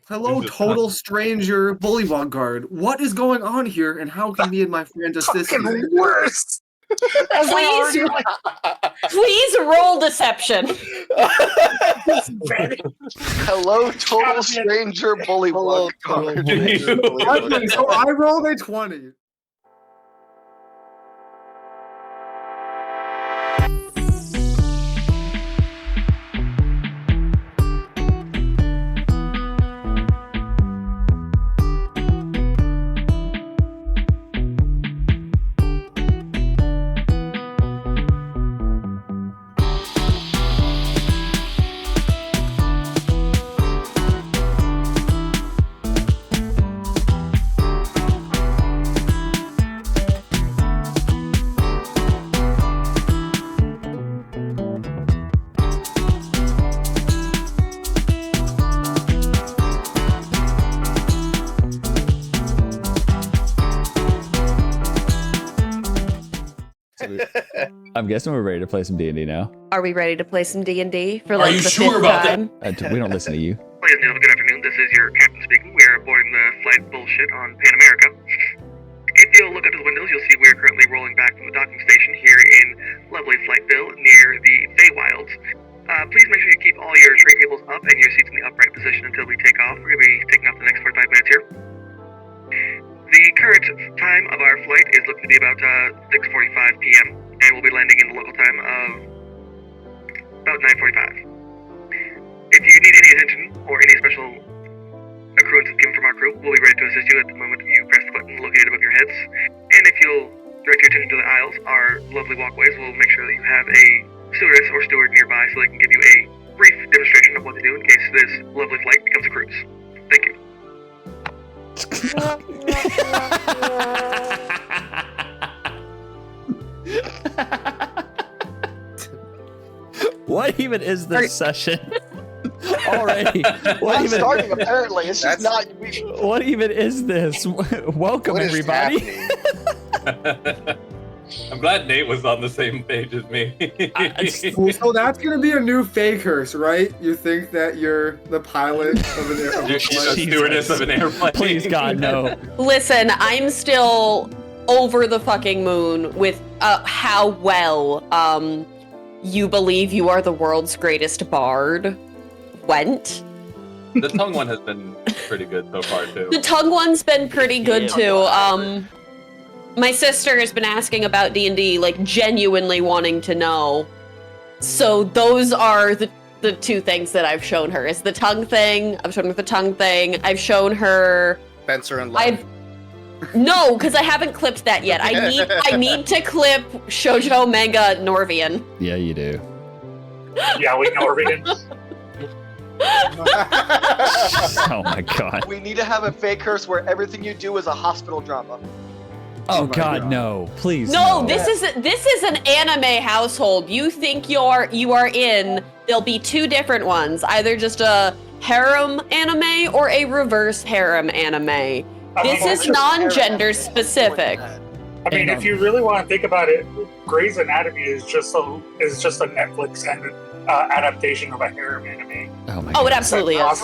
Hello, total stranger Bullywug guard. What is going on here, and how can me and my friend assist you? Fucking worse. Please roll deception. Hello, total stranger Bullywug guard. Okay, so I rolled a 20. I'm guessing we're ready to play some D&D now. Are we ready to play some D&D for Are like you the sure fifth about time? We don't listen to you. Ladies and gentlemen, good afternoon. This is your captain speaking. We are boarding the flight bullshit on Pan America. If you'll look out of the windows, you'll see we're currently rolling back from the docking station here in lovely Flightville near the Feywilds. Please make sure you keep all your tray tables up and your seats in the upright position until we take off. We're going to be taking off the next 45 minutes here. The current time of our flight is looking to be about 6:45 p.m. and we'll be landing in the local time of about 9:45. If you need any attention or any special accruance given from our crew, we'll be ready to assist you at the moment you press the button located above your heads. And if you'll direct your attention to the aisles, our lovely walkways will make sure that you have a stewardess or steward nearby so they can give you a brief demonstration of what to do in case this lovely flight becomes a cruise. Thank you. What even is this session? Already. Not starting, apparently. It's just not. What even is this? Welcome, What is everybody. I'm glad Nate was on the same page as me. So that's gonna be a new fake curse, right? You think that you're the pilot of an airplane? You're the stewardess of an airplane. Please, God, no. Listen, I'm still over the fucking moon with how well you believe you are the world's greatest bard went. The tongue one has been pretty good so far, too. The tongue one's been pretty good too. My sister has been asking about D&D, like genuinely wanting to know. So those are the two things that I've shown her. Is the tongue thing. I've shown her the tongue thing. I've shown her Spencer and Love. No, because I haven't clipped that yet. I need to clip shoujo manga Norvian. Yeah, you do. Yeah, we know Norvian. Oh my God. We need to have a fake curse where everything you do is a hospital drama. Oh God, no! Please. No, this is an anime household. You think you are in? There'll be two different ones. Either just a harem anime or a reverse harem anime. This is non-gender specific. I mean, if you really want to think about it, Grey's Anatomy is just a Netflix adaptation of a harem anime. Oh my Oh, God. it absolutely is.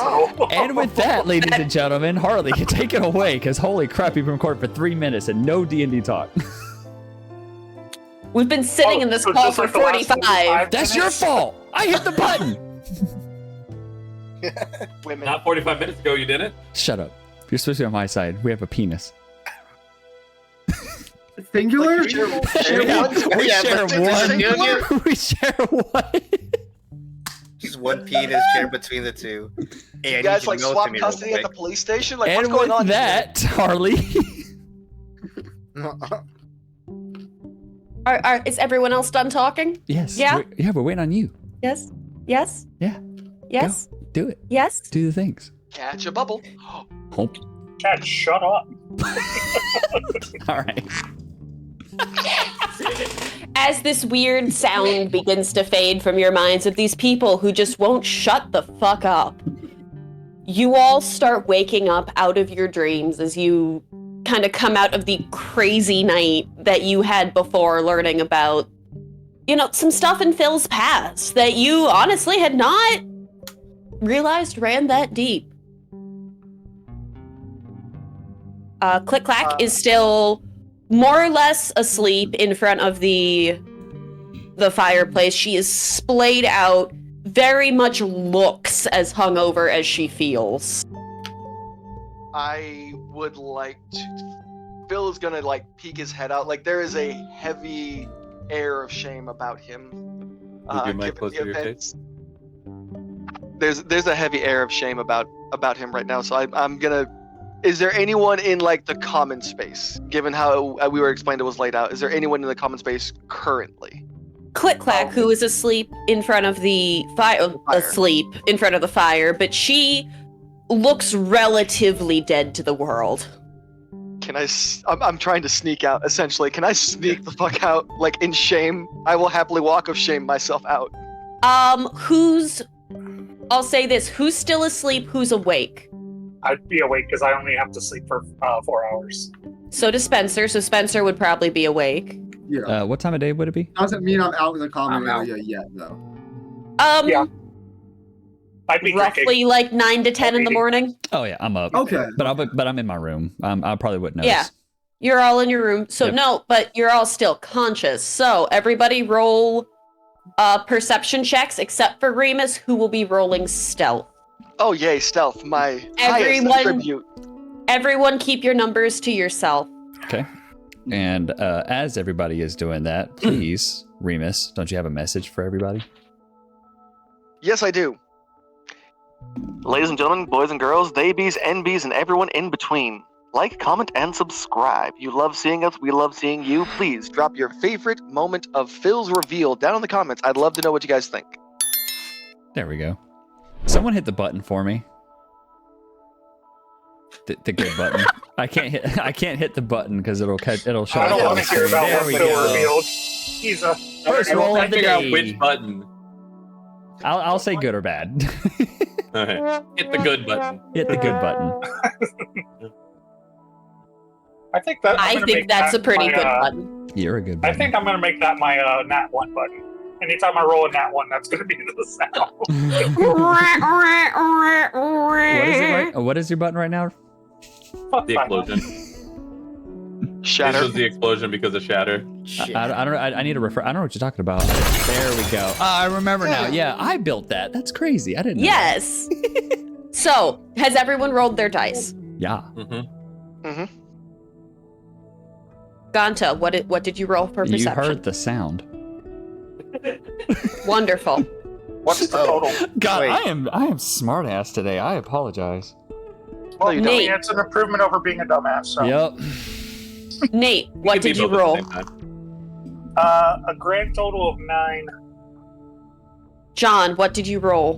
And with that, ladies and gentlemen, Harley, take it away, because holy crap, you've been recording for 3 minutes and no D&D talk. We've been sitting in this call for 45. That's your fault. I hit the button. Women. Not 45 minutes ago, you didn't? Shut up. You're supposed to be on my side. We have a penis. Singular? Like, We share Union. one. We share one. Just one penis shared between the two. Hey, You guys like swap custody at the police station? Like, And what's going with on that, Harley. Is everyone else done talking? Yes. Yeah? We're waiting on you. Yes. Yes. Yeah. Yes. Go. Do it. Yes. Do the things. Catch a bubble. Hope. Chad, shut up. All right. As this weird sound begins to fade from your minds of these people who just won't shut the fuck up, you all start waking up out of your dreams as you kind of come out of the crazy night that you had before learning about, some stuff in Phil's past that you honestly had not realized ran that deep. Klick Klack is still more or less asleep in front of the fireplace. She is splayed out, very much looks as hungover as she feels. I would like to. Phil is gonna like peek his head out. Like there is a heavy air of shame about him. Move your mic given closer the to your events. There's a heavy air of shame about him right now. So I'm gonna. Is there anyone in like the common space? Given how we were explained it was laid out, is there anyone in the common space currently? Klick Klack, who is asleep in front of the fire, but she looks relatively dead to the world. Can I'm trying to sneak out, essentially. Can I sneak the fuck out, like, in shame? I will happily walk of shame myself out. I'll say this, who's still asleep, who's awake? I'd be awake because I only have to sleep for 4 hours. So does Spencer, so Spencer would probably be awake. Yeah. What time of day would it be? Doesn't mean I'm out in the common I'm out. area yet, though. Yeah. I'd be Roughly drinking. like 9 to 10 in the morning. Oh yeah, I'm up. Okay. But I'm in my room. I probably wouldn't notice. Yeah. You're all in your room. So Yep. no, but you're all still conscious. So everybody roll perception checks except for Remus, who will be rolling stealth. Oh, yay, stealth, my Everyone- highest attribute. Everyone keep your numbers to yourself. Okay. And as everybody is doing that, please, Remus, don't you have a message for everybody? Yes, I do. Ladies and gentlemen, boys and girls, they bees, NBs, and everyone in between. Like, comment, and subscribe. You love seeing us, we love seeing you. Please drop your favorite moment of Phil's reveal down in the comments. I'd love to know what you guys think. There we go. Someone hit the button for me. The good button. I can't hit the button because it'll show. I don't up want on to the hear screen. about There what we Phil go. revealed. He's a First roll I of the figure out day. which button. I'll say good or bad. Okay. Hit the good button. Hit the good button. I think that. I think that's a pretty good button. You're a good I button. think I'm gonna make that my nat 1 button. Anytime I roll a nat 1, that's gonna be the sound. What is your button right now? Fuck The my- explosion. Shatter. This was the explosion because of shatter. I don't know. I need to refer. I don't know what you're talking about. There we go. I remember now. Yeah, I built that. That's crazy. I didn't know. Yes. So, has everyone rolled their dice? Yeah. Mm-hmm. Ganta, what did you roll for You perception? heard the sound. Wonderful. What's the total? God, Wait. I am smart ass today. I apologize. Well, you I don't. mean, it's an improvement over being a dumbass. So. Yep. Nate, what could be did you both roll? at the same time. A grand total of 9. John, what did you roll?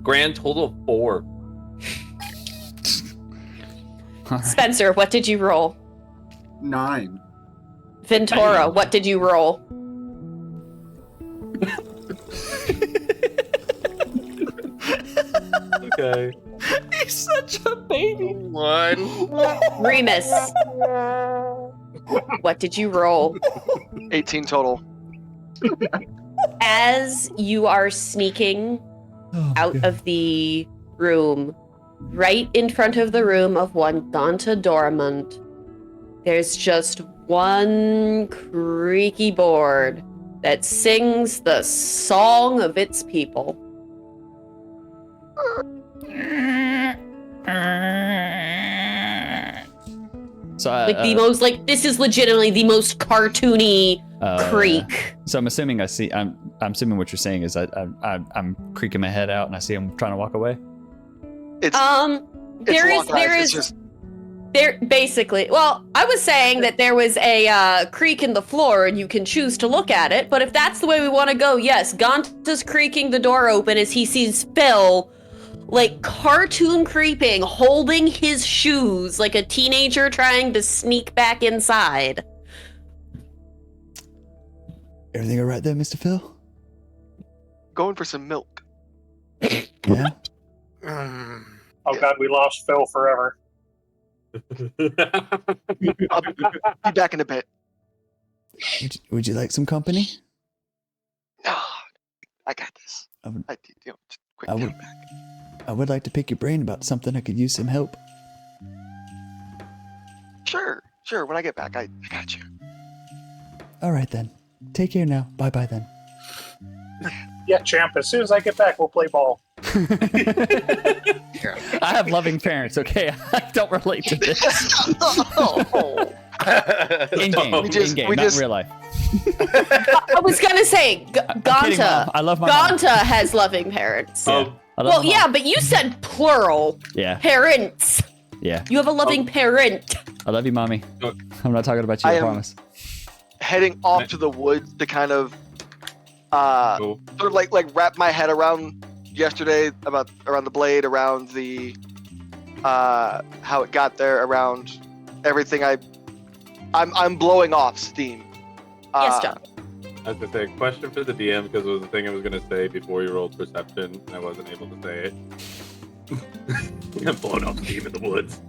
Grand total of 4. All right. Spencer, what did you roll? 9. Ventura, what did you roll? Okay. He's such a baby. 1. Remus, what did you roll? 18 total. As you are sneaking out of the room, right in front of the room of one Ganta Dormant, there's just one creaky board that sings the song of its people. So, Like the most, like this is legitimately the most cartoony creak. So I'm assuming I'm assuming what you're saying is I'm creaking my head out and I see him trying to walk away. It's There locked eyes, is it's just there basically. Well, I was saying that there was a creak in the floor and you can choose to look at it. But if that's the way we want to go, yes, Ganta's creaking the door open as he sees Phil, like cartoon creeping, holding his shoes like a teenager trying to sneak back inside. Everything all right there, Mr. Phil? going for some milk. Yeah. Oh god, we lost Phil forever. I'll be back in a bit. Would you like some company? No, I got this. I would- Just quick I would- down back. I would like to pick your brain about something I could use some help. Sure, when I get back, I got you. All right then. Take care now. Bye bye then. Yeah, champ. As soon as I get back, we'll play ball. I have loving parents. Okay, I don't relate to this. In game, not in real life. I was gonna say, Gonta. I love my mom. Gonta has loving parents. Yeah. Well, yeah, but you said plural. Yeah. Parents. Yeah. You have a loving parent. I love you, mommy. I'm not talking about you. I promise. Heading off to the woods to kind of, sort of like wrap my head around yesterday around the blade, around the, how it got there, around everything. I'm blowing off steam. Yes, John. I was gonna say, question for the DM, because it was the thing I was gonna say before you rolled perception, and I wasn't able to say it. I'm blowing off steam in the woods.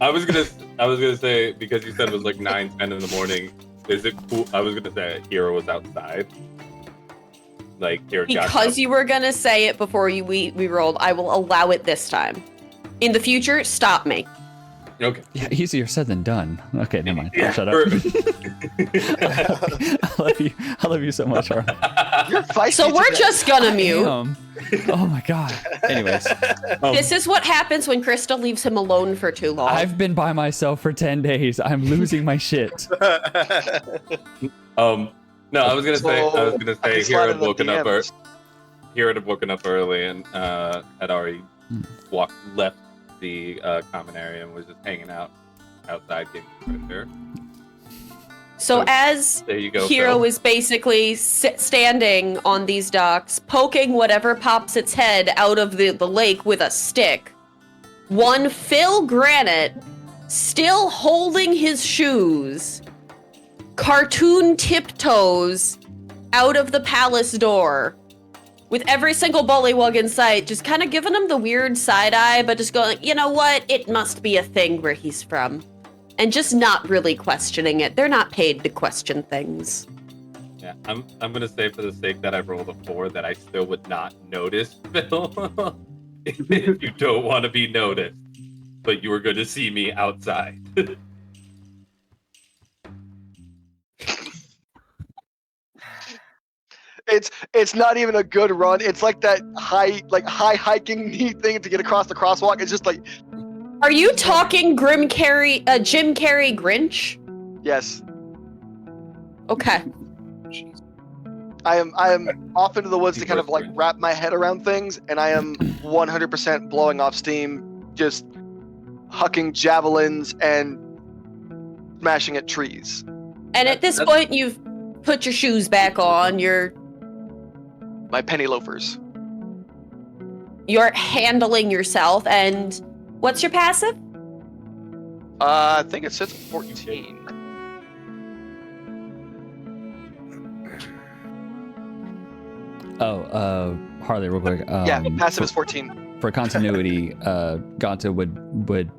I was gonna say, because you said it was like 9, 10 in the morning. Is it cool? I was gonna say Hero was outside. Like Hero Because you were gonna say it before we rolled, I will allow it this time. In the future, stop me. Okay. Yeah, easier said than done. Okay, never mind. Yeah, Shut up. I love you so much, Harley. You're feisty So we're today. just gonna mute. Oh my god. Anyways, This is what happens when Krista leaves him alone for too long. I've been by myself for 10 days. I'm losing my shit. No, I was gonna say Hero had woken up DMs. Hero had woken up early and had already left the common area and was just hanging out outside getting fresh air. So as there you go, Hero Phil. is basically standing on these docks, poking whatever pops its head out of the lake with a stick, one Phil Granite, still holding his shoes, cartoon tiptoes out of the palace door, with every single bullywug in sight, just kind of giving him the weird side eye, but just going, you know what? It must be a thing where he's from. And just not really questioning it. They're not paid to question things. Yeah, I'm gonna say for the sake that I rolled a 4 that I still would not notice, Phil. If you don't want to be noticed, but you were going to see me outside. It's not even a good run. It's like that high hiking neat thing to get across the crosswalk. It's just like. Are you talking Jim Carrey Grinch? Yes. Okay. I am off into the woods to kind of like wrap my head around things, and I am 100% blowing off steam, just hucking javelins and smashing at trees. And at this point, you've put your shoes back on. My penny loafers. You're handling yourself, and what's your passive? I think it sits at 14. Harley, real quick. Yeah, passive is 14. For continuity, Gonta would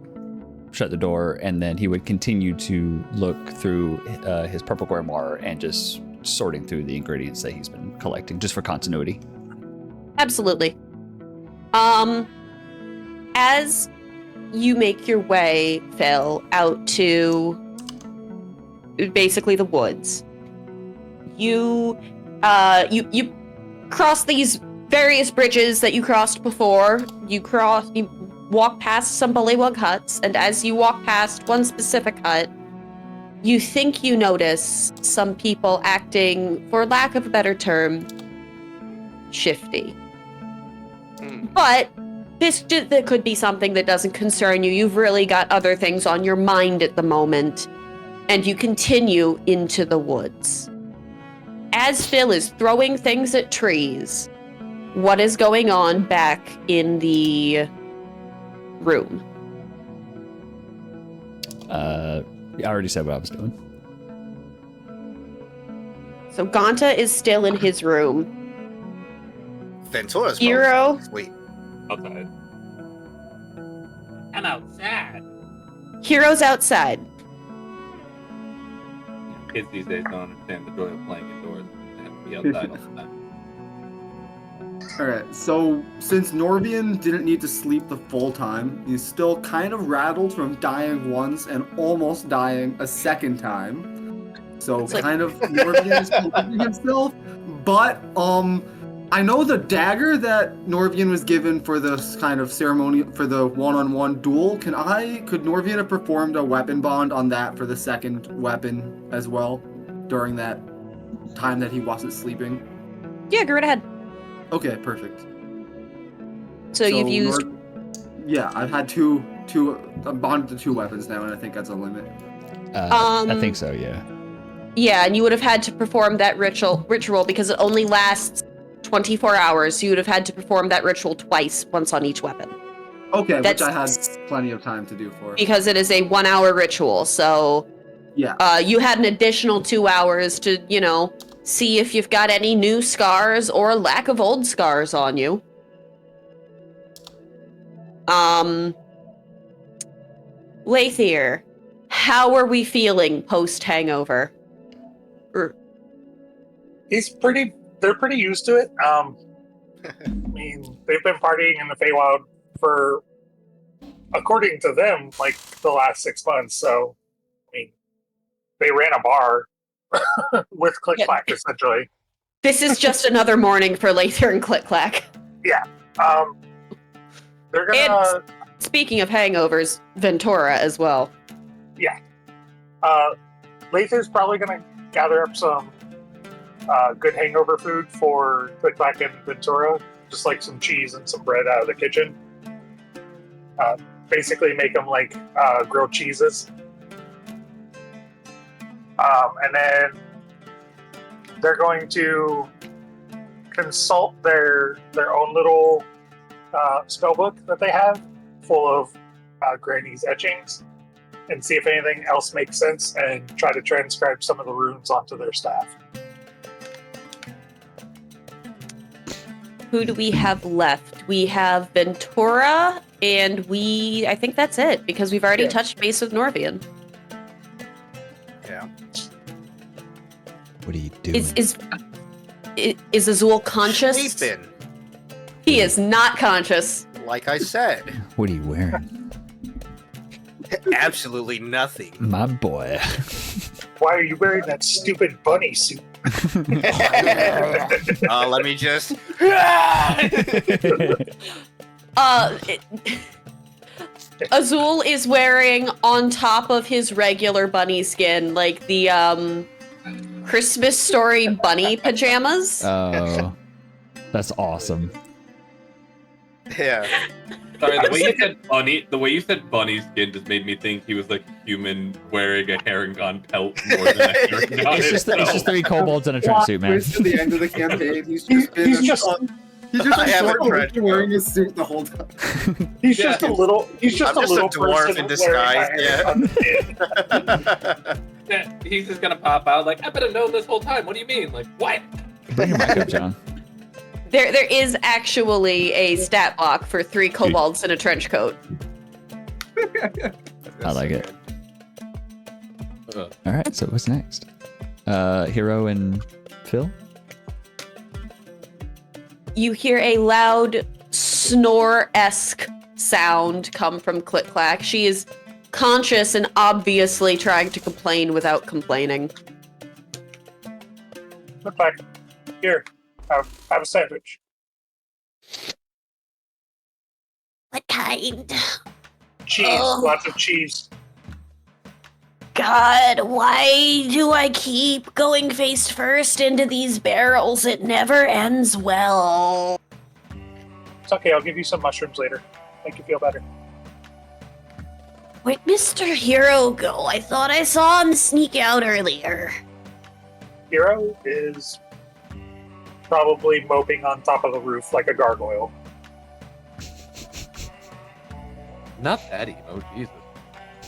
shut the door, and then he would continue to look through his purple grimoire and just sorting through the ingredients that he's been collecting, just for continuity. Absolutely. As you make your way, Phil, out to basically the woods, you cross these various bridges that you crossed before. You walk past some bullywug huts, and as you walk past one specific hut, you think you notice some people acting, for lack of a better term, shifty. But there could be something that doesn't concern you. You've really got other things on your mind at the moment, and you continue into the woods. As Phil is throwing things at trees, what is going on back in the room? I already said what I was doing. So Gonta is still in his room. Ventura's Hero. Wait. Outside. I'm outside. Hero's outside. Kids these days don't understand the joy of playing indoors. They have to be outside all the time. Alright, so since Norvian didn't need to sleep the full time, he's still kind of rattled from dying once and almost dying a second time. So It's like- kind of Norvian is collecting himself. But I know the dagger that Norvian was given for this kind of ceremony for the one-on-one duel. Could Norvian have performed a weapon bond on that for the second weapon as well during that time that he wasn't sleeping? Yeah, go right ahead. Okay, perfect. So you've used. Yeah, I've had I'm bonded to 2 weapons now, and I think that's a limit. I think so, yeah. Yeah, and you would have had to perform that ritual because it only lasts 24 hours. So you would have had to perform that ritual twice, once on each weapon. Okay, That's- which I had plenty of time to do for. Because it is a 1-hour ritual, so Yeah. you had an additional 2 hours to, see if you've got any new scars or lack of old scars on you. Lathier, how are we feeling post-hangover? They're pretty used to it. I mean, they've been partying in the Feywild for, according to them, like the last 6 months. So, I mean, they ran a bar with Klick Klack, essentially. This is just another morning for Lathier and Klick Klack. They're gonna. Speaking of hangovers, Ventura as well. Lathier's probably gonna gather up some good hangover food for Klick Klack and Ventura, just like some cheese and some bread out of the kitchen. Basically, make them like grilled cheeses. And then they're going to consult their own little spell book that they have, full of Granny's etchings, and see if anything else makes sense, and try to transcribe some of the runes onto their staff. Who do we have left? We have Ventura, and I think that's it, because we've already touched base with Norvian. Yeah. What are you doing? Is Azul conscious? Sleeping. He is not conscious. Like I said, What are you wearing? absolutely nothing. My boy. Why are you wearing that stupid bunny suit? Let me just. Azul is wearing on top of his regular bunny skin, like the Christmas Story bunny pajamas. Oh, that's awesome. Yeah. Sorry, the way you said bunny skin just made me think he was like a human wearing a herringon pelt more than a herringon. It's just 3 kobolds in a tracksuit, man. To the end of the campaign, he's just been He's just I haven't read more. wearing a suit the whole time. he's just a little I'm just a little dwarf person in disguise. wearing Yeah. Yeah, he's just gonna pop out like, I better known this whole time. What do you mean? Like, what? Bring your mic up, John. There is actually a stat block for 3 kobolds in a trench coat. I like it. All right, so what's next? Hero and Phil? You hear a loud snore-esque sound come from Klick Klack. She is conscious and obviously trying to complain without complaining. Look like, here, have a sandwich. What kind? Cheese, Oh. lots of cheese. God, why do I keep going face first into these barrels? It never ends well. It's okay, I'll give you some mushrooms later. Make you feel better. Where'd Mr. Hero go? I thought I saw him sneak out earlier. Hero is probably moping on top of the roof like a gargoyle. Not that emo, Jesus.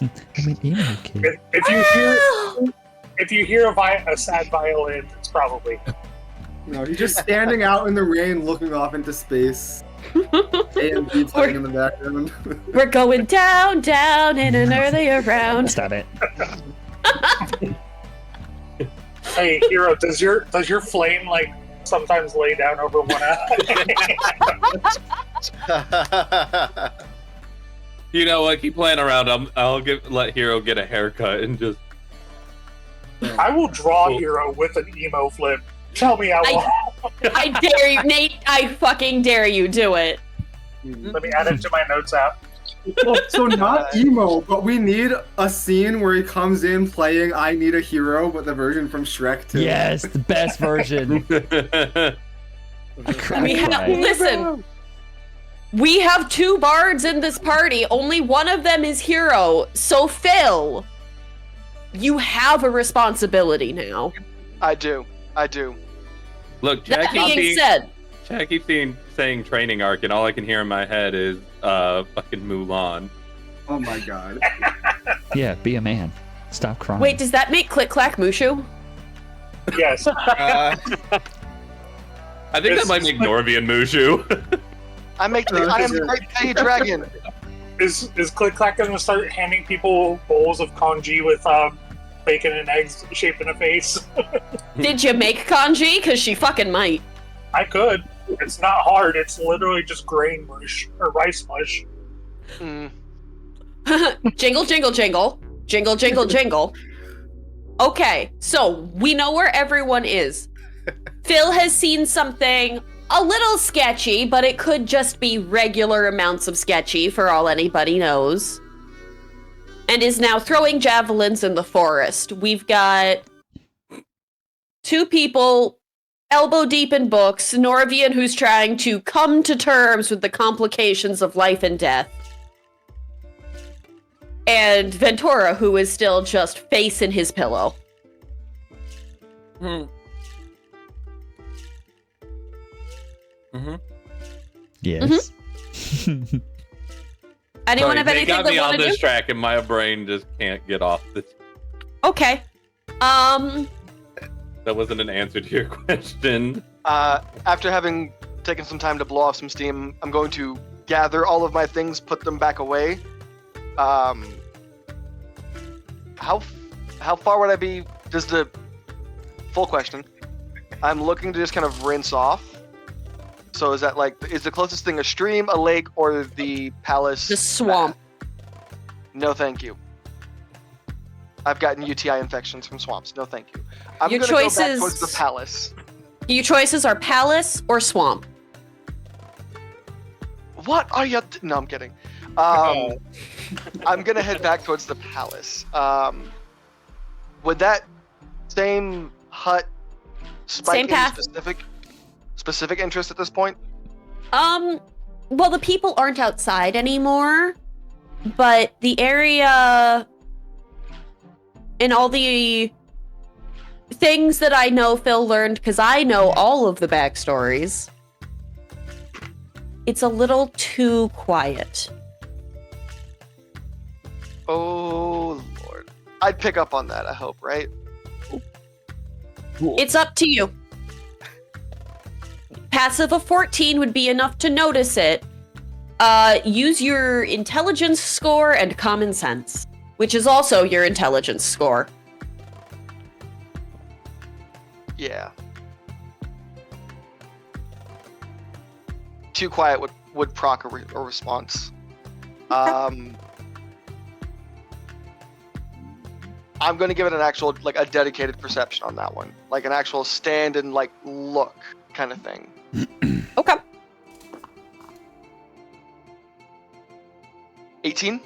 I mean, emo kid. If you hear a sad violin, it's probably him. No, he's just standing out in the rain, looking off into space. A&B playing in the background. We're going down, down in an earlier round. Stop it. Hey, Hero, does your flame like sometimes lay down over one eye. You know what? Keep playing around. I'll let Hero get a haircut and just. I will draw Hero with an emo flip. Tell me how long. I dare you, Nate. I fucking dare you. Do it. Let me add it to my notes app. So not emo, but we need a scene where he comes in playing I Need a Hero, but the version from Shrek 2. Yes, the best version. Listen. We have 2 bards in this party. Only one of them is Hero. So Phil, you have a responsibility now. I do. Look, That being said, Jack keeps saying training arc, and all I can hear in my head is fucking Mulan. Oh my god. Yeah, be a man. Stop crying. wait, does that make Klick Klack Mushu? Yes. I think that might make Norvian Mushu. I am the Great Day Dragon. Is Klick Klack going to start handing people bowls of congee with bacon and eggs shaped in a face? Did you make kanji? Because she fucking might. I could. It's not hard. It's literally just grain mush or rice mush. Jingle, jingle, jingle. Jingle, jingle, jingle. Okay, so we know where everyone is. Phil has seen something a little sketchy, but it could just be regular amounts of sketchy for all anybody knows. And is now throwing javelins in the forest. We've got 2 people elbow deep in books, Norvian who's trying to come to terms with the complications of life and death, and Ventura who is still just face in his pillow. Yes. Anyone Sorry, have they anything got they me on want to this do? track, and my brain just can't get off this. Okay. That wasn't an answer to your question. After having taken some time to blow off some steam, I'm going to gather all of my things, put them back away. How far would I be? Does the full question? I'm looking to just kind of rinse off. So is the closest thing a stream, a lake, or the palace? The swamp. No, thank you. I've gotten UTI infections from swamps. No, thank you. I'm Your gonna go back choices- towards the palace. Your choices are palace or swamp. What are you? No, I'm kidding. I'm gonna head back towards the palace. Would that same hut spike Same path. any specific interest at this point? Well, the people aren't outside anymore, but the area and all the things that I know Phil learned, because I know all of the backstories, it's a little too quiet. Oh, Lord. I'd pick up on that, I hope, right? It's up to you. Passive of 14 would be enough to notice it. Use your intelligence score and common sense, which is also your intelligence score. Yeah. Too quiet would proc a response. I'm going to give it an actual, a dedicated perception on that one. Like an actual stand and, look kind of thing. Okay. 18?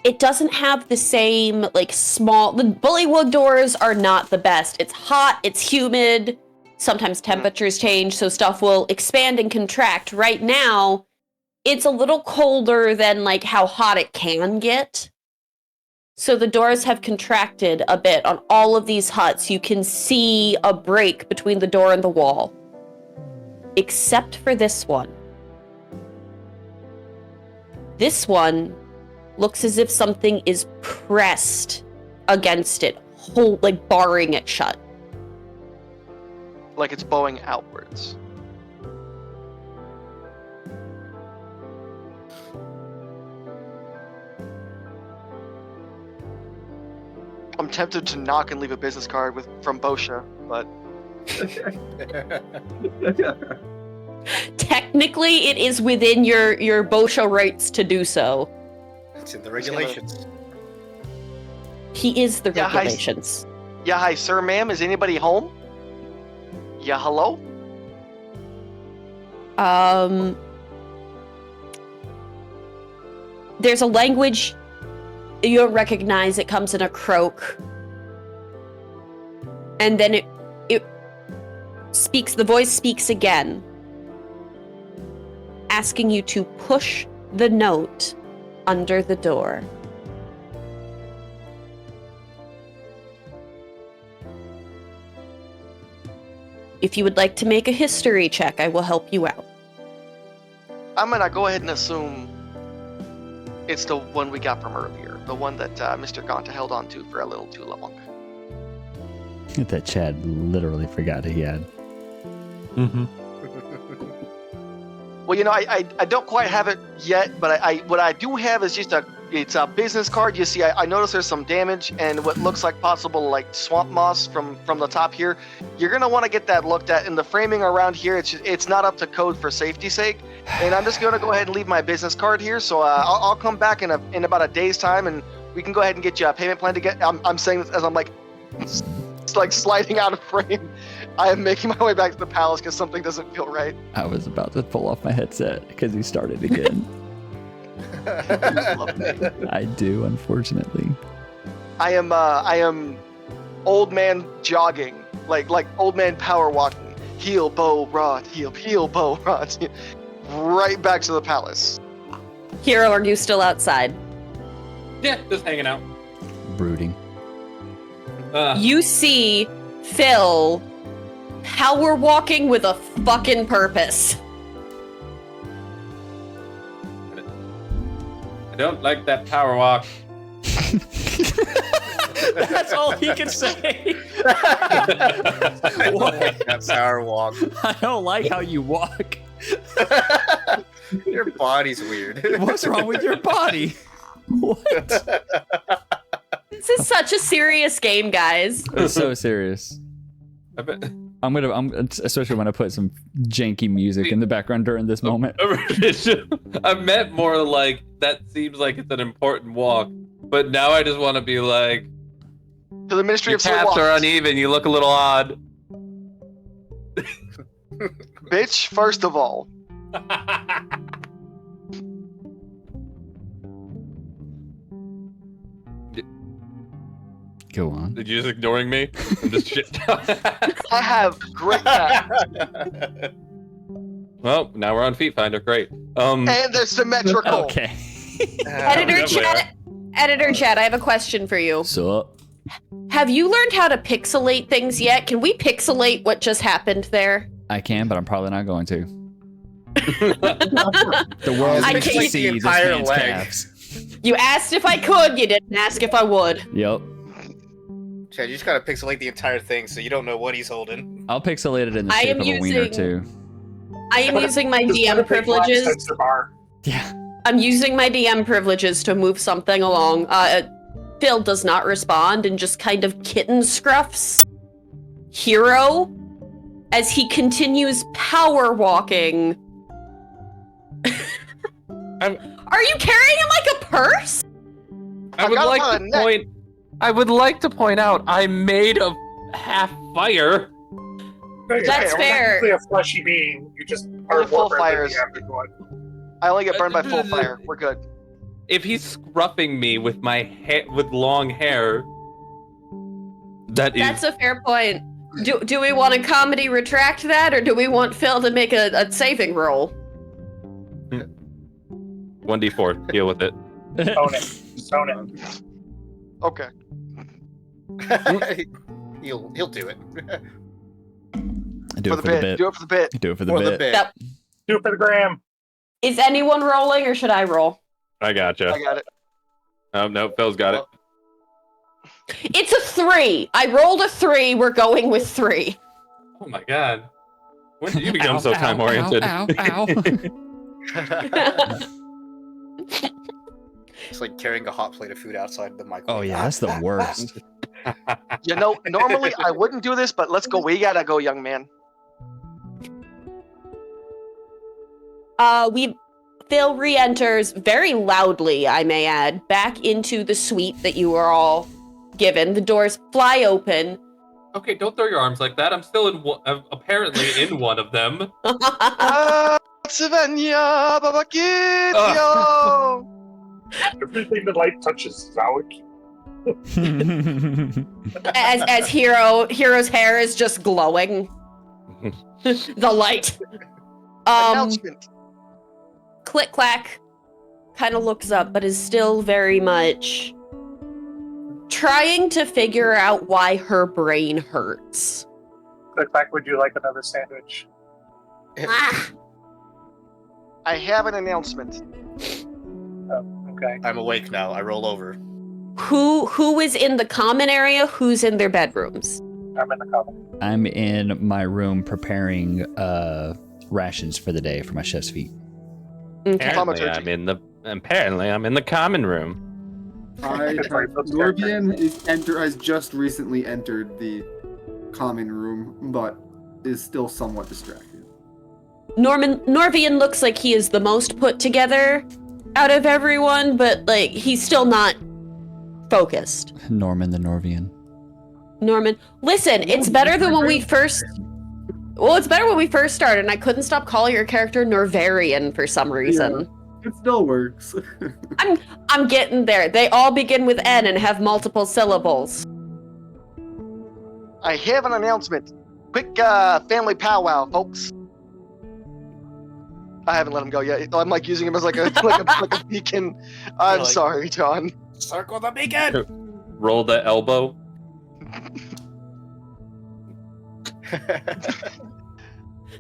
It doesn't have the same, small... The Bullywug doors are not the best. It's hot, it's humid, sometimes temperatures change, so stuff will expand and contract. Right now, it's a little colder than, how hot it can get. So the doors have contracted a bit on all of these huts. You can see a break between the door and the wall. Except for this one. This one looks as if something is pressed against it, barring it shut. Like it's bowing outwards. I'm tempted to knock and leave a business card from Bosha, but Technically, it is within your Bosha rights to do so. It's in the regulations. He is the Yeah, hi. regulations. yeah, hi, sir, ma'am. Is anybody home? Yeah, hello. There's a language you don't recognize. It comes in a croak. And then it speaks, the voice speaks again, asking you to push the note under the door. If you would like to make a history check, I will help you out. I'm gonna go ahead and assume it's the one we got from earlier, the one that Mr. Gonta held on to for a little too long. That Chad literally forgot he had. Mm-hmm. Well, you know, I don't quite have it yet, but what I do have is just it's a business card. You see, I notice there's some damage and what looks like possible like swamp moss from the top here. You're gonna want to get that looked at. And the framing around here, it's not up to code for safety's sake. And I'm just gonna go ahead and leave my business card here. So I'll come back in about a day's time, and we can go ahead and get you a payment plan to get. I'm saying this as I'm like, it's like sliding out of frame. I am making my way back to the palace because something doesn't feel right. I was about to pull off my headset because he started again. I do, unfortunately. I am old man jogging, like old man power walking. Heel, bow, rod, heel, bow, rod. Right back to the palace. Hero, are you still outside? Yeah, just hanging out. Brooding. You see Phil power walking with a fucking purpose. I don't like that power walk. That's all he can say. That power walk. I don't like how you walk. Your body's weird. What's wrong with your body? What? This is such a serious game, guys. It's so serious. I bet. I'm especially when I put some janky music in the background during this moment. I meant more like that seems like it's an important walk, but now I just want to be like, To the Ministry your of Sweet taps are Walks. uneven. You look a little odd. Bitch, first of all. Go on. Did you just ignoring me? I'm just shit. I have great tact. Well, now we're on Feet Finder. Great. And they're symmetrical. Okay. Editor chat, I have a question for you. So, Have you learned how to pixelate things yet? Can we pixelate what just happened there? I can, but I'm probably not going to. The world I needs to can't- see the this entire man's leg. calves. You asked if I could, you didn't ask if I would. Yep. Chad, you just gotta pixelate the entire thing so you don't know what he's holding. I'll pixelate it in the I shape am of a wiener using- too. I am using my Just put a DM big black privileges. sensor bar. Yeah. I'm using my DM privileges to move something along. Phil does not respond and just kind of kitten scruffs Hero as he continues power walking. Are you carrying him like a purse? I would got like him on to a net. point. I would like to point out I'm made of half fire. That's We're fair. technically a fleshy being. You just are Only full warmer than fires. the average one. I only get burned by full fire. We're good. If he's scruffing me with my hair, with long hair, That's a fair point. Do we want to comedy retract that, or do we want Phil to make a saving roll? 1d4. Deal with it. Own it. Just own it. Okay. He'll do it. Do For it the bit. Do it for the bit. Do it for the For bit. the bit. Yep. Do it for the gram. Is anyone rolling, or should I roll? I gotcha. I got it. No, Phil's got it. It's a 3. I rolled a 3. We're going with 3. Oh my god. When did you become so time oriented? Ow, ow, ow. It's like carrying a hot plate of food outside the microwave. Oh yeah, that's the worst. You know, normally I wouldn't do this, but let's go. We gotta go, young man. Phil re-enters very loudly, I may add, back into the suite that you were all given. The doors fly open. Okay, don't throw your arms like that. I'm still apparently in one of them. Savannah, Baba Kids, yo! Everything the light touches is our key. as Hero's hair is just glowing. The light. Announcement. Klick Klack kind of looks up, but is still very much trying to figure out why her brain hurts. Klick Klack, would you like another sandwich? Ah, I have an announcement. Oh, okay. I'm awake now. I roll over. who is in the common area? Who's in their bedrooms? I'm in the common. I'm in my room preparing rations for the day for my chef's feet. Okay. Apparently, I'm in the common room. Norvian has just recently entered the common room, but is still somewhat distracted. Norvian looks like he is the most put together out of everyone, but like he's still not focused. Norman the Norvian. Norman, listen, it's better than when we first. Well, it's better when we first started, and I couldn't stop calling your character Norvarian for some reason. Yeah, it still works. I'm getting there. They all begin with N and have multiple syllables. I have an announcement. Quick family powwow, folks. I haven't let him go yet. I'm like using him as like a beacon. I'm like- sorry, John. Circle the beacon! Roll the elbow.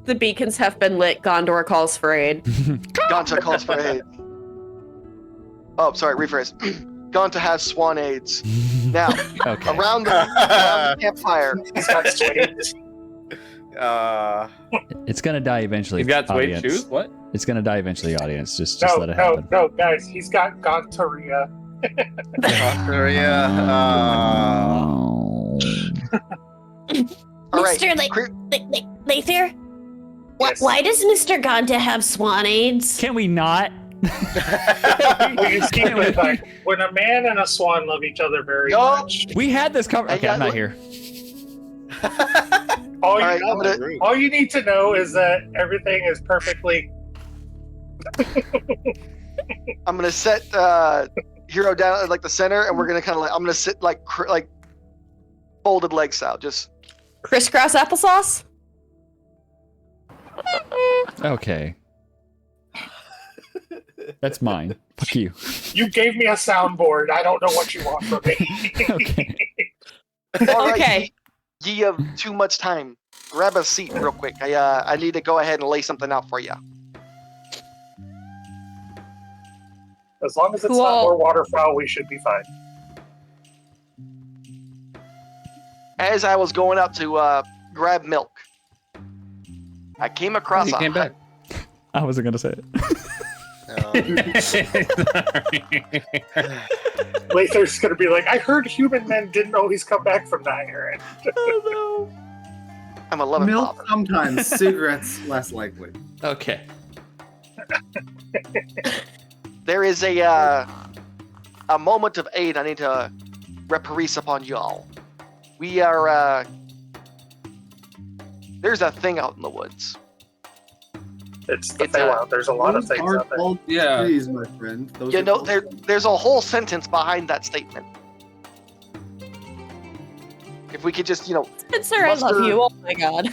The beacons have been lit. Gondor calls for aid. Gonta calls for aid. Oh, sorry, rephrase. Gonta has swan aids. Now, Okay. around the campfire. He's got swings. It's gonna die eventually. He's got suede audience. shoes? What? It's gonna die eventually, audience. Just let it happen. No, guys, he's got Gontaria. All right. Mr. Lather? Yes. Why does Mr. Gonta have swan aids? Can we not? We just keep it like when a man and a swan love each other very Yo. much. We had this cover. Hey, Okay, I'm yeah, not here. All right, I'm gonna- all you need to know is that everything is perfectly. I'm gonna set Hero down at like the center, and we're gonna kind of like I'm gonna sit like folded legs out, just. Crisscross applesauce? Okay. That's mine. Fuck you. You gave me a soundboard. I don't know what you want from me. Okay. All right, Okay. Ye have too much time. Grab a seat real quick. I need to go ahead and lay something out for you. As long as it's Cool. not more waterfowl, we should be fine. As I was going out to grab milk, I came across He a came hut. back. I wasn't gonna say it. Lather's gonna be like, I heard human men didn't always come back from that errand. I'm 11 Milk father. sometimes, cigarettes less likely. Okay. There is a moment of aid I need to reprise upon y'all. We are there's a thing out in the woods. It's the It's, Feywild. There's a lot of Those things aren't out there. all Yeah. trees, my friend. Those You are know, all- there's a whole sentence behind that statement. If we could just, Spencer, I love Buster- you. Oh my god.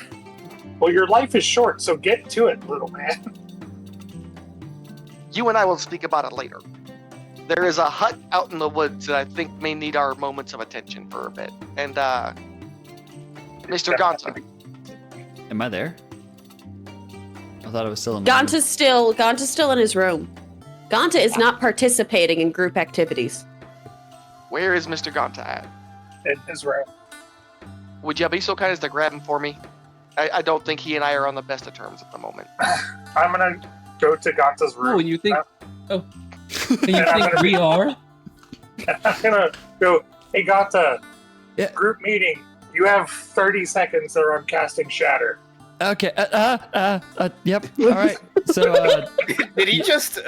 Well, your life is short, so get to it, little man. you and I will speak about it later. There is a hut out in the woods that I think may need our moments of attention for a bit. And, Mr. Gonta, Am I there? I thought I was still in. Gonta's still in his room. Gonta is not participating in group activities. where is Mr. Gonta at? In his room. Would you be so kind as to grab him for me? I don't think he and I are on the best of terms at the moment. I'm gonna go to Gonta's room. Oh, and you think? Oh, and you And I'm think gonna we are? I'm gonna go, hey Gonta, Yeah. Group meeting. You have 30 seconds or I'm casting Shatter. Okay. Yep. All right. So Did he just?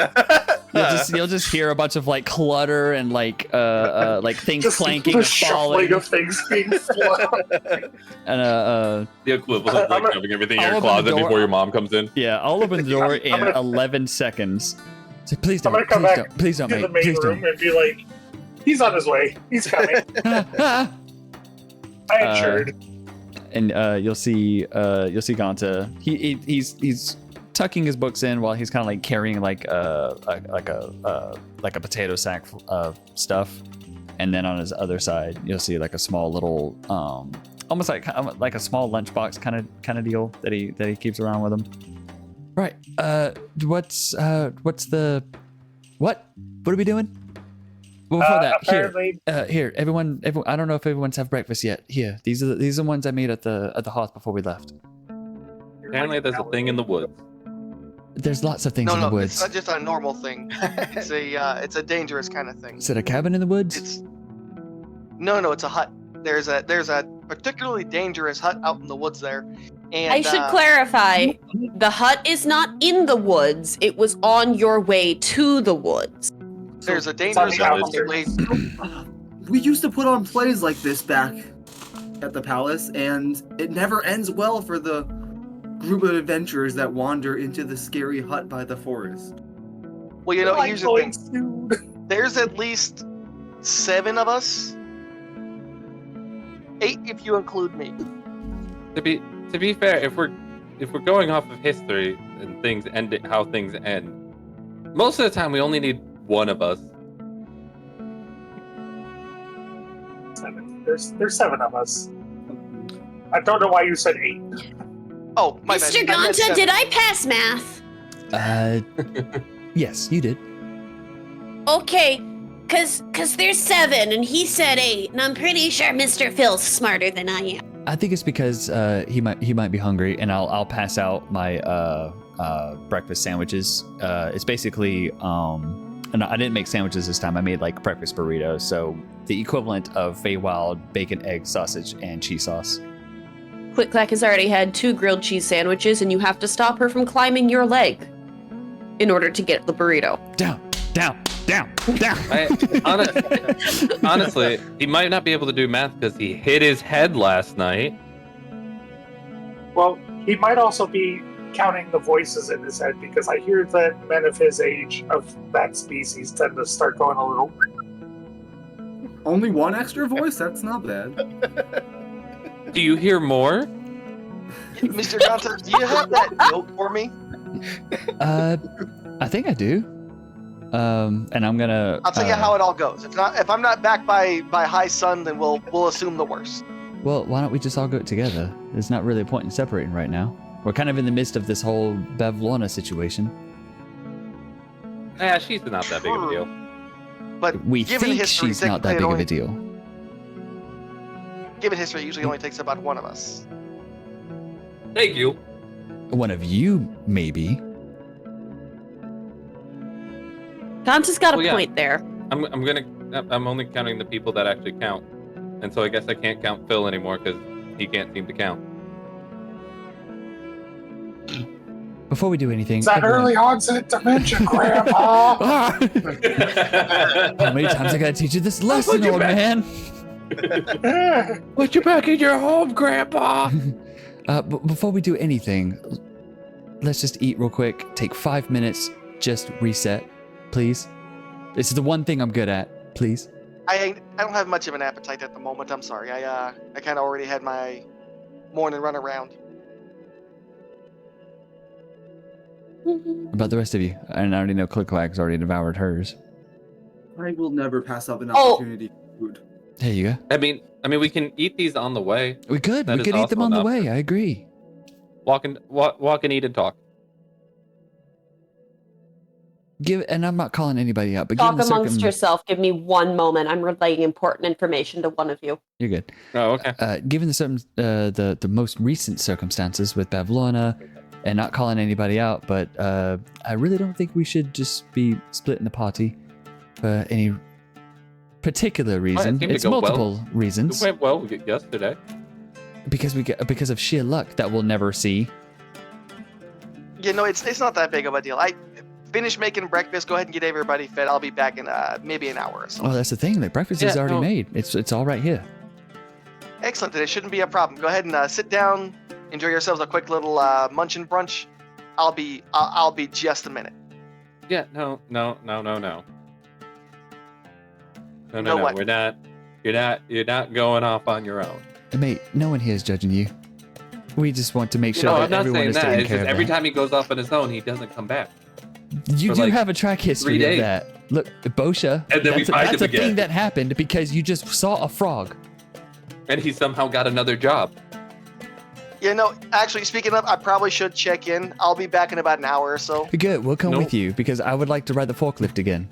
you'll just hear a bunch of like clutter and like things Just clanking the and shuffling falling. of things being flung. And The equivalent of like having everything in your closet before your mom comes in. yeah, I'll open the door in 11 seconds. So please don't. I'm gonna come Please back don't. Please don't, to the mate. main Please room don't. and be like, he's on his way. He's coming. I insured. And you'll see Ganta. He's tucking his books in while he's kind of like carrying like a potato sack of stuff, and then on his other side you'll see like a small little almost like a small lunchbox kind of deal that he keeps around with him. Right. What's the what are we doing? Well, before that, Apparently, here, everyone. I don't know if everyone's have breakfast yet. Here, these are the ones I made at the hearth before we left. Apparently, there's a thing in the woods. There's lots of things No, in the no, woods. it's not just a normal thing. It's a dangerous kind of thing. Is it a cabin in the woods? No, it's a hut. There's a particularly dangerous hut out in the woods there. And I should clarify. The hut is not in the woods. It was on your way to the woods. there's a dangerous the hut on outskirts. the way. We used to put on plays like this back at the palace, and it never ends well for the group of adventurers that wander into the scary hut by the forest. Well, you know, I'm here's the going thing. to- There's at least 7 of us. 8 if you include me. To be fair, if we're going off of history and things end how things end, most of the time we only need one of us. 7. There's 7 of us. I don't know why you said 8. Oh, my bad. Mr. I meant Ganta, 7. did I pass math? Yes, you did. Okay, cause there's 7 and he said 8, and I'm pretty sure Mr. Phil's smarter than I am. I think it's because he might be hungry, and I'll pass out my breakfast sandwiches. It's basically and I didn't make sandwiches this time. I made like breakfast burritos, so the equivalent of Feywild bacon, egg, sausage, and cheese sauce. Klick Klack has already had 2 grilled cheese sandwiches, and you have to stop her from climbing your leg in order to get the burrito. Down. Honestly, he might not be able to do math because he hit his head last night. Well, he might also be counting the voices in his head because I hear that men of his age of that species tend to start going a little. Only one extra voice? That's not bad. Do you hear more? Mr. Ganta, do you have that note for me? I think I do. And I'm gonna. I'll tell you how it all goes. If I'm not back by high sun, then we'll assume the worst. Well, why don't we just all go together? There's not really a point in separating right now. We're kind of in the midst of this whole Bevlona situation. Yeah, she's not that big of a deal. But We given think history, she's not that big technically of a deal. Given history, it usually only takes about one of us. Thank you. One of you, maybe. Ganta's got a Well, yeah. point there. I'm only counting the people that actually count, and so I guess I can't count Phil anymore because he can't seem to count. Before we do anything, It's that everyone- early onset dementia, Grandpa. Ah! How many times I gotta teach you this lesson, old man? Put you back in your home, Grandpa. Before we do anything, let's just eat real quick. Take 5 minutes. Just reset, please. This is the one thing I'm good at. Please. I don't have much of an appetite at the moment. I'm sorry. I kind of already had my morning run around. About the rest of you, and I already know Klick Klack's already devoured hers. I will never pass up an Oh. opportunity for food. There you go. I mean, we can eat these on the way. We could. That We is could eat them also on the an way. I agree. Walk and eat and talk. And I'm not calling anybody out, but Talk given the amongst yourself. Give me one moment. I'm relaying important information to one of you. You're good. Oh, okay. Given the most recent circumstances with Bavlorna, and not calling anybody out, but I really don't think we should just be splitting the party for any particular reason. seemed to It's go well. multiple reasons. It went well yesterday. Because of sheer luck that we'll never see. You know, it's not that big of a deal. I finish making breakfast. Go ahead and get everybody fed. I'll be back in maybe an hour or so. Oh, that's the thing. Like breakfast is already made. It's all right here. Excellent. It shouldn't be a problem. Go ahead and sit down. Enjoy yourselves a quick little munch and brunch. I'll be just a minute. Yeah, no. No what? We're not. You're not going off on your own. Mate, no one here is judging you. We just want to make sure No, that I'm not everyone saying is that. taken It's care just of. every time he goes off on his own, he doesn't come back. You for do like have a track 3 history of days. that. Look, Bosha, And then we find that's him a thing again. that happened because you just saw a frog. And he somehow got another job. You know, actually, speaking of, I probably should check in. I'll be back in about an hour or so. Good, we'll come No. with you because I would like to ride the forklift again.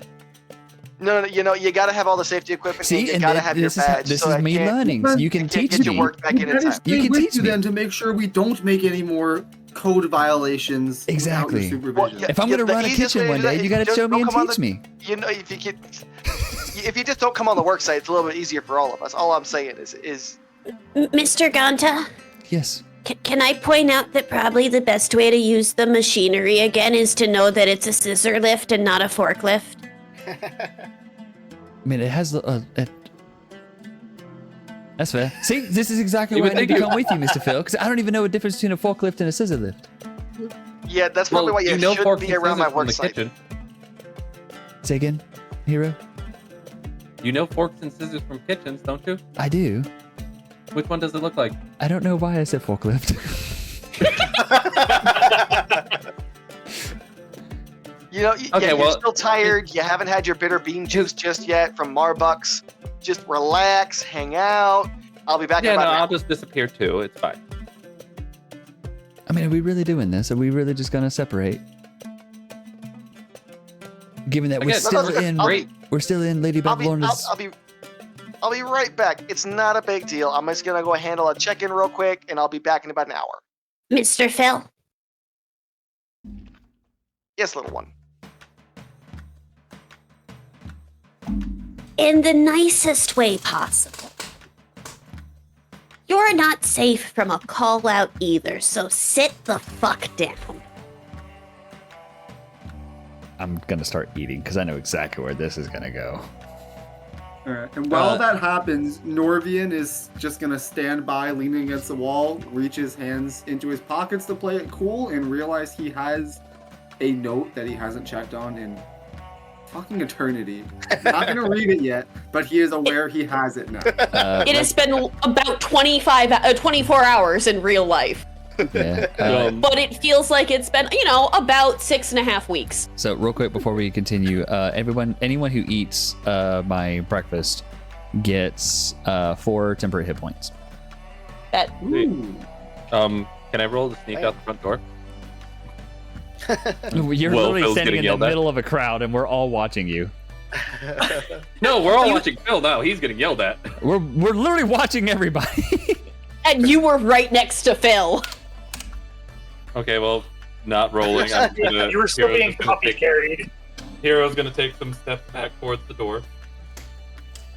No, you know, you gotta have all the safety equipment. See, and you and gotta then have your this is how- badge. this so is I me can't- learning. You can can't teach get your me. work back in Better time. stay You can with teach you me. then to make sure we don't make any more code violations. Exactly. Without your supervision. Well, yeah. If I'm going to the run a easiest kitchen way to one do that day, is you got to just show me don't and come on teach the- me. You know, if you just don't come on the work site, it's a little bit easier for all of us. All I'm saying is Mr. Ganta, Yes. can I point out that probably the best way to use the machinery again is to know that it's a scissor lift and not a forklift? I mean, it has that's fair. See, this is exactly You why would I need to think come with you, Mr. Phil, because I don't even know a difference between a forklift and a scissor lift. yeah, that's probably why you know should forks be and around my scissors from work the site. kitchen. Say again, hero? You know forks and scissors from kitchens, don't you? I do. Which one does it look like? I don't know why I said forklift. You know, Okay, you're well- still tired. You haven't had your bitter bean juice just yet from Marbucks. Just relax, hang out. I'll be back in Yeah, no, about an I'll hour. just disappear too. It's fine. I mean, are we really doing this? Are we really just going to separate? Given that Again, we're still in Lady I'll be, Babylon's. I'll be right back. It's not a big deal. I'm just gonna go handle a check-in real quick, and I'll be back in about an hour. Mr. Phil, Yes, little one. in the nicest way possible. You're not safe from a call out either, so sit the fuck down. I'm going to start eating because I know exactly where this is going to go. All right. And while that happens, Norvian is just gonna stand by, leaning against the wall, reach his hands into his pockets to play it cool, and realize he has a note that he hasn't checked on in fucking eternity. Not gonna read it yet, but he is aware he has it now. It has been about 24 hours in real life, Yeah. but it feels like it's been, about 6.5 weeks. So real quick before we continue, anyone who eats my breakfast gets 4 temporary hit points. Ooh. Can I roll to sneak out the front door? You're Well, literally Phil's standing getting in the yelled at. middle of a crowd and we're all watching you. No, we're all watching Phil now. He's getting yelled at. We're literally watching everybody. And you were right next to Phil. Okay, well, not rolling. I'm gonna, You were still Hero's being just gonna copy take- carried. Hero's gonna take some steps back towards the door.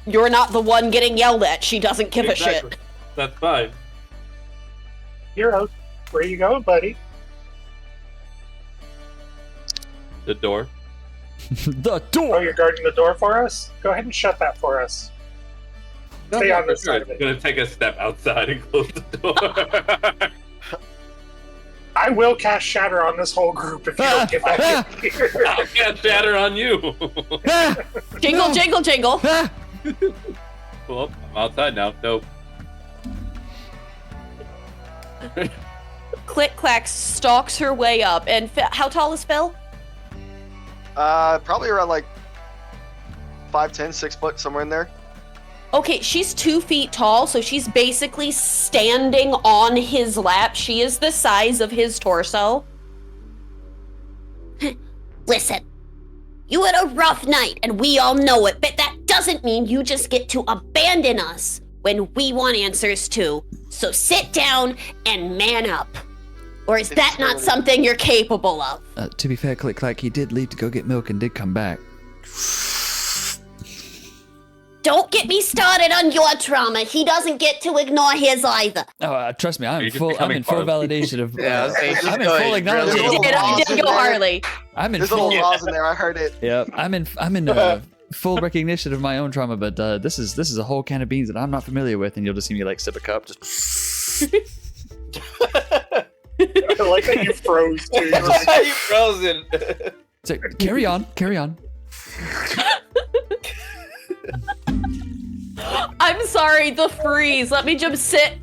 You're not the one getting yelled at. She doesn't give a Exactly. shit. That's fine. Hero, where you going, buddy? The door. The Oh, door. you're guarding the door for us? Go ahead and shut that for us. Stay on this side of it. Gonna take a step outside and close the door. I will cast Shatter on this whole group if you don't get back in here. I'll cast shatter on you. Ah! Jingle, jingle, jingle. Ah! Well, I'm outside now. Nope. Klick Klack stalks her way up. And how tall is Phil? Probably around like 5'10", 6 foot, somewhere in there. Okay, she's 2 feet tall, so she's basically standing on his lap. She is the size of his torso. Listen, you had a rough night, and we all know it, but that doesn't mean you just get to abandon us when we want answers too. So sit down and man up. Or is that not something you're capable of? To be fair, Klick Klack, he did leave to go get milk and did come back. don't get me started on your trauma. He doesn't get to ignore his either. Oh, trust me, I'm You're in just full. I'm becoming in full Harley. validation of. Yeah, I was saying, just I'm in go full ahead, acknowledgement. really. I did go Harley. I'm in There's full. little laws in there. I heard it. Yep, I'm in full recognition of my own trauma, but this is a whole can of beans that I'm not familiar with, and you'll just see me like sip a cup, just. I like that you froze too. You frozen. So, carry on. I'm sorry, the freeze. Let me just sit.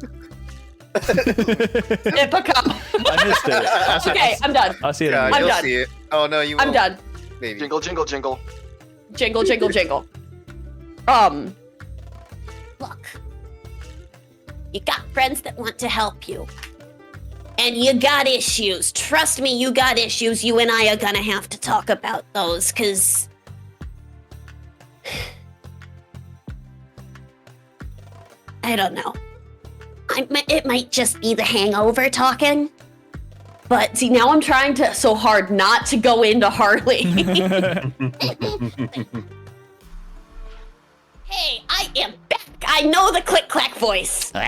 Sip a cup. I missed it. Okay, I'm done. I'll see it. Yeah, in a I'm minute. you'll done. see it. Oh no, you I'm won't. done. Maybe. Jingle, jingle, jingle. Jingle, jingle, jingle. Look, you got friends that want to help you. And you got issues. Trust me, you got issues. You and I are gonna have to talk about those, cause... I don't know. It might just be the hangover talking. But see, now I'm trying to so hard not to go into Harley. Hey, I am back. I know the Klick Klack voice. Klick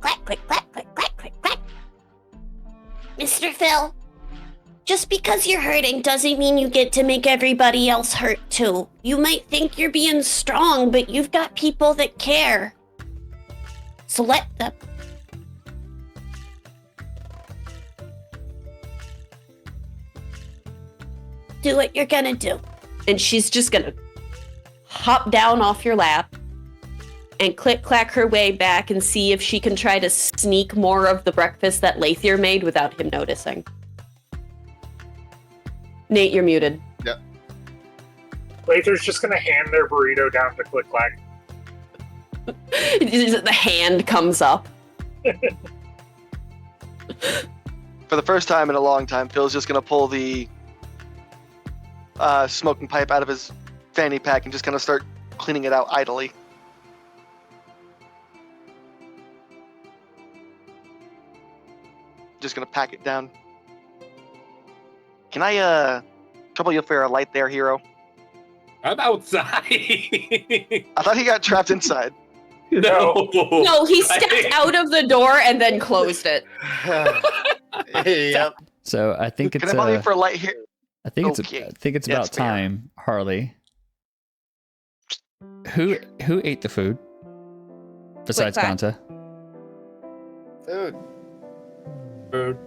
clack, click clack, click clack, click clack. Mr. Phil, just because you're hurting doesn't mean you get to make everybody else hurt too. You might think you're being strong, but you've got people that care. So let them. Do what you're gonna do. And she's just gonna hop down off your lap and click clack her way back and see if she can try to sneak more of the breakfast that Lathier made without him noticing. Nate, you're muted. Lather's just gonna hand their burrito down to Klick Klack. The hand comes up. For the first time in a long time, Phil's just gonna pull the smoking pipe out of his fanny pack and just kind of start cleaning it out idly. Just gonna pack it down. Can I trouble you for a light there, hero? I'm outside. I thought he got trapped inside. No. No, he stepped out of the door and then closed it. Yep. So I think Can it's I bother you for a light here? I think Okay. it's Yeah, about it's fair. time, Harley. Who ate the food? Besides Klack. Ganta. Dude.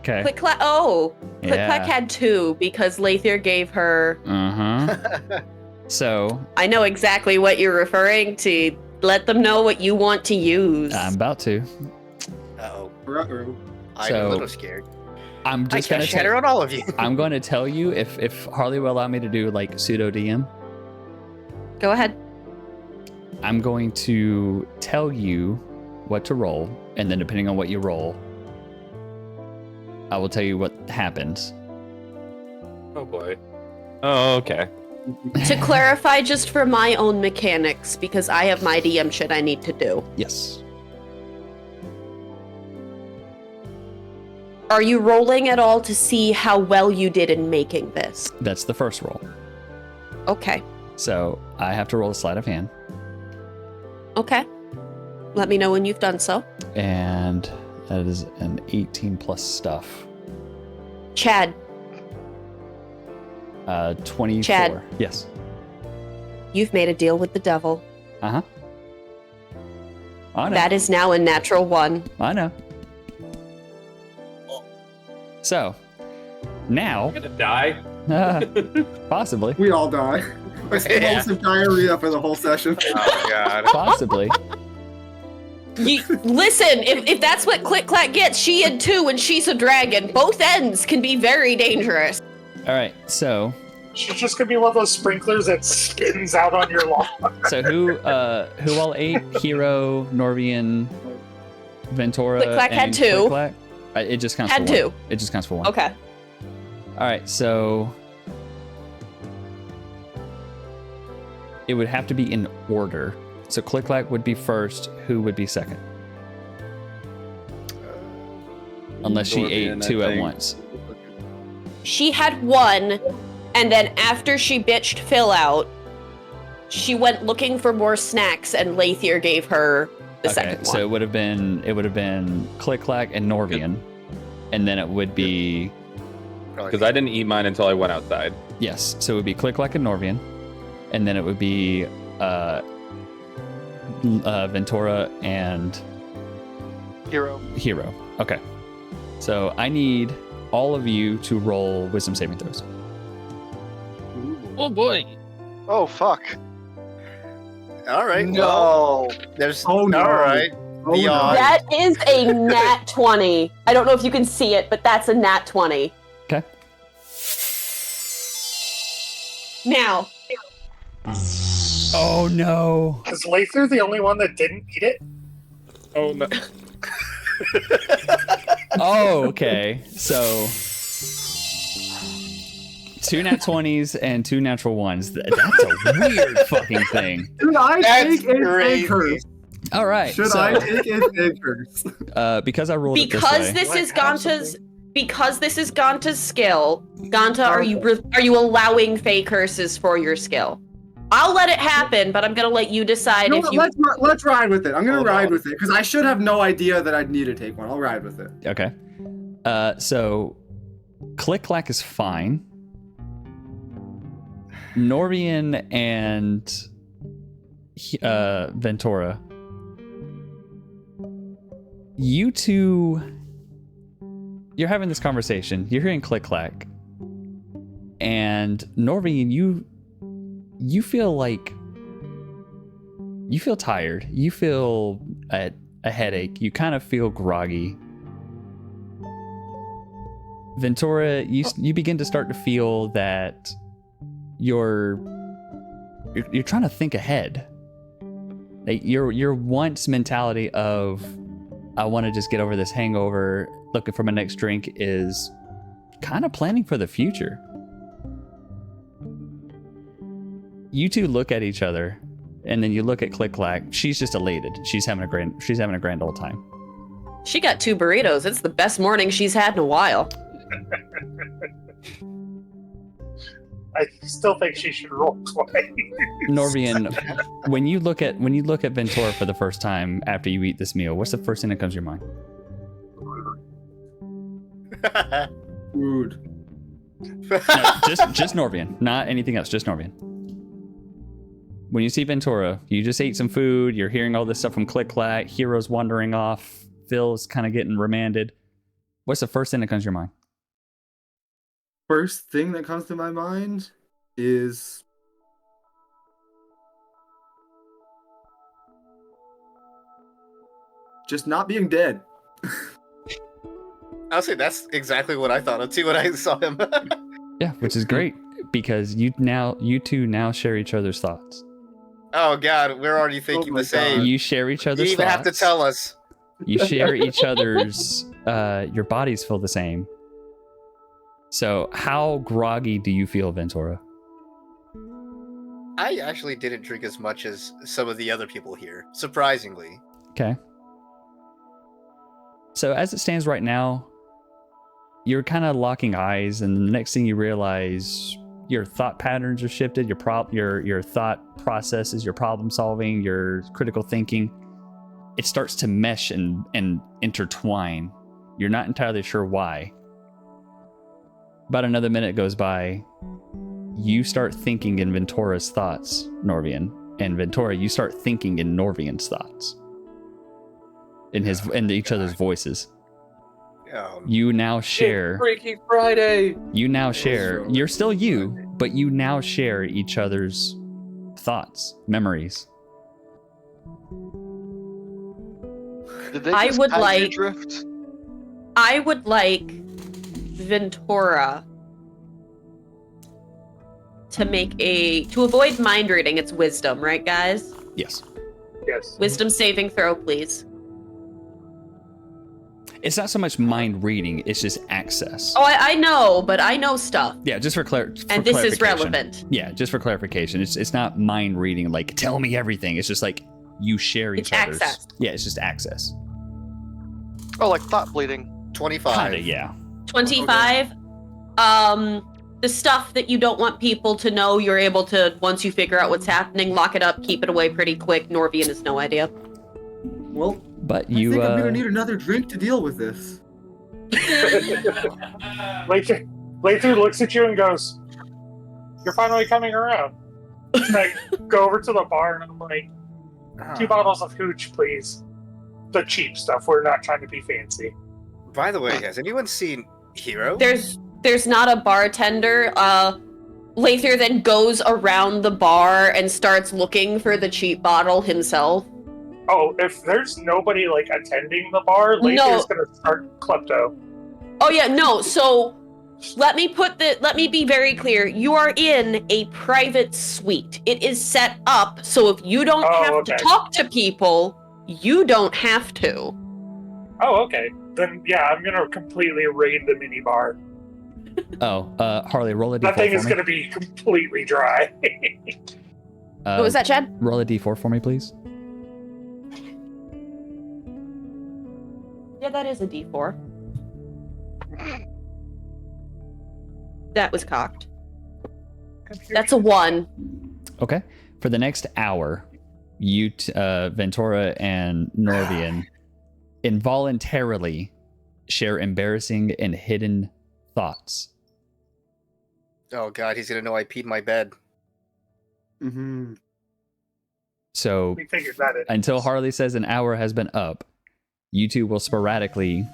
Okay. Klick clack. Oh, Klick Yeah. clack had 2 because Lathier gave her. Uh-huh. So I know exactly what you're referring to. Let them know what you want to use. I'm about to. Uh-oh. Ruh-roh. I'm So- a little scared. I'm I just can't gonna shatter on all of you. I'm going to tell you if Harley will allow me to do like pseudo DM. Go ahead. I'm going to tell you what to roll, and then depending on what you roll, I will tell you what happens. Oh boy. Oh, okay. To clarify, just for my own mechanics, because I have my DM shit I need to do. Yes. Are you rolling at all to see how well you did in making this? That's the first roll. Okay. So I have to roll a sleight of hand, Okay. Let me know when you've done so. and that is an 18 plus stuff. Chad, 24. Chad. Yes. you've made a deal with the devil. Uh-huh. I know. That is now a natural 1. I know. So, now, I'm gonna die. possibly, We all die. Explosive diarrhea for the whole session. Oh god. possibly. Listen, if that's what Klick Klack gets, she had 2 and she's a dragon. Both ends can be very dangerous. All right. So, She's just gonna be one of those sprinklers that spins out on your lawn. who all ate? Hero, Norvian, Ventura, Klick Klack had and 2. Klick Klack? It just counts Had for 2. one. It just counts for one. Okay. All right. So, it would have to be in order. So Klick Klack would be first. Who would be second? Unless she Norvian, ate I 2 at think. once. She had 1, And then after she bitched Phil out, she went looking for more snacks, and Lathier gave her the second one. So it would have been Klick Klack and Norvian, and then it would be Because I didn't eat mine until I went outside. yes. So it would be Klick Klack and Norvian, and then it would be Ventura and Hero. Hero. Okay. So I need all of you to roll wisdom saving throws. Oh boy. Oh fuck. All right. No. There's. Oh, no. All right. Oh, The no. odds. That is a nat 20. I don't know if you can see it, but that's a nat 20. Okay. Now, Oh no. Is Lather the only one that didn't eat it? Oh no. Oh, okay. So 2 nat 20s and 2 natural ones. That's a weird fucking thing. Should I That's take a crazy. curse? All right. Should so, I take a curse? because I rolled because it this way. this is Ganta's skill, Ganta, are you allowing Fey curses for your skill? I'll let it happen, but I'm gonna let you decide if you. Let's ride with it. I'm gonna Hold ride on. with it because I should have no idea that I'd need to take one. I'll ride with it. Okay. So Klick Klack is fine. Norvian and Ventura, you two, you're having this conversation. You're hearing Klick Klack, and Norvian, you feel like you feel tired. You feel a headache. You kind of feel groggy. Ventura, you begin to start to feel that you're trying to think ahead. Like your once mentality of I want to just get over this hangover, looking for my next drink, is kind of planning for the future. You two look at each other, and then you look at Klick Klack. She's just elated. She's having a grand old time. She got 2 burritos. It's the best morning she's had in a while. I still think she should roll twice. Norvian, when you look at Ventura for the first time after you eat this meal, what's the first thing that comes to your mind? Rude. No, just Norvian, not anything else. Just Norvian. When you see Ventura, you just ate some food. You're hearing all this stuff from Klick Klack. Hero's wandering off. Phil's kind of getting remanded. What's the first thing that comes to your mind? First thing that comes to my mind is just not being dead. I'll say that's exactly what I thought of too when I saw him. Yeah, which is great because you two now share each other's thoughts. Oh God, we're already thinking my the same. You share each You other's even thoughts. have to tell us. You share each other's. Your bodies feel the same. So, how groggy do you feel, Ventura? I actually didn't drink as much as some of the other people here, surprisingly. Okay. So, as it stands right now, you're kind of locking eyes, and the next thing you realize, your thought patterns are shifted. Your thought processes, your problem solving, your critical thinking, it starts to mesh and intertwine. You're not entirely sure why. About another minute goes by. You start thinking in Ventura's thoughts, Norvian, and Ventura, you start thinking in Norvian's thoughts, in each other's voices. You now share. Freaky Friday. You now share. You're still you, but you now share each other's thoughts, memories. Did they I just would have you like- drift? I would like Ventura to avoid mind reading. It's wisdom, right, guys? Yes. Yes. Wisdom saving throw, please. It's not so much mind reading, it's just access. Oh, I know, but I know stuff, Yeah, just for clarification. and this is relevant. Yeah, just for clarification. It's not mind reading, like, tell me everything. It's just like, you share each It's other's. access. Yeah, it's just access. Oh, like thought bleeding. 25. Kinda, yeah. 25. the stuff that you don't want people to know, you're able to, once you figure out what's happening, lock it up, keep it away pretty quick. Norvian has no idea. Well, But I you think I'm gonna need another drink to deal with this. Lather looks at you and goes, "You're finally coming around." I go over to the bar and I'm like, 2 bottles of hooch, please. The cheap stuff. We're not trying to be fancy. By the way, has anyone seen Hero? There's not a bartender. Lather then goes around the bar and starts looking for the cheap bottle himself. Oh, if there's nobody like attending the bar, Lather's gonna start klepto. Oh yeah, no. So let me be very clear. You are in a private suite. It is set up so if you don't have to talk to people, you don't have to. Oh, okay. Then yeah, I'm gonna completely raid the mini bar. Harley, roll a d4 That thing is for me. gonna be completely dry. What was that, Chad? Roll a d4 for me, please. Yeah, that is a D4. That was cocked. That's a 1. Okay. For the next hour, you, Ventura and Norvian, involuntarily share embarrassing and hidden thoughts. Oh god, he's gonna know I peed my bed. Mm-hmm. So We figured that in. until Harley says an hour has been up, you two will sporadically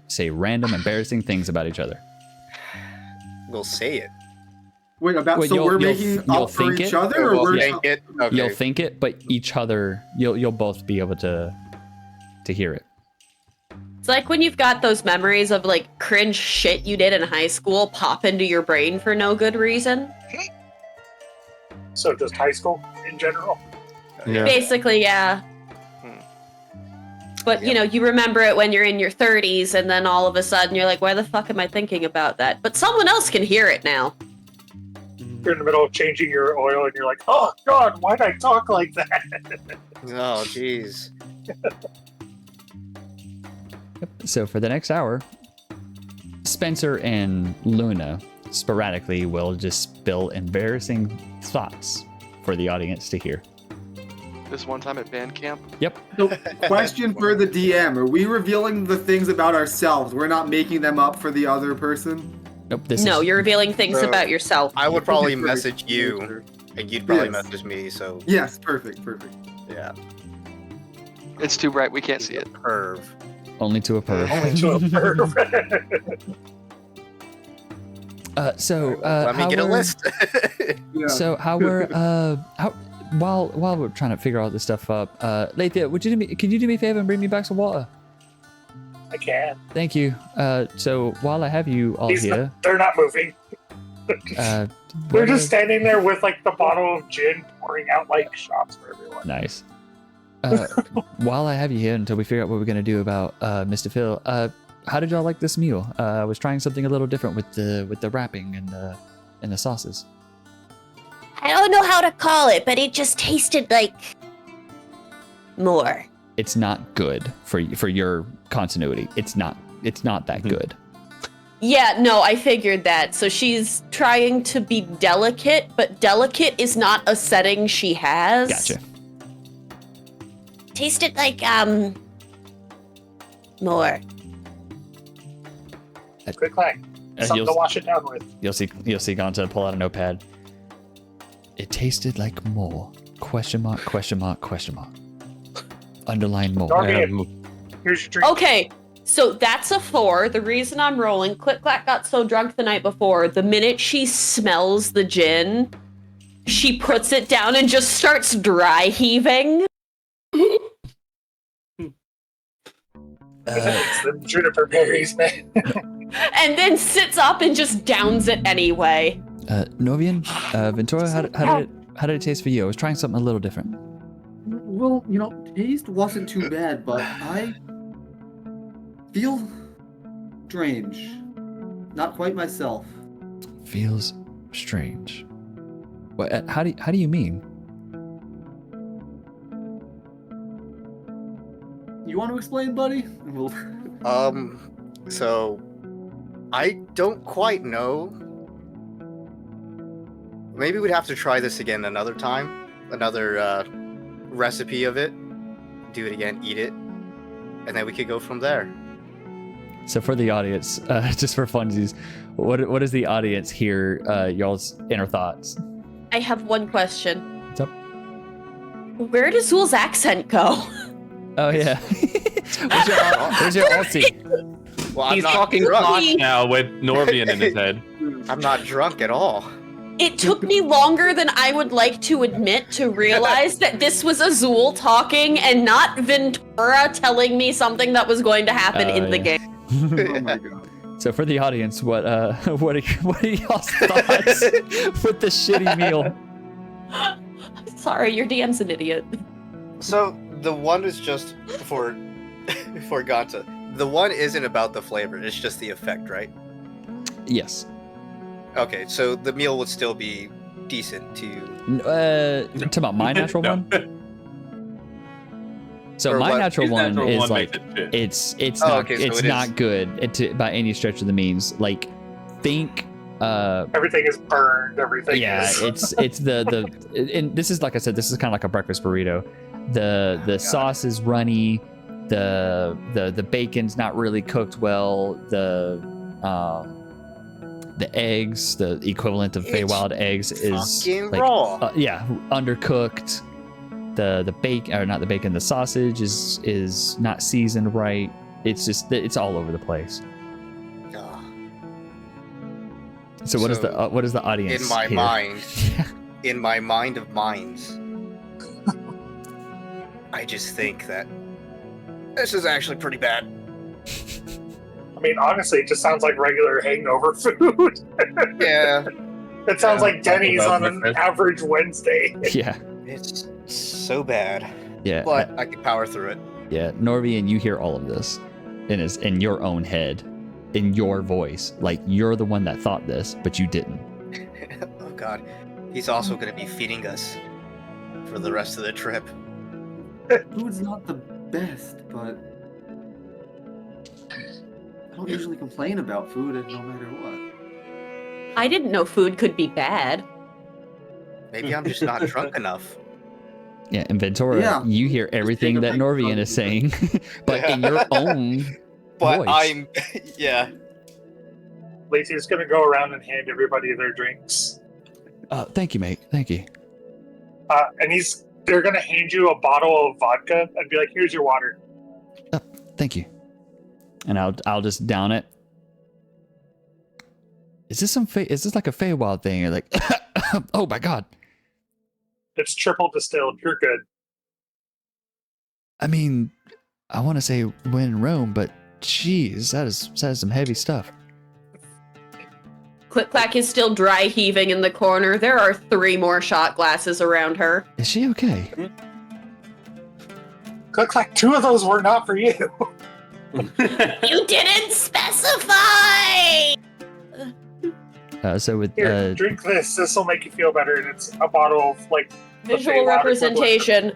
say random embarrassing things about each other. We'll say it. Wait, we're making up for think each it? other, or We'll we're think it. Okay. You'll think it, but each other, you'll both be able to hear it. It's like when you've got those memories of like cringe shit you did in high school pop into your brain for no good reason. So just high school in general. Yeah. Basically, yeah. But you know, you remember it when you're in your 30s, and then all of a sudden you're like, why the fuck am I thinking about that? But someone else can hear it now. You're in the middle of changing your oil and you're like, oh god, why'd I talk like that? Oh jeez. So for the next hour, Spencer and Luna sporadically will just spill embarrassing thoughts for the audience to hear. This one time at band camp. Yep. So, question for the DM: are we revealing the things about ourselves? We're not making them up for the other person. Nope. You're revealing things So, about yourself. I would probably Okay, perfect. message you, and you'd probably Yes. message me. So Yes, perfect. yeah, It's too bright. We can't see it. perv. Only to a perv. Only to a perv. Let me get a list. Yeah. So how we're while we're trying to figure all this stuff up, Lathia, could you do me a favor and bring me back some water? I can. Thank you. So while I have you all here, They're not moving. They're just standing there with like the bottle of gin pouring out like shots for everyone. nice. While I have you here until we figure out what we're gonna do about Mr. Phil, how did y'all like this meal? I was trying something a little different with the wrapping and the sauces. I don't know how to call it, but it just tasted like more. It's not good for your continuity. It's not that good. Yeah, no, I figured that. So she's trying to be delicate, but delicate is not a setting she has. Gotcha. Tasted like more. Quick clack. Something to wash it down with. You'll see Gonta pull out a notepad. It tasted like more. Question mark, question mark, question mark. Underline more. Darby, here's your drink. Okay, so that's a 4. The reason I'm rolling, Klick Klack got so drunk the night before, the minute she smells the gin, she puts it down and just starts dry heaving. It's the juniper berries, man. And then sits up and just downs it anyway. Novian, Ventura, how did it taste for you? I was trying something a little different. Well, taste wasn't too bad, but I feel strange. Not quite myself. Feels strange. What? How do you mean? You want to explain, buddy? We'll... So I don't quite know, Maybe we'd have to try this again another time. Another recipe of it. Do it again, eat it. And then we could go from there. So for the audience, just for funsies, what does the audience hear y'all's inner thoughts? I have one question. What's up? Where does Zool's accent go? Oh yeah. Where's your Aussie? Well, I'm He's not talking drunk. Kosh now with Norvian in his head. I'm not drunk at all. It took me longer than I would like to admit to realize that this was Azul talking and not Ventura telling me something that was going to happen in the game. Oh my god. So for the audience, what are y'all's thoughts with the shitty meal? Sorry, your DM's an idiot. So the one is just for Ganta. The one isn't about the flavor, it's just the effect, right? Yes. Okay, so the meal would still be decent to you. Talking about my natural No. one. So Or my what? natural His one natural is one like makes it shit. it's Oh, not okay, so it's it not is. good by any stretch of the means. Like think Everything is burned. Everything yeah, is. it's the and this is like I said, this is kind of like a breakfast burrito. The sauce is runny, the bacon's not really cooked well, the eggs, the equivalent of It's Feywild eggs, is fucking like raw. undercooked. The bacon, or not the bacon, the sausage is not seasoned right. It's just it's all over the place. Ugh. So what is the audience In my here? mind, in my mind of minds, I just think that this is actually pretty bad. I mean, honestly, it just sounds like regular hangover food. Yeah, It sounds Yeah, like Denny's that's on about an my average Wednesday. Yeah, it's so bad, yeah, but I can power through it. yeah. Norvian, you hear all of this in your own head, in your voice. Like you're the one that thought this, but you didn't. Oh god, he's also going to be feeding us for the rest of the trip. Food's not the best, but I don't usually complain about food no matter what. I didn't know food could be bad. Maybe I'm just not drunk enough. Yeah, and Ventura, Yeah. you hear everything that Norvian is saying, but in your own But voice. I'm, yeah. Lacey's gonna go around and hand everybody their drinks. Thank you, mate. Thank you. And they're gonna hand you a bottle of vodka and be like, "Here's your water." Thank you. And I'll just down it. Is this is this like a Feywild thing? You're like, oh my god. It's triple distilled. You're good. I mean, I want to say when in Rome, but geez, that is some heavy stuff. Klick Klack is still dry heaving in the corner. There are 3 more shot glasses around her. Is she okay? Klick Klack, 2 of those were not for you. You didn't specify! So with Here, drink this. This will make you feel better. And it's a bottle of like the Visual Feywild representation.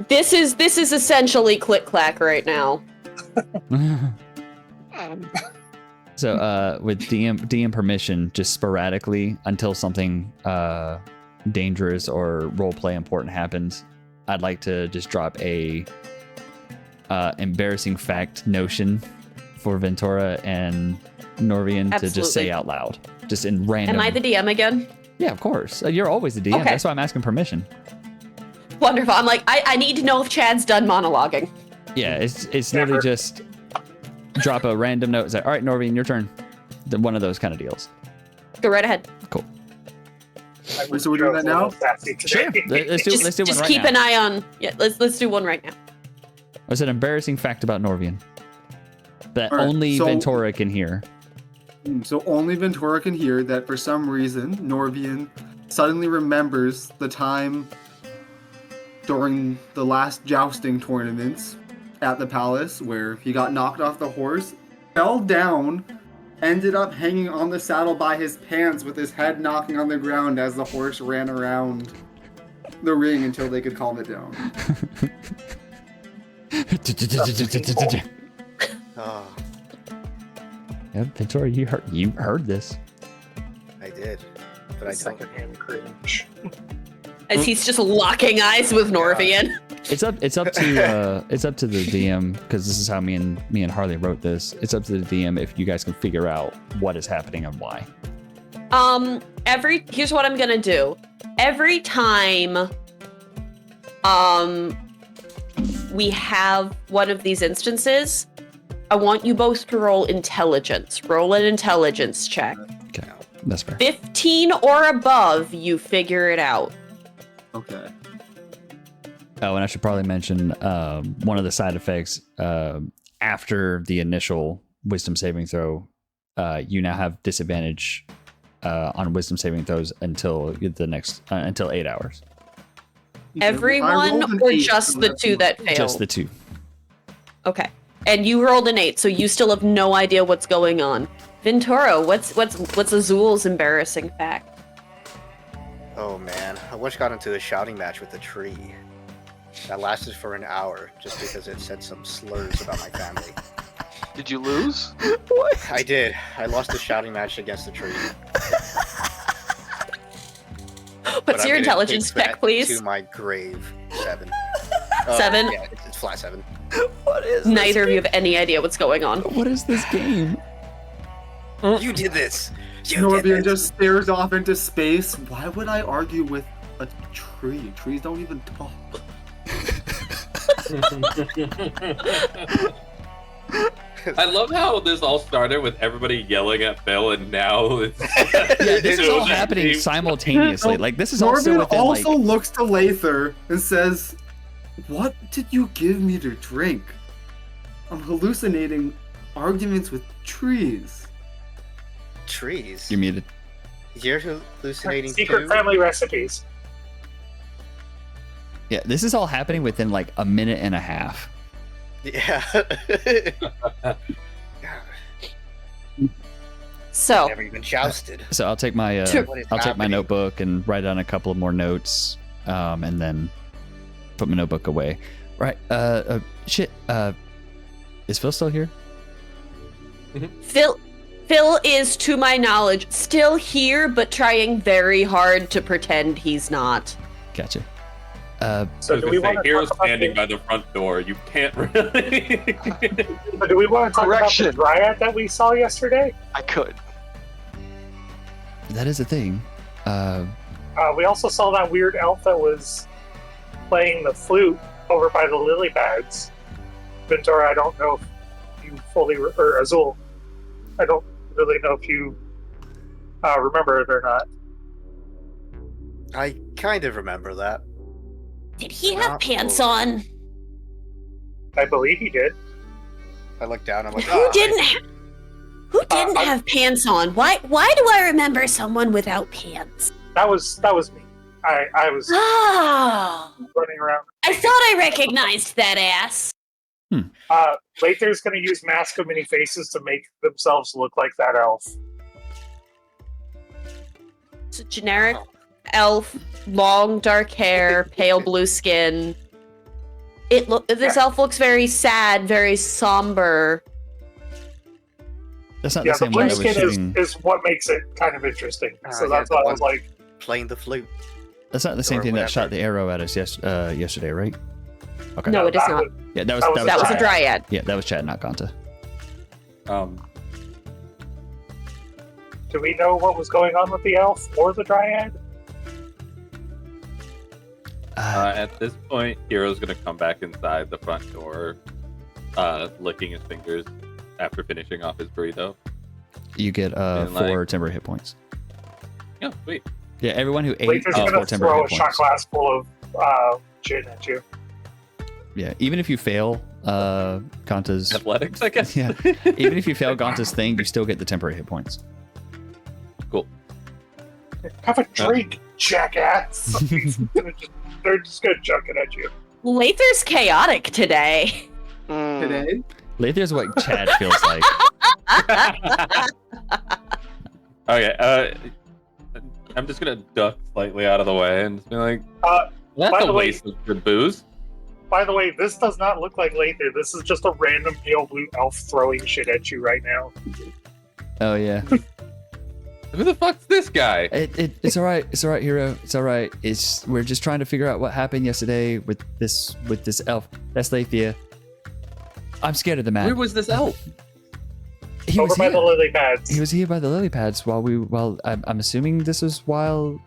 This is essentially Klick Klack right now. So with DM permission, just sporadically until something dangerous or roleplay important happens, I'd like to just drop a embarrassing fact notion for Ventura and Norvian to just say Absolutely. out loud, just in random. Am I the DM again? Yeah, of course. You're always the DM. Okay. That's why I'm asking permission. Wonderful. I'm like, I need to know if Chad's done monologuing. Yeah, it's Never. literally just drop a random note. Say, all right, Norvian, your turn. One of those kind of deals. Go right ahead. Cool. So we're doing that now? Sure. Let's do one Just right keep now. an eye on. Yeah, let's do one right now. It's an embarrassing fact about Norvian that All right, only so- Ventura can hear. So only Ventura can hear that for some reason, Norvian suddenly remembers the time during the last jousting tournaments at the palace where he got knocked off the horse, fell down, ended up hanging on the saddle by his pants with his head knocking on the ground as the horse ran around the ring until they could calm it down. Oh, Yeah, Ventura, you heard this. I did. but I don't. Secondhand cringe. As he's just locking eyes with Norvian. It's up to the DM, because this is how me and Harley wrote this. It's up to the DM if you guys can figure out what is happening and why. Here's what I'm gonna do. Every time we have one of these instances, I want you both to roll intelligence. Roll an intelligence check. Okay, that's fair. 15 or above, you figure it out. Okay. Oh, and I should probably mention one of the side effects after the initial wisdom saving throw, you now have disadvantage on wisdom saving throws until the next until 8 hours. Everyone, or just the two that failed? Just the two. Okay. And you rolled an 8, so you still have no idea what's going on. Venturo, what's Azul's embarrassing fact? Oh man, I once got into a shouting match with a tree. That lasted for an hour just because it said some slurs about my family. Did you lose? What? I did. I lost a shouting match against the tree. What's your intelligence check, please? To my grave. 7. 7? Yeah, it's flat 7. What is Neither of you have any idea what's going on. What is this game? You did this! Norvian just stares off into space. Why would I argue with a tree? Trees don't even talk. I love how this all started with everybody yelling at Phil, and now it's Yeah, this is all happening simultaneously. Like, this is also Norvian within, also like... looks to Lather and says, "What did you give me to drink? I'm hallucinating arguments with trees." Trees? You're muted. You're hallucinating Secret too? family recipes. Yeah, this is all happening within like a minute and a half. Yeah. So, Never even jousted. So I'll take my What is I'll take my happening? notebook and write down a couple of more notes, and then put my notebook away. Right. Shit. Is Phil still here? Phil is, to my knowledge, still here, but trying very hard to pretend he's not. Gotcha. So do we want to Hero's talk about standing by the front door. You can't really. But do we want to talk Correction. about the dryad that we saw yesterday? I could. That is a thing. We also saw that weird elf that was playing the flute over by the lily pads. Ventura, I don't know if you fully, or Azul, I don't really know if you remember it or not. I kind of remember that. Did he have pants on? I believe he did. I looked down, I'm like, Who didn't have pants on? Why do I remember someone without pants? That was me. I was Oh, running around. I thought I recognized that ass. Lather's going to use Mask of Many Faces to make themselves look like that elf. It's a generic elf, long dark hair, pale blue skin. This elf looks very sad, very somber. That's not Yeah, the the same blue one I was skin shooting. is what makes it kind of interesting. So yeah, that's the why I one- was like, playing the flute. That's not the same or thing that whatever. shot the arrow at us yesterday, right? Okay. No, it is that not. was- Yeah, that was That was a dryad. Yeah, that was Chad, not Ganta. do we know what was going on with the elf or the dryad? At this point, Hero's gonna come back inside the front door, licking his fingers after finishing off his burrito. You get And, 4 like- temporary hit points. Yeah, sweet. Yeah, everyone who ate Lather's gets going 4 to temporary throw a hit shot points. glass full of gin at you. Yeah, even if you fail Ganta's Athletics, I guess. yeah, even if you fail Ganta's thing, you still get the temporary hit points. Cool. Have a drink, jackass. They're just going to chuck it at you. Lather's chaotic today. Today? Lather's what Chad feels like. Okay, I'm just gonna duck slightly out of the way and just be like, By that's a the way- waste of good booze. By the way, this does not look like Lather. This is just a random pale blue elf throwing shit at you right now. Oh yeah. Who the fuck's this guy? It's all right. It's all right, hero. It's all right. We're just trying to figure out what happened yesterday with this elf. That's Lathia. I'm scared of the man. Where was this elf? He Over was by here. the lily pads. He was here by the lily pads while I'm assuming this was while.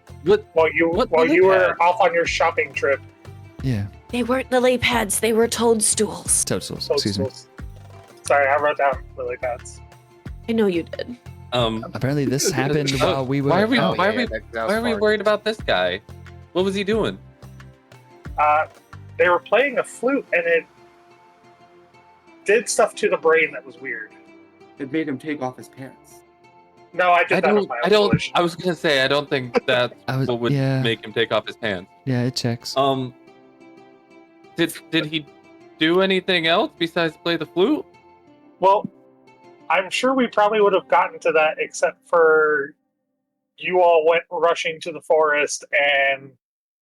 While you lily were pads? off on your shopping trip. Yeah. They weren't lily pads, they were toadstools. Toadstools. Excuse me. Sorry, I wrote down lily pads. I know you did. Apparently this happened while we were. Why are we? out. Why are we worried about this guy? What was he doing? They were playing a flute, and it did stuff to the brain that was weird. It made him take off his pants. No, I did that on my own volition. I was gonna say I don't think that's what would make him take off his pants. Yeah, it checks. Did he do anything else besides play the flute? Well, I'm sure we probably would have gotten to that, except for you all went rushing to the forest and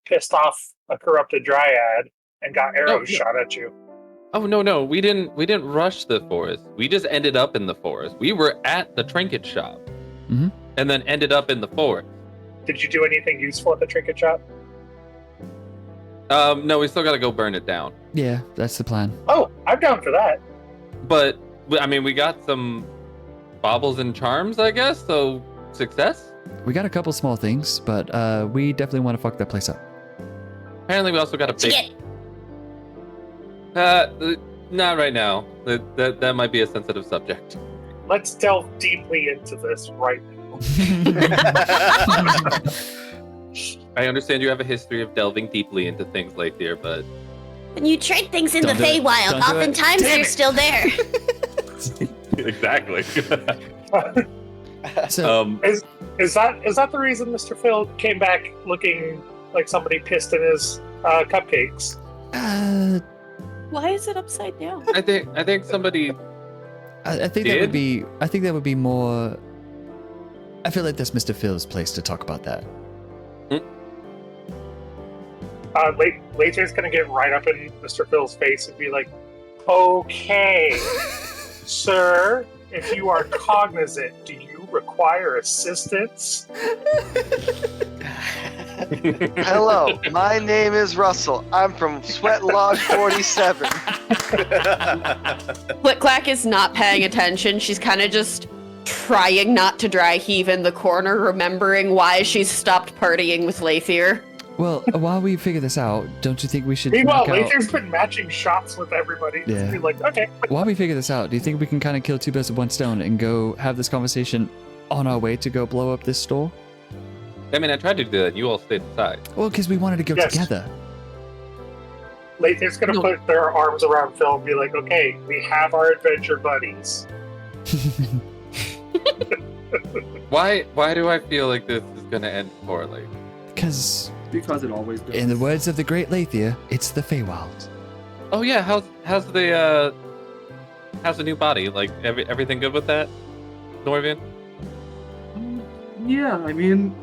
pissed off a corrupted dryad and got arrows shot at you. Oh no, we didn't rush the forest. We just ended up in the forest. We were at the trinket shop, and then ended up in the forest. Did you do anything useful at the trinket shop? No, we still gotta go burn it down. Yeah, that's the plan. Oh, I'm down for that. But I mean, we got some baubles and charms, I guess. So success. We got a couple small things, but we definitely want to fuck that place up. Apparently, we also got a big. Not right now. That might be a sensitive subject. Let's delve deeply into this right now. I understand you have a history of delving deeply into things like here, but When you trade things in Don't the do it. Feywild, Don't do it. oftentimes Damn they're it. still there. exactly. So Is that the reason Mr. Phil came back looking like somebody pissed in his cupcakes? Why is it upside down? I think somebody. I think that would be. I think that would be more. I feel like that's Mr. Phil's place to talk about that. Later's gonna get right up in Mr. Phil's face and be like, "Okay, sir, if you are cognizant, do you require assistance?" Hello, my name is Russell. I'm from Sweat Lodge 47. Klick Klack is not paying attention. She's kind of just trying not to dry heave in the corner, remembering why she's stopped partying with Lathier. Well, while we figure this out, don't you think we should? Meanwhile, knock out- Later's been matching shots with everybody. Yeah. Be like, okay. While we figure this out, do you think we can kind of kill two birds with one stone and go have this conversation on our way to go blow up this store? I mean, I tried to do that. You all stayed aside. Well, because we wanted to go Yes. together. Later's gonna put their arms around Phil and be like, "Okay, we have our adventure buddies." Why do I feel like this is gonna end poorly? Because it always does. in the words of the great Lathia, it's the Feywild. Oh yeah, how's the new body? Like everything good with that, Norvian? Yeah, I mean,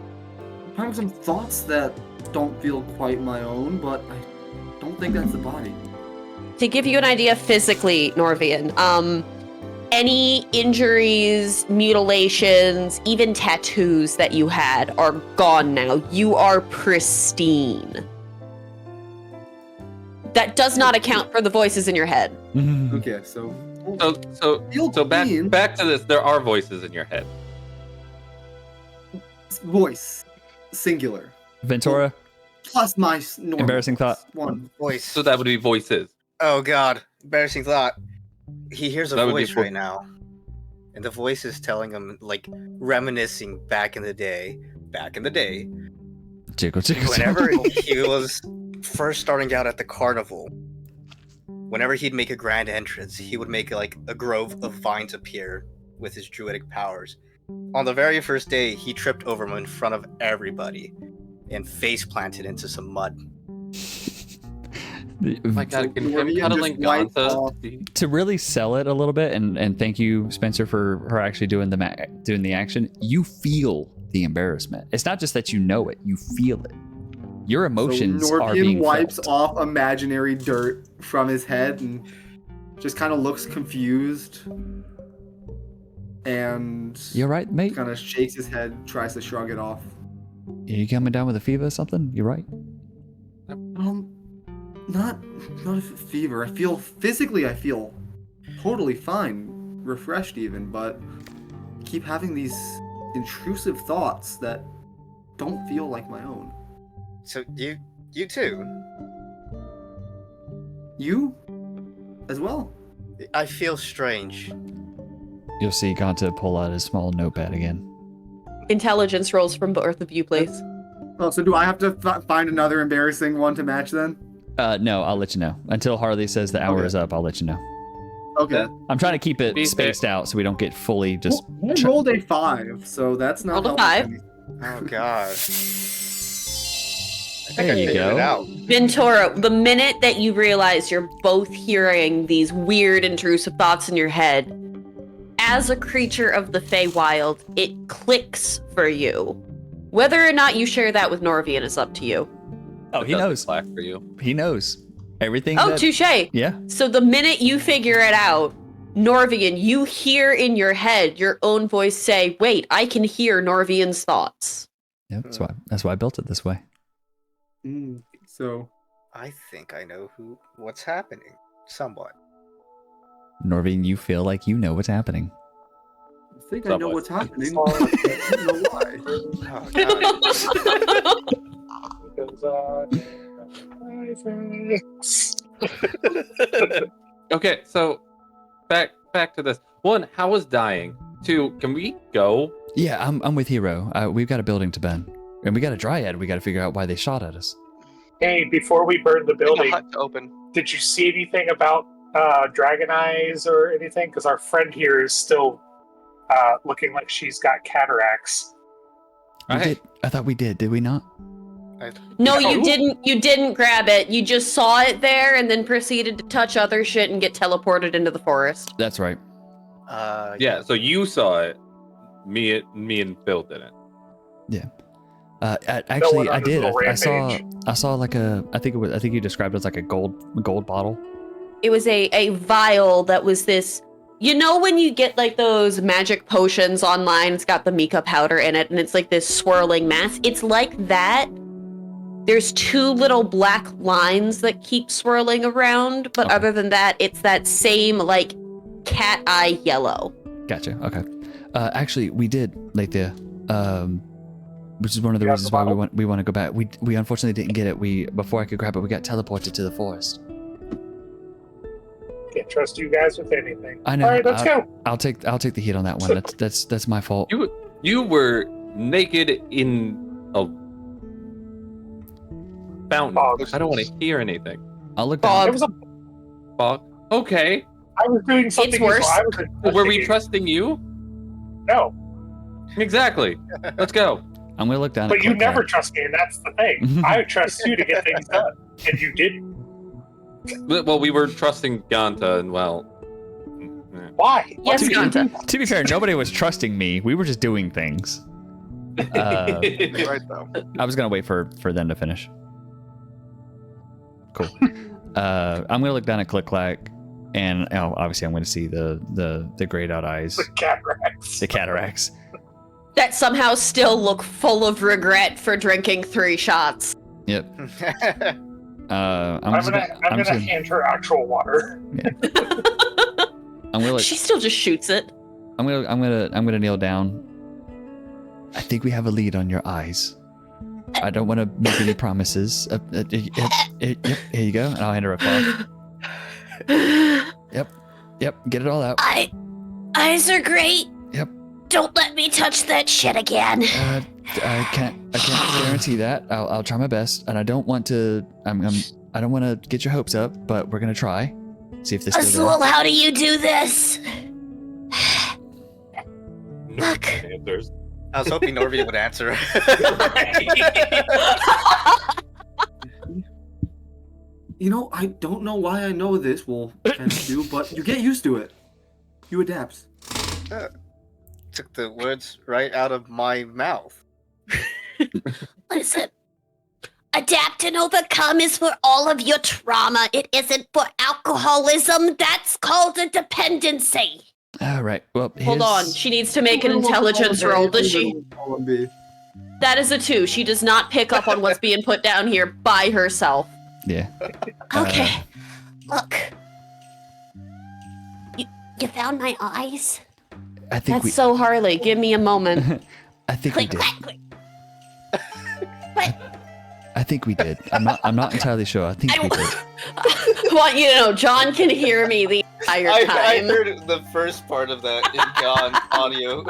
I have some thoughts that don't feel quite my own, but I don't think that's the body. To give you an idea physically, Norvian, any injuries, mutilations, even tattoos that you had are gone now. You are pristine. That does not account for the voices in your head. Okay, so back to this. There are voices in your head. voice, singular. Ventura, Plus my normal embarrassing thought. one. Voice. So that would be voices. Oh God, embarrassing thought. He hears a That would be voice right now, and the voice is telling him, like, reminiscing back in the day. Jiggle, jiggle, Whenever jiggle. he was first starting out at the carnival, whenever he'd make a grand entrance, he would make like a grove of vines appear with his druidic powers. On the very first day, he tripped over him in front of everybody and face planted into some mud. Oh my God, can him Norvian cuddling just wiped Gonza off. To really sell it a little bit, and thank you, Spencer, for her actually doing the action. You feel the embarrassment. It's not just that you know it; you feel it. Your emotions so are Norvian being wipes felt. off imaginary dirt from his head and just kind of looks confused. and You all right, mate? kind of shakes his head, tries to shrug it off. You coming down with a fever or something? You right? Not a fever. I feel totally fine, refreshed even, but keep having these intrusive thoughts that don't feel like my own. So you too? You as well? I feel strange. You'll see Ganta pull out his small notepad again. Intelligence rolls from both of you, please. Oh, so do I have to find another embarrassing one to match then? No, I'll let you know. Until Harley says the hour Okay. is up, I'll let you know. Okay. I'm trying to keep it Be spaced out so we don't get fully just... Well, I rolled a 5, so that's not Rolled a helping 5? anything. Oh god. There you figured it go. out. Ventura, the minute that you realize you're both hearing these weird intrusive thoughts in your head, as a creature of the Feywild, it clicks for you. Whether or not you share that with Norvian is up to you. Oh, he knows. Black for you. He knows. Everything Oh, that... touche. Yeah. So the minute you figure it out, Norvian, you hear in your head your own voice say, wait, I can hear Norvian's thoughts. Yeah, that's why I built it this way. So, I think I know what's happening. Somewhat. Norvine, you feel like you know what's happening. I think I know Somewhat. what's happening, but I don't know why. Okay, so back to this. 1, how was dying? 2, can we go? Yeah, I'm with Hero. We've got a building to burn. And we got a dryad. We got to figure out why they shot at us. Hey, before we burn the There's a building, hut to open. did you see anything about dragon eyes or anything? Because our friend here is still looking like she's got cataracts. I thought we did. Did we not? No, Oh. you didn't grab it. You just saw it there and then proceeded to touch other shit and get teleported into the forest. That's right. Yeah, so you saw it. Me and Phil didn't. Actually, on I his did. little I saw. rampage. I saw like a. I think you described it as like a gold bottle. It was a vial that was this. You know when you get like those magic potions online, it's got the Mika powder in it, and it's like this swirling mass. It's like that. There's 2 little black lines that keep swirling around, but Okay. other than that, it's that same like cat eye yellow. Gotcha. Okay. Actually, we did like the. Which is one of the You got reasons the why bottle? we want to go back. We unfortunately didn't get it. Before I could grab it, we got teleported to the forest. Can't trust you guys with anything. I know. All right, let's go. I'll take the heat on that one. That's my fault. You were naked in a fountain. Fog. I don't want to hear anything. I'll look Bob. down. It was a, Fuck. Okay. I was doing something. worse. I was Were we investigating. trusting you? No, Exactly. Let's go. I'm gonna look down. but at you Klick never Klack. trust me, and that's the thing. I trust you to get things done, and you didn't. Well, we were trusting Ganta, and well. Why? Yes, Ganta. To be fair, nobody was trusting me. We were just doing things. You're right, though. I was gonna wait for them to finish. Cool. I'm gonna look down at Klick Klack, and obviously I'm gonna see the grayed out eyes, The cataracts. the cataracts. That somehow still look full of regret for drinking 3 shots. Yep. I'm I'm gonna hand her actual water. I'm gonna She still just shoots it. I'm gonna kneel down. I think we have a lead on your eyes. I don't want to make any promises. Yep, here you go. And I'll hand her a cloth. Yep, get it all out. Eyes are great. Yep. Don't let me touch that shit again. I can't guarantee that. I'll try my best, and I don't want to. I don't want to get your hopes up, but we're gonna try. See if this does it. Azul, how do you do this? No Look. answers. I was hoping Norby would answer. You know, I don't know why I know this will tend to, but you get used to it. You adapt. Took the words right out of my mouth. Listen, adapt and overcome is for all of your trauma. It isn't for alcoholism. That's called a dependency. All right. Well, Hold on. She needs to make an intelligence roll. Does she? Column B. That is a 2. She does not pick up on what's being put down here by herself. Yeah. Okay. Look. You found my eyes? I think That's so Harley. Give me a moment. I think we Click, did. clack, click. What? I think we did. I'm not entirely sure. I think we did. I want you to know, John can hear me the entire I time. heard the first part of that in John audio.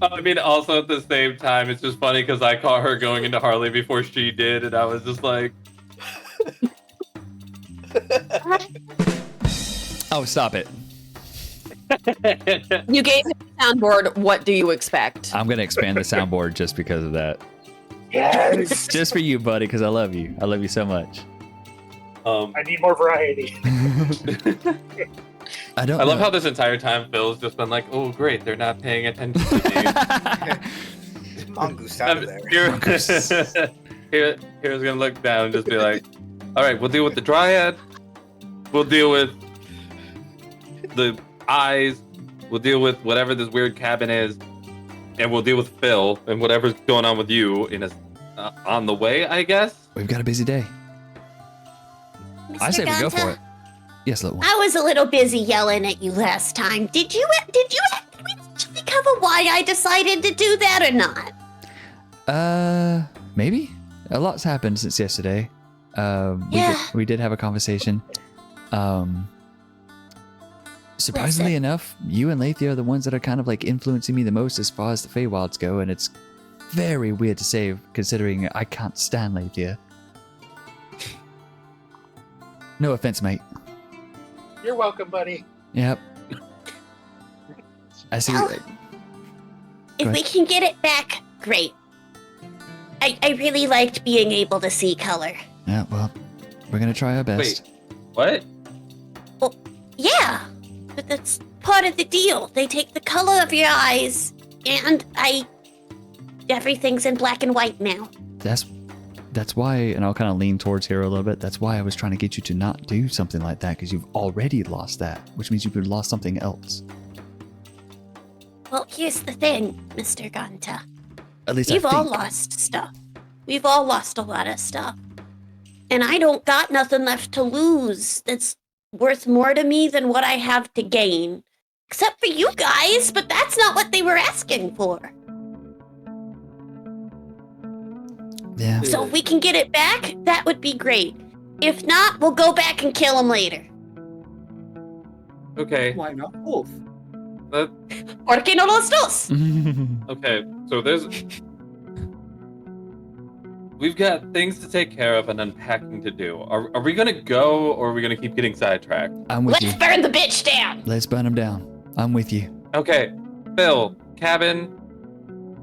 I mean, also at the same time, it's just funny because I caught her going into Harley before she did, and I was just like, Oh, stop it. You gave him a soundboard. What do you expect? I'm going to expand the soundboard just because of that. Yes. Just for you, buddy, because I love you. I love you so much. I need more variety. I don't I love know. how this entire time Phil's just been like, oh, great, they're not paying attention to me. Mongoose out of there. Here's gonna look down and just be like, all right, we'll deal with the dryad. We'll deal with the eyes. We'll deal with whatever this weird cabin is. And we'll deal with Phil and whatever's going on with you on the way, I guess. We've got a busy day. I say we go for it. Yes, little one. I was a little busy yelling at you last time. Did you actually cover why I decided to do that or not? Maybe. A lot's happened since yesterday. We did have a conversation. Surprisingly enough, you and Lathe are the ones that are kind of like influencing me the most as far as the Feywilds go, and it's very weird to say considering I can't stand Lathe. No offense, mate. You're welcome, buddy. Yep. I see. Well, Go if we ahead. can get it back, great. I really liked being able to see color. Yeah, well, we're gonna try our best. What? Yeah, but that's part of the deal. They take the color of your eyes, and everything's in black and white now. That's why, and I'll kind of lean towards Hero a little bit. That's why I was trying to get you to not do something like that, because you've already lost that, which means you've lost something else. Well, here's the thing, Mr. Ganta. At least We've I all think. lost stuff. We've all lost a lot of stuff. And I don't got nothing left to lose that's worth more to me than what I have to gain. Except for you guys, but that's not what they were asking for. Yeah. So if we can get it back, that would be great. If not, we'll go back and kill them later. Okay. Why not both? ¿Por qué no los dos? Okay. So we've got things to take care of and unpacking to do. Are we gonna go, or are we gonna keep getting sidetracked? I'm with you. Let's burn the bitch down. Let's burn them down. I'm with you. Okay. Phil, cabin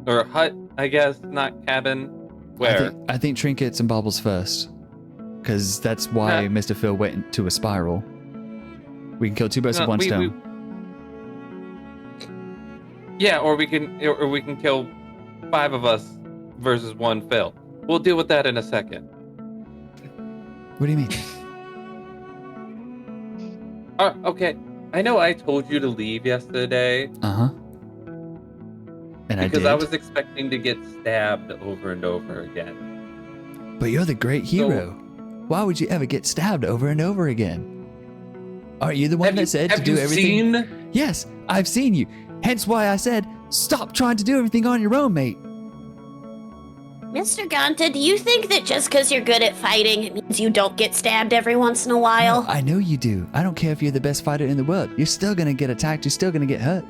or hut, I guess, not cabin. Where? I think trinkets and baubles first, because that's why Yeah. Mr. Phil went into a spiral. We can kill two birds with one stone. Yeah, or we can kill 5 of us versus 1 Phil. We'll deal with that in a second. What do you mean? Okay. I know I told you to leave yesterday Uh-huh. And I because did. I was expecting to get stabbed over and over again. But you're the great hero. Why would you ever get stabbed over and over again? Aren't you the one that said to do everything? Seen? Yes, I've seen you. Hence why I said, stop trying to do everything on your own, mate. Mr. Ganta, do you think that just because you're good at fighting, it means you don't get stabbed every once in a while? No, I know you do. I don't care if you're the best fighter in the world. You're still going to get attacked. You're still going to get hurt.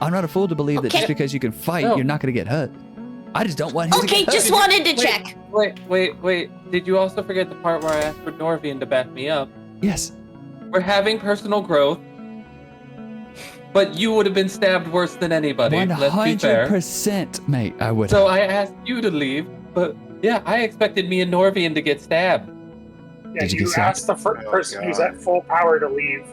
I'm not a fool to believe that Okay. just because you can fight, No. you're not going to get hurt. I just don't want him to Okay, get hurt. just wanted to check. Wait. Did you also forget the part where I asked for Norvian to back me up? Yes. We're having personal growth, but you would have been stabbed worse than anybody. Let's be fair. 100%, mate. I would. So I asked you to leave, but yeah, I expected me and Norvian to get stabbed. Yeah, Did you you get stabbed? asked the first Oh, person who's God. at full power to leave,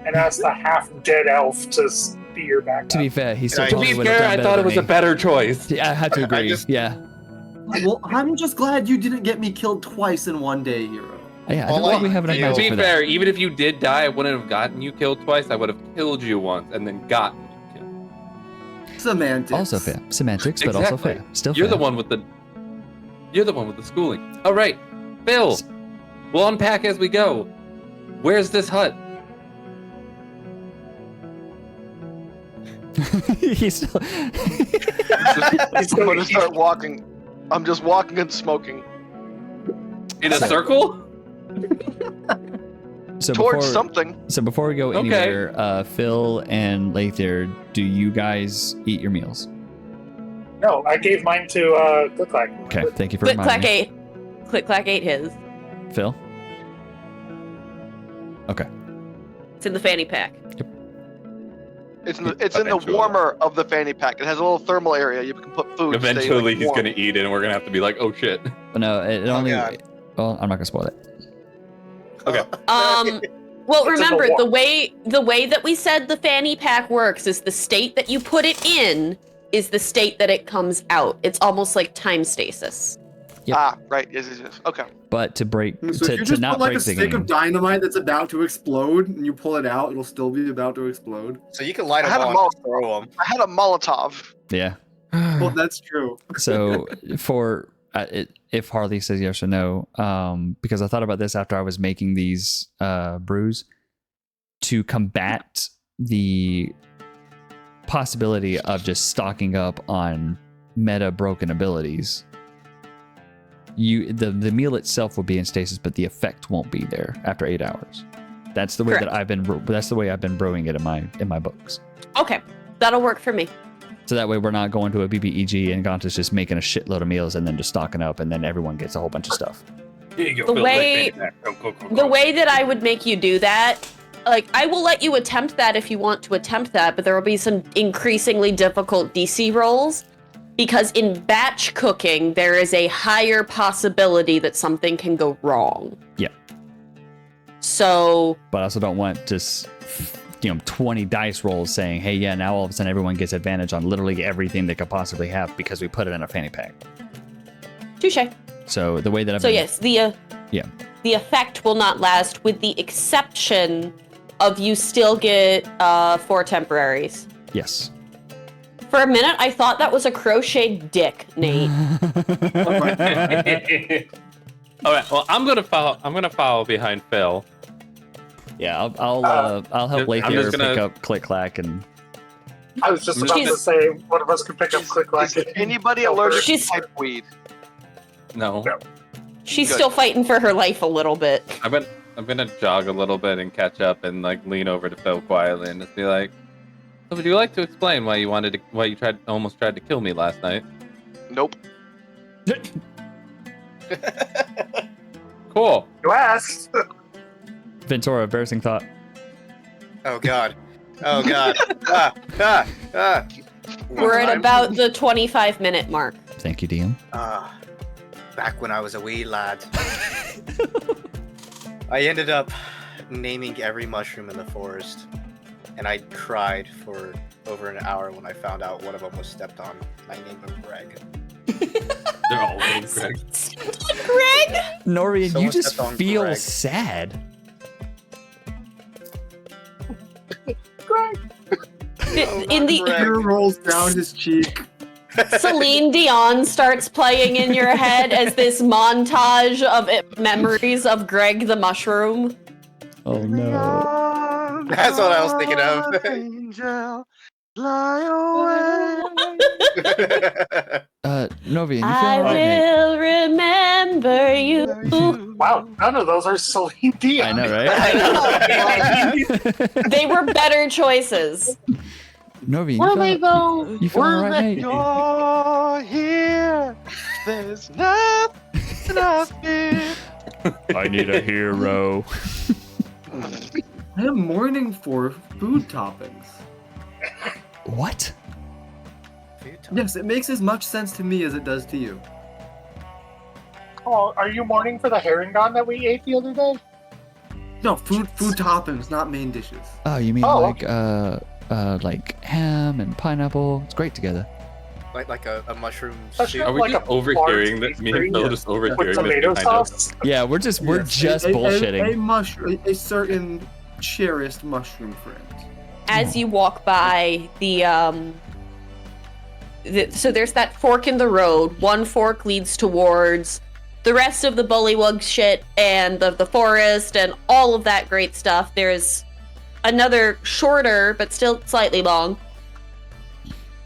and asked the half-dead elf to be your backup. To be fair, he still To To probably be would have fair, done I better thought it than was a me. better choice. Yeah, I had to I agree. just- Yeah. Well, I'm just glad you didn't get me killed twice in one day, Hero. Yeah, I don't think we have enough To To magic be for fair, that. even if you did die, I wouldn't have gotten you killed twice. I would have killed you once and then gotten you killed. Semantics. Also fair. Semantics, but also Exactly. fair. Still You're fair. the one with the schooling. All right, Phil. We'll unpack as we go. Where's this hut? He's still... I'm going to start walking. I'm just walking and smoking. In a circle? So Towards before, something. So before we go Okay. anywhere, Phil and Lather, do you guys eat your meals? No, I gave mine to Klick Klack. Okay, thank you for Klick reminding Klack me. ate. Klick Klack ate his. Phil? Okay. It's in the fanny pack. It's in the Eventually. warmer of the fanny pack. It has a little thermal area. You can put food. to stay, Eventually, like, he's warm. gonna eat it, and we're gonna have to be like, "Oh shit!" But no, it only... God. Well, I'm not gonna spoil it. Okay. Well, It's in the remember war- the way that we said the fanny pack works is the state that you put it in is the state that it comes out. It's almost like time stasis. Yep. Ah, right. Yes. Okay. But to break... So if to you just not put like break a the stick game... of dynamite that's about to explode, and you pull it out, it'll still be about to explode. So you can light I had them a on and throw them. I had a Molotov. Yeah. Well, that's true. So for if Harley says yes or no, because I thought about this after I was making these brews, to combat the possibility of just stocking up on meta broken abilities. The meal itself will be in stasis, but the effect won't be there after 8 hours. That's the way Correct. that that's the way I've been brewing it in my books. Okay, that'll work for me. So that way we're not going to a BBEG and Gonta's just making a shitload of meals and then just stocking up and then everyone gets a whole bunch of stuff. The way that I would make you do that, like, I will let you attempt that if you want to attempt that, but there will be some increasingly difficult DC rolls, because in batch cooking, there is a higher possibility that something can go wrong. Yeah. So, But I also don't want just 20 dice rolls saying, hey, yeah, now all of a sudden everyone gets advantage on literally everything they could possibly have because we put it in a fanny pack. touche. So the way that I've So been, yes, Yeah. the effect will not last, with the exception of you still get 4 temporaries. Yes. For a minute, I thought that was a crocheted dick, Nate. All right. Well, I'm gonna follow behind Phil. Yeah, I'll help I'm Lather just gonna- pick up Klick Klack and I was just about to She's- say one of us could pick up Klick Is Klack. anybody allergic to She's- pipeweed? No, She's Good. still fighting for her life a little bit. I'm gonna jog a little bit and catch up and like lean over to Phil quietly and just be like, "So would you like to explain why you almost tried to kill me last night?" Nope. Cool. You asked. Ventura, embarrassing thought. Oh god. Oh god. We're at about the 25-minute mark. Thank you, DM. Back when I was a wee lad, I ended up naming every mushroom in the forest, and I cried for over an hour when I found out one of them was stepped on. I named him Greg. They're all named Greg. Greg! Norian, Someone you just stepped on feel Greg. sad. In the Greg. Tear rolls down his cheek. Celine Dion starts playing in your head as this montage of memories of Greg the Mushroom. Oh no. That's what I was thinking of. Angel, fly away. Novian, you feel I alright, mate? will remember you. Wow, none of those are Celine Dion. I know, right? They were better choices. Novian, Where they go? you feel alright, mate? You're here. There's nothing I fear. I need a hero. I am mourning for food toppings. What? Yes, it makes as much sense to me as it does to you. Oh, are you mourning for the herringon that we ate the other day? No, food toppings, not main dishes. Oh, you mean Oh, like ham and pineapple? It's great together. like a mushroom That's soup. Are we like just a overhearing large this? Me and Phil just overhearing with this tomato behind us. sauce. Yeah, we're just bullshitting. A mushroom, a certain cherished mushroom friend. As you walk by so there's that fork in the road. One fork leads towards the rest of the Bullywug shit and the forest and all of that great stuff. There's another shorter, but still slightly long,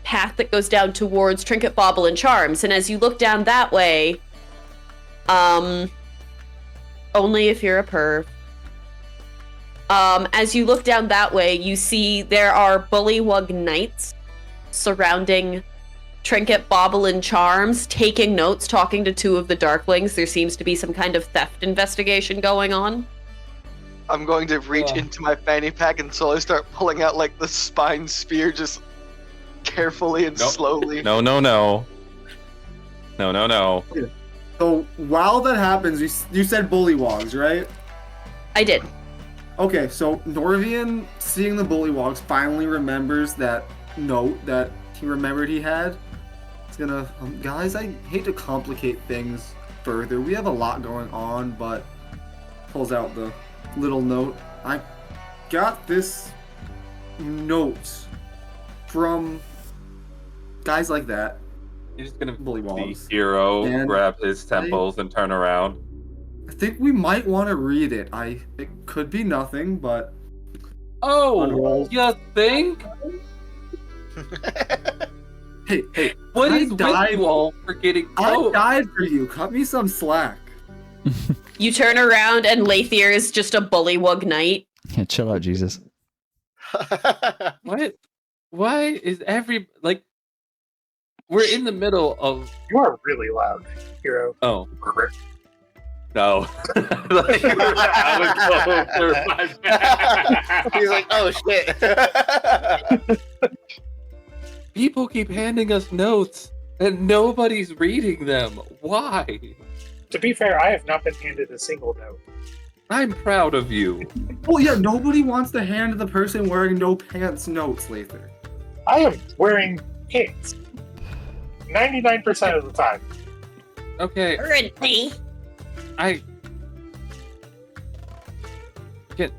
path that goes down towards Trinket, Bauble, and Charms. And as you look down that way, only if you're a perv. As you look down that way, you see there are Bullywug Knights surrounding Trinket, Bauble, and Charms, taking notes, talking to two of the Darklings. There seems to be some kind of theft investigation going on. I'm going to reach into my fanny pack and slowly start pulling out like the spine spear, just carefully and slowly. No. So while that happens, you said bullywugs, right? I did. Okay, so Norvian, seeing the bullywugs, finally remembers that note that he remembered he had. He's gonna, guys, I hate to complicate things further. We have a lot going on, but pulls out the little note. I got this note from guys like that. He's just gonna Bullywugs. the hero, And grab his temples, and turn around. I think we might want to read it. It could be nothing, but Oh, Unroll. you think? hey, What I is with died- you all for getting I died for you. Cut me some slack. You turn around and Lathier is just a Bullywug Knight. Yeah, chill out, Jesus. What? Why is we're in the middle of You are really loud, hero. no. Like, I would go for my bad. He's like, oh shit. People keep handing us notes and nobody's reading them. Why? To be fair, I have not been handed a single note. I'm proud of you. Well, yeah, nobody wants to hand the person wearing no pants notes, Lather. I am wearing pants. 99% of the time. Okay, Currently, I get.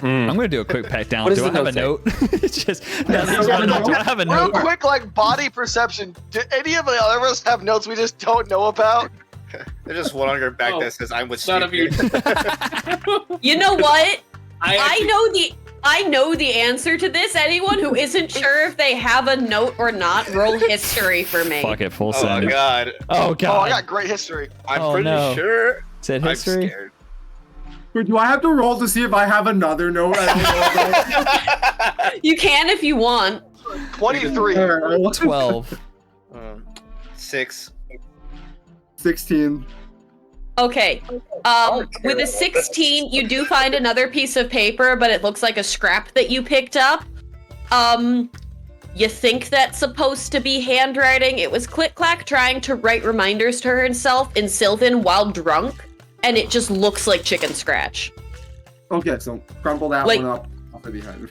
I'm gonna do a quick pat down. What does Do I the have a note note? It's just do I have a Real note? quick, like body perception. Do any of the other of us have notes we just don't know about? There's just one on your back Oh, that says, I'm with None of you. Steve. You know what? I actually- know the answer to this. Anyone who isn't sure if they have a note or not, roll history for me. Fuck it, full Oh my send. god. Oh Oh, I god. got great history. I'm Oh, pretty no. sure. Said I'm history. scared. Do I have to roll to see if I have another note? I don't know. You can if you want. 23. 12. 6. 16. Okay. With a 16, you do find another piece of paper, but it looks like a scrap that you picked up. You think that's supposed to be handwriting. It was Klick Klack trying to write reminders to herself in Sylvan while drunk, and it just looks like chicken scratch. Okay, so crumple that Like- one up. Off the behind me.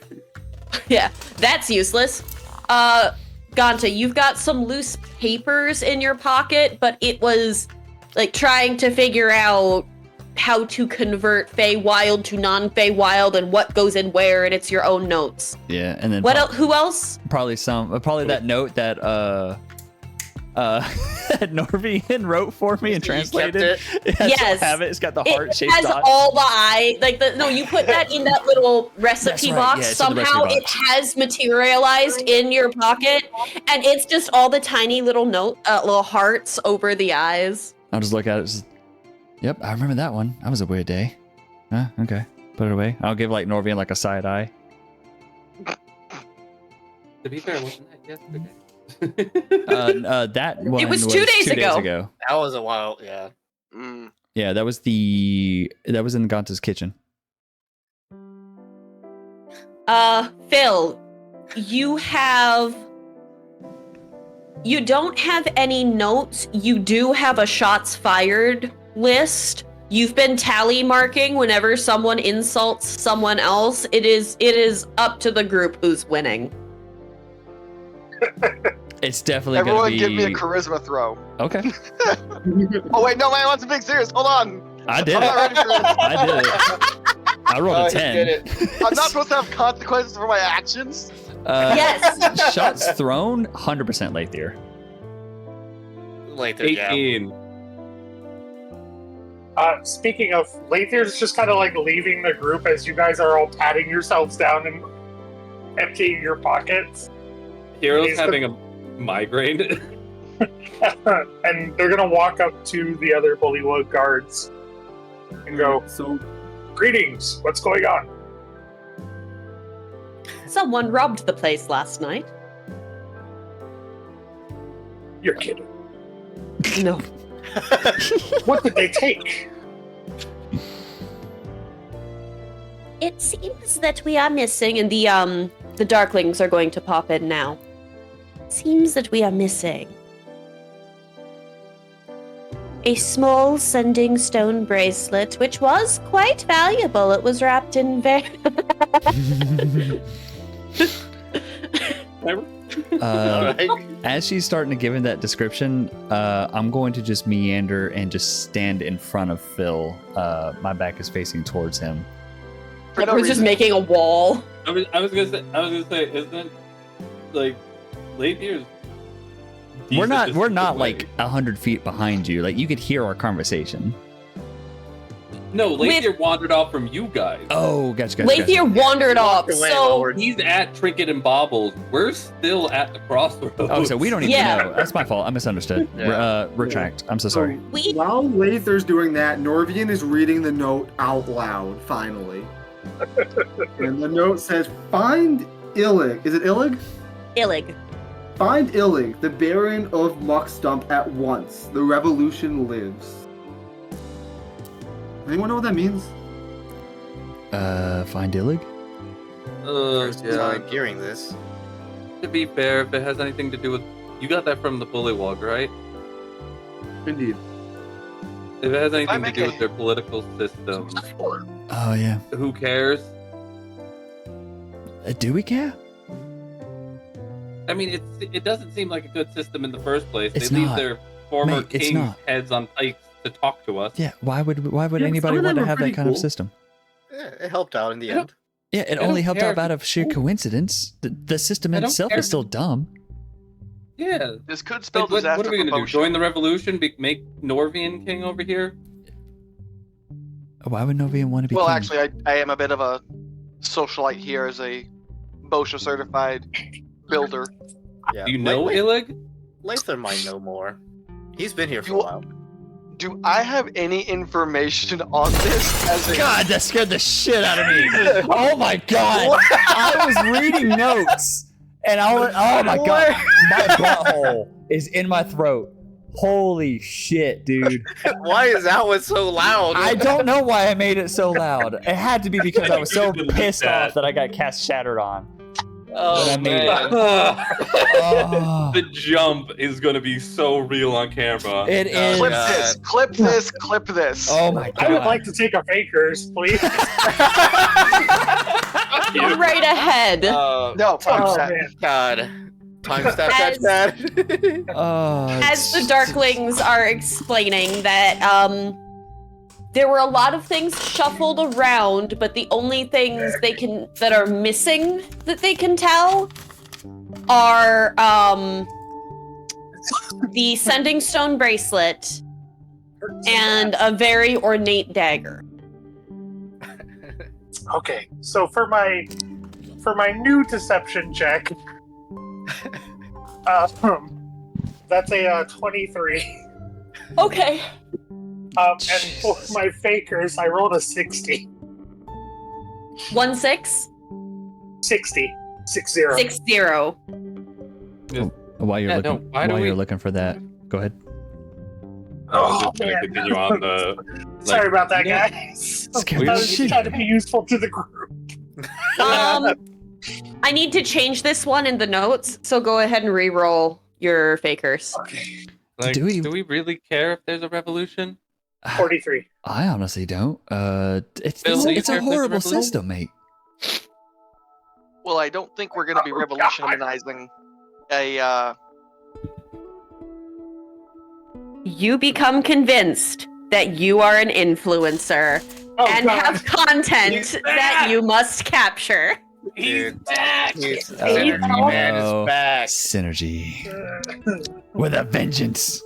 Yeah, that's useless. Ganta, you've got some loose papers in your pocket, but it was like trying to figure out how to convert Feywild to non-Feywild and what goes in where, and it's your own notes. Yeah, and then What else? Who else? probably that note that that Norvian wrote for me and You kept translated. it? I still Yes. have it. It's got the It heart-shaped has dot. all the eye, like no, you put that in that little recipe right, box. yeah, it's in the Somehow recipe it box. has materialized in your pocket, and it's just all the tiny little little hearts over the eyes. I'll just look at it. Just, yep, I remember that one. That was a weird day. Huh, okay. Put it away. I'll give like Norvian like a side eye. To be fair, wasn't that yesterday? That one was 2 days ago. That was a while, yeah. Mm. Yeah, that was in Ganta's kitchen. Phil, you don't have any notes. You do have a shots fired list. You've been tally marking whenever someone insults someone else. It is up to the group who's winning. It's definitely Everyone gonna be. give me a charisma throw. Okay, Oh wait, no, man, I want something serious. Hold on. I did I'm not it. ready for this. I did it. I rolled a he 10. did it. I'm not supposed to have consequences for my actions. Yes. Shots thrown, 100% Lathier. Later, yeah. 18. Speaking of, Lathier's just kind of like leaving the group as you guys are all patting yourselves down and emptying your pockets. Hero's He's having a migraine. And they're gonna walk up to the other Bullywug guards and go, So "Greetings, what's going on?" Someone robbed the place last night. You're kidding. No. What did they take? It seems that we are missing, and the Darklings are going to pop in now. Seems that we are missing a small sending stone bracelet, which was quite valuable. It was wrapped in Alright. As she's starting to give him that description, I'm going to just meander and just stand in front of Phil. My back is facing towards him. For no Everyone's just reason. making a wall. I was gonna say, isn't like Lathier's We're decent not distance away. like 100 feet behind you. Like you could hear our conversation. No, Lathier wandered off from you guys. Oh, gotcha. Lathier wandered off, Walked away while so we're- He's at Trinket and Baubles. We're still at the crossroads. Oh, so we don't even Yeah. know. That's my fault. I misunderstood. Yeah. Retract. I'm so sorry. we while Lather's doing that, Norvian is reading the note out loud, finally. And the note says, "Find Illig." Is it Illig? Illig. Find Illig, the Baron of Muckstump, at once. The revolution lives. Anyone know what that means? Find Illig? First Yeah. time hearing this. To be fair, if it has anything to do with, you got that from the Bullywug, right? Indeed. If it has anything to make do a- with their political system, Oh yeah. who cares? Do we care? I mean, it doesn't seem like a good system in the first place. It's they leave not. their former Mate, it's king's not. heads on pikes to talk to us. Yeah. Why would Yeah, anybody some of want them to are have that pretty kind of cool. system? Yeah, it helped out in the I don't- end. Yeah, it I only don't helped care out if out it's of sheer cool. coincidence. The system I don't itself care. is still dumb. Yeah. This could spell Like, what disaster are we for gonna do? Motion. Join the revolution? Make Norvian king over here? Why would Novian want to be? Well, king? actually, I am a bit of a socialite here as a Bosha certified builder. Yeah. Do you know Wait, Illig? Lather might know more. He's been here for a You- while. Do I have any information on this? As a God, that scared the shit out of me. Oh my god! I was reading notes, and oh my god, my butthole is in my throat. Holy shit, dude! Why is that one so loud? I don't know why I made it so loud. It had to be because I was so Delete pissed that. off that I got cast shattered on. Oh When I made man. Oh, The jump is gonna be so real on camera. it is. clip God. this, clip this, clip this. Oh my I would god! like to take a fakers, please. You're right ahead. No, fuck Oh that. man. God. Time step, that's As- bad. Oh, As the Darklings are explaining that there were a lot of things shuffled around, but the only things that are missing that they can tell are the sending stone bracelet and a very ornate dagger. Okay, so for my new deception check, that's a 23. Okay. And for my fakers, I rolled a 60. 1-6 60. 60. 60. while you're Yeah, looking, no, why do while we- you're looking for that, go ahead. I was Oh, just gonna man. continue on the. Sorry about that, yeah. guys. Scared I the was shit trying out to of be me. useful to the group. I need to change this one in the notes, so go ahead and re-roll your fakers. Okay. Like, Do we- do we really care if there's a revolution? 43. I honestly don't. It's Bill, do you it's care a if there's a horrible revolution? system, mate. Well, I don't think we're going to be revolutionizing a you become convinced that you are an influencer and have content that you must capture. Dude, He's man is back. Synergy. With a vengeance.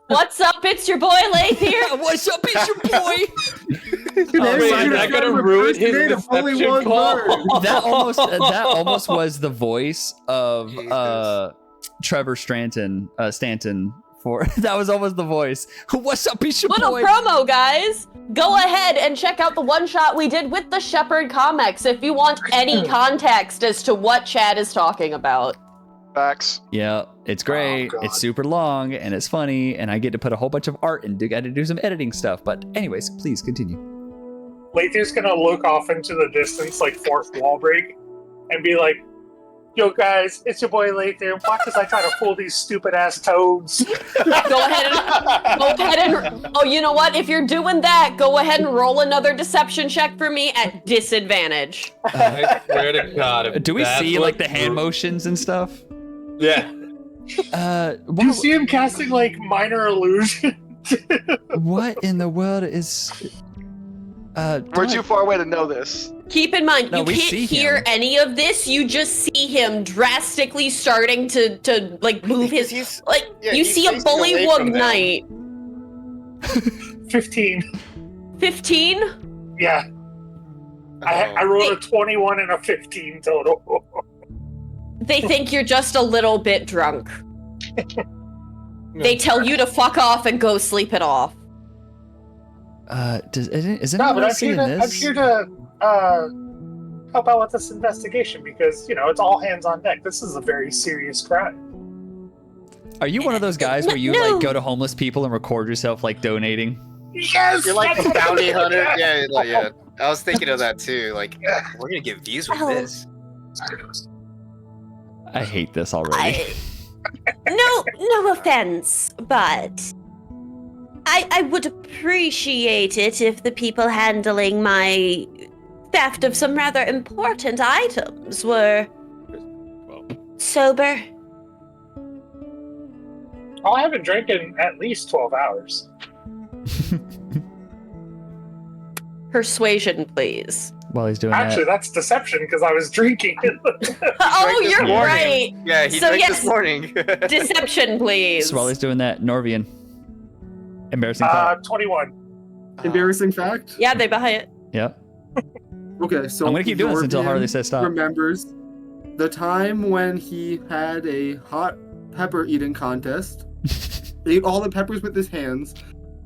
What's up? It's your boy Lathier. What's up? It's your boy. Is that gonna ruin his deception call? That almost was the voice of Trevor Stanton for that was almost the voice. What's up, it's your Little boy? promo, guys. Go ahead and check out the one shot we did with the Shepherd comics if you want any context as to what Chad is talking about. Facts. Yeah, it's great. God. It's super long and it's funny, and I get to put a whole bunch of art and got to do some editing stuff. But anyways, please continue. Lathier's gonna look off into the distance like fourth wall break and be like, yo guys, it's your boy Lathier. Watch as I try to fool these stupid ass toads. Go ahead and oh, you know what? If you're doing that, go ahead and roll another deception check for me at disadvantage. I swear to God. if Do we that's see what like the hand motions and stuff? Yeah. You see him casting like minor illusion. What in the world is? We're too far away to know this. Keep in mind, No, you we can't see hear him. any of this. You just see him drastically starting to like move Because his he's- like. yeah, You he's see a facing away Bullywug from them. Knight. 15. 15. Yeah, I rolled a 21 and a 15 total. They think you're just a little bit drunk. They tell you to fuck off and go sleep it off. Is No, anyone but else seeing I'm this? here to help out with this investigation because, you know, it's all hands on deck. This is a very serious crime. Are you one of those guys where you No. like go to homeless people and record yourself like donating? Yes! You're like that's the what I'm bounty doing. hunter. Yeah. I was thinking of that too. Like, we're gonna get views with Oh. this. I hate this already. No offense, but I would appreciate it if the people handling my theft of some rather important items were sober. Oh, I haven't drank in at least 12 hours. Persuasion, please. While he's doing Actually, that, that's deception because I was drinking. Oh, this you're morning. right. Yeah, he So, drank yes. this morning. Deception, please. so while he's doing that, Norvian. Embarrassing thought. 21. Embarrassing fact. Yeah, they buy it. Yep. Okay, so I'm gonna keep doing this until Norvian Harley says stop. Remembers the time when he had a hot pepper eating contest, ate all the peppers with his hands,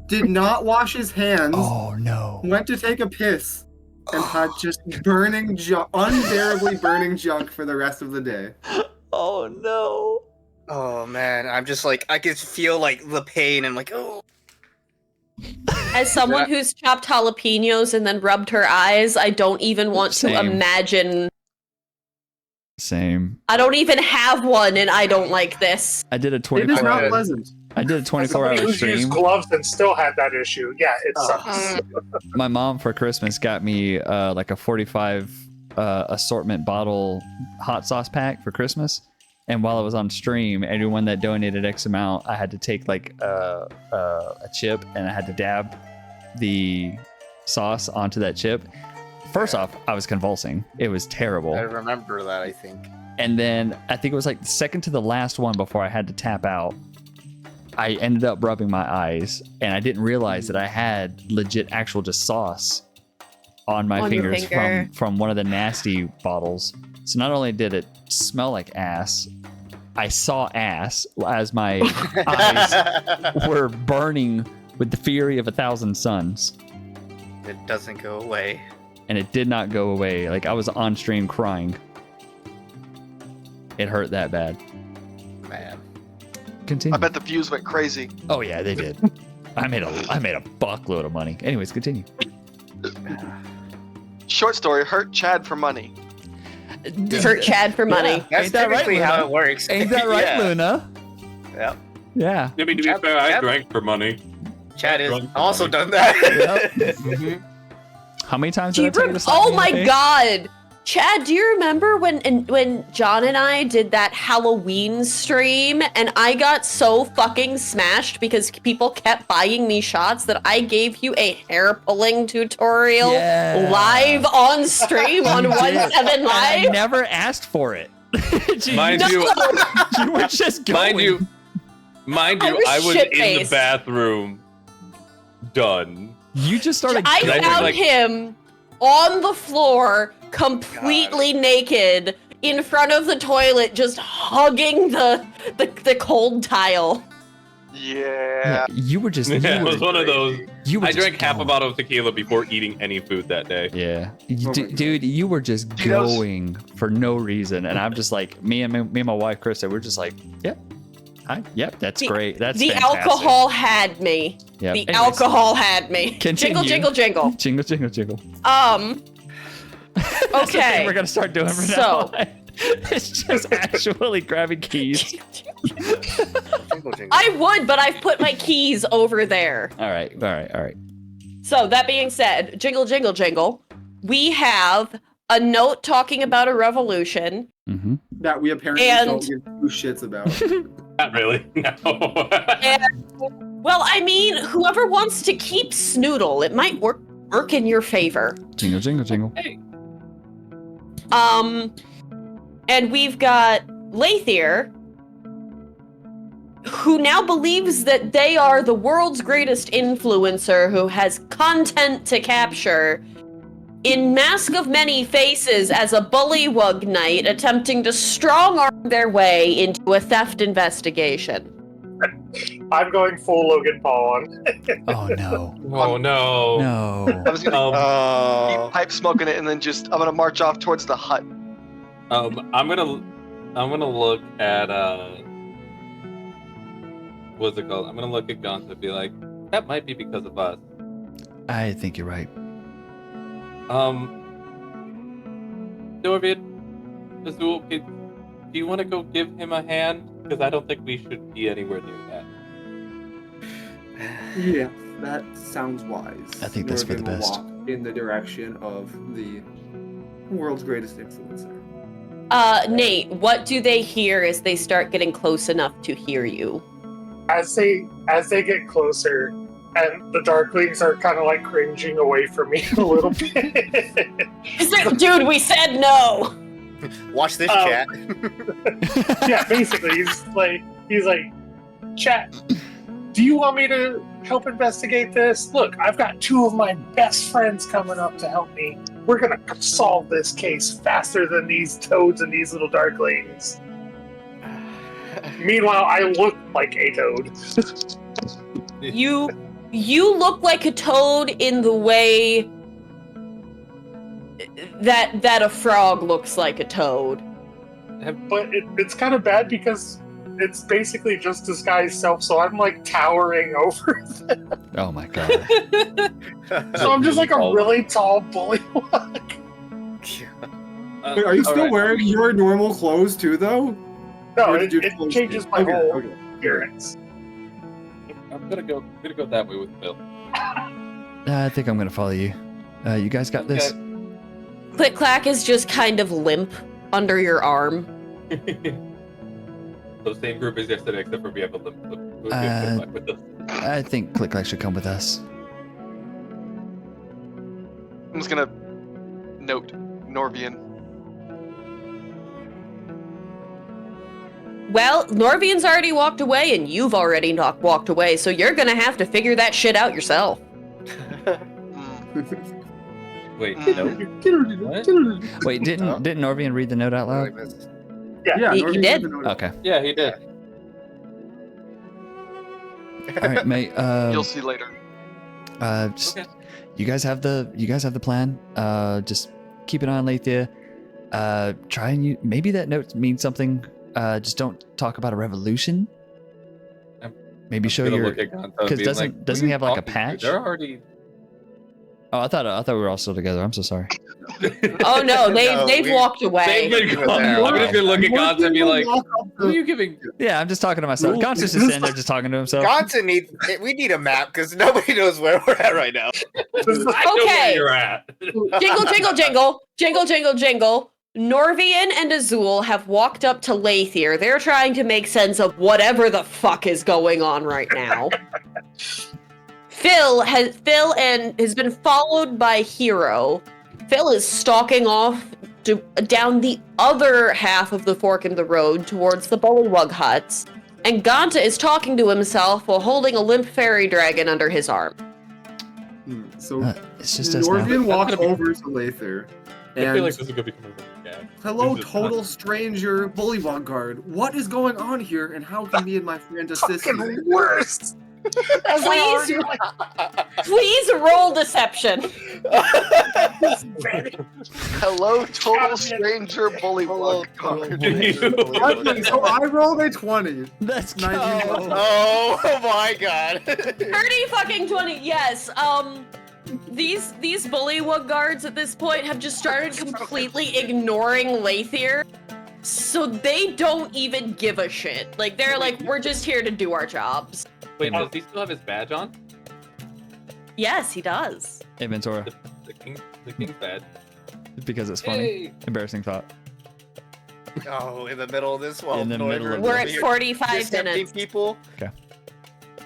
did not wash his hands, Oh no. went to take a piss, and had just burning unbearably burning junk for the rest of the day. Oh no. Oh man, I'm just like I could feel like the pain and like oh. As someone who's chopped jalapenos and then rubbed her eyes, I don't even want to Same. imagine. Same. I don't even have one, and I don't like this. I did a It is 24 not hour. pleasant. I did a As 24 somebody hour who's used stream. gloves and still had that issue. Yeah, it sucks. My mom for Christmas got me like a 45 assortment bottle hot sauce pack for Christmas. And while I was on stream, everyone that donated X amount, I had to take like a chip and I had to dab the sauce onto that chip. First off, I was convulsing. It was terrible. I remember that. I think. And then I think it was like the second to the last one before I had to tap out. I ended up rubbing my eyes and I didn't realize that I had legit actual just sauce on my On your fingers finger. from one of the nasty bottles. So not only did it smell like ass, I saw ass as my eyes were burning with the fury of 1,000 suns. It doesn't go away. And it did not go away. Like I was on stream crying. It hurt that bad. Man. Continue. I bet the views went crazy. Oh yeah, they did. I made a buckload of money. Anyways, continue. Short story, hurt Chad for money. Hurt Chad for money. That's Ain't that right, typically how Luna? it works. Ain't that right, Yeah. Luna? Yep. Yeah. I mean, to be Chad- fair, I Chad- drank for money. Chad has Drunk for also money. done that. Yep. How many times did I tell you to stop Oh being my fake? god! Chad, do you remember when John and I did that Halloween stream and I got so fucking smashed because people kept buying me shots that I gave you a hair pulling tutorial live on stream on 17 Live? I never asked for it. Mind you, you were just going. Mind you, I was in the shit-faced. bathroom. Done. You just started. I I found like- him on the floor, completely naked, in front of the toilet, just hugging the cold tile. Yeah. You were just. Yeah, it you was were, one of those. you were I just drank half a going. bottle of tequila before eating any food that day. Yeah, my dude, you were just See, that was- going for no reason, and I'm just like, me and my wife Krista, we're just like, yep, yep, that's great, that's The fantastic. alcohol had me. Yep. The Anyways, alcohol had me. Continue. Jingle, jingle, jingle. jingle, jingle, jingle. Okay. That's the thing we're gonna start doing from now So- on. It's just actually grabbing keys. Jingle, jingle. I would, but I've put my keys over there. All right. So that being said, jingle, jingle, jingle. We have a note talking about a revolution. Mm-hmm. That we apparently And- don't give two shits about. Not really. No. Well, I mean, whoever wants to keep Snoodle, it might work in your favor. Jingle, jingle, jingle. And we've got Lathier, who now believes that they are the world's greatest influencer who has content to capture in Mask of Many Faces as a bullywug knight attempting to strong-arm their way into a theft investigation. I'm going full Logan Paul on. Oh no, Oh no. no. I was gonna Oh. keep pipe smoking it and then just I'm gonna march off towards the hut. I'm gonna look at what's it called? I'm gonna look at Guns and be like, that might be because of us. I think you're right. Norvid, Azul, do you want to go give him a hand? Because I don't think we should be anywhere near that. Yeah, that sounds wise. I think that's for the Norvin will best. walk in the direction of the world's greatest influencer. Nate, what do they hear as they start getting close enough to hear you? As they get closer, and the Darklings are kind of like cringing away from me a little bit. Dude, we said no! Watch this, Oh. chat. Yeah, basically, he's like, chat. Do you want me to help investigate this? Look, I've got two of my best friends coming up to help me. We're gonna solve this case faster than these toads and these little Darklings. Meanwhile, I look like a toad. You look like a toad in the way that a frog looks like a toad. But it's kind of bad because it's basically just disguised self, so I'm like towering over them. Oh my god. So I'm just like a really tall bullywug. Wait, are you still alright. wearing your normal clothes too, though? No, Or it, did you it close changes it? my Okay, whole okay. appearance. I'm gonna go that way with Bill. I think I'm gonna follow you. You guys got this? Okay. Klick Klack is just kind of limp under your arm. So same group as yesterday, except for we have a limp. With us. I think Klick Klack should come with us. I'm just gonna note Norvian. Well, Norvian's already walked away and you've already walked away, so you're gonna have to figure that shit out yourself. Mm. Wait, Mm. no. What? Wait, didn't Norvian read the note out loud? Yeah, He Norvin did. has a note. Okay. Yeah, he did. All right, mate. You'll see later. Just, Okay. you guys have the plan. Just keep an eye on Lathier. Try and maybe that note means something. Just don't talk about a revolution. Maybe show Gonna your look at Gonzo and because be doesn't like, doesn't "Who he have like a talking to? patch? They're already. Oh, I thought we were all still together. I'm so sorry. Oh no, No, they've walked away. They've been Wow. gone. I'm just gonna look at Gonza and be like, Walk up "Who are to- you giving?" Yeah, I'm just talking to myself. Gonza's just sitting there just talking to himself. Gonza we need a map because nobody knows where we're at right now. I know where Okay. you're at. Jingle, jingle, jingle, jingle, jingle, jingle. Norvian and Azul have walked up to Lathier. They're trying to make sense of whatever the fuck is going on right now. Phil has been followed by Hero. Phil is stalking off down the other half of the fork in the road towards the Bullywug huts, and Ganta is talking to himself while holding a limp fairy dragon under his arm. So It's just us now. Norvian walks That's gonna over to Lather. I feel And like this is gonna become a running gag. hello, This is total not- stranger Bullywug guard. What is going on here, and how can me and my friend assist Fucking you? worst. Please roll deception. Hello, total stranger Bullywug guard. Okay, so I rolled a 20. Let's 19. Oh my god. 30 fucking 20. Yes. These Bullywug guards at this point have just started completely ignoring Lathier. So they don't even give a shit. Like they're like, we're just here to do our jobs. Wait, does he still have his badge on? Yes, he does. Hey, Ventura, The king's badge. because it's funny. Hey. Embarrassing thought. Oh, in the middle of this while In the Norbert middle of over We're at here 45 decepting minutes. people. Okay.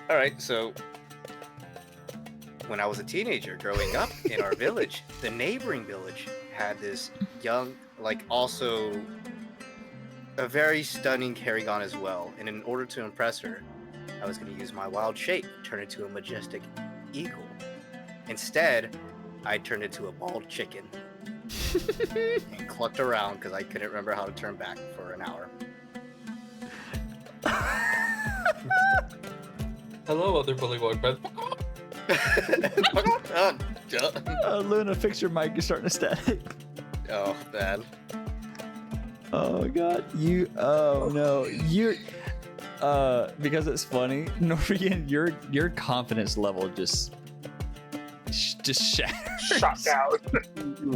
All right, so when I was a teenager growing up in our village, the neighboring village had this young, like also a very stunning Kerrigan as well. And in order to impress her, I was going to use my wild shape, turn into a majestic eagle. Instead, I turned into a bald chicken and clucked around because I couldn't remember how to turn back for an hour. Hello, other Bullywug friends. Luna, fix your mic. You're starting to static. Oh, bad. Oh god, oh no, because it's funny, Norian, your confidence level just shatters. Shut down.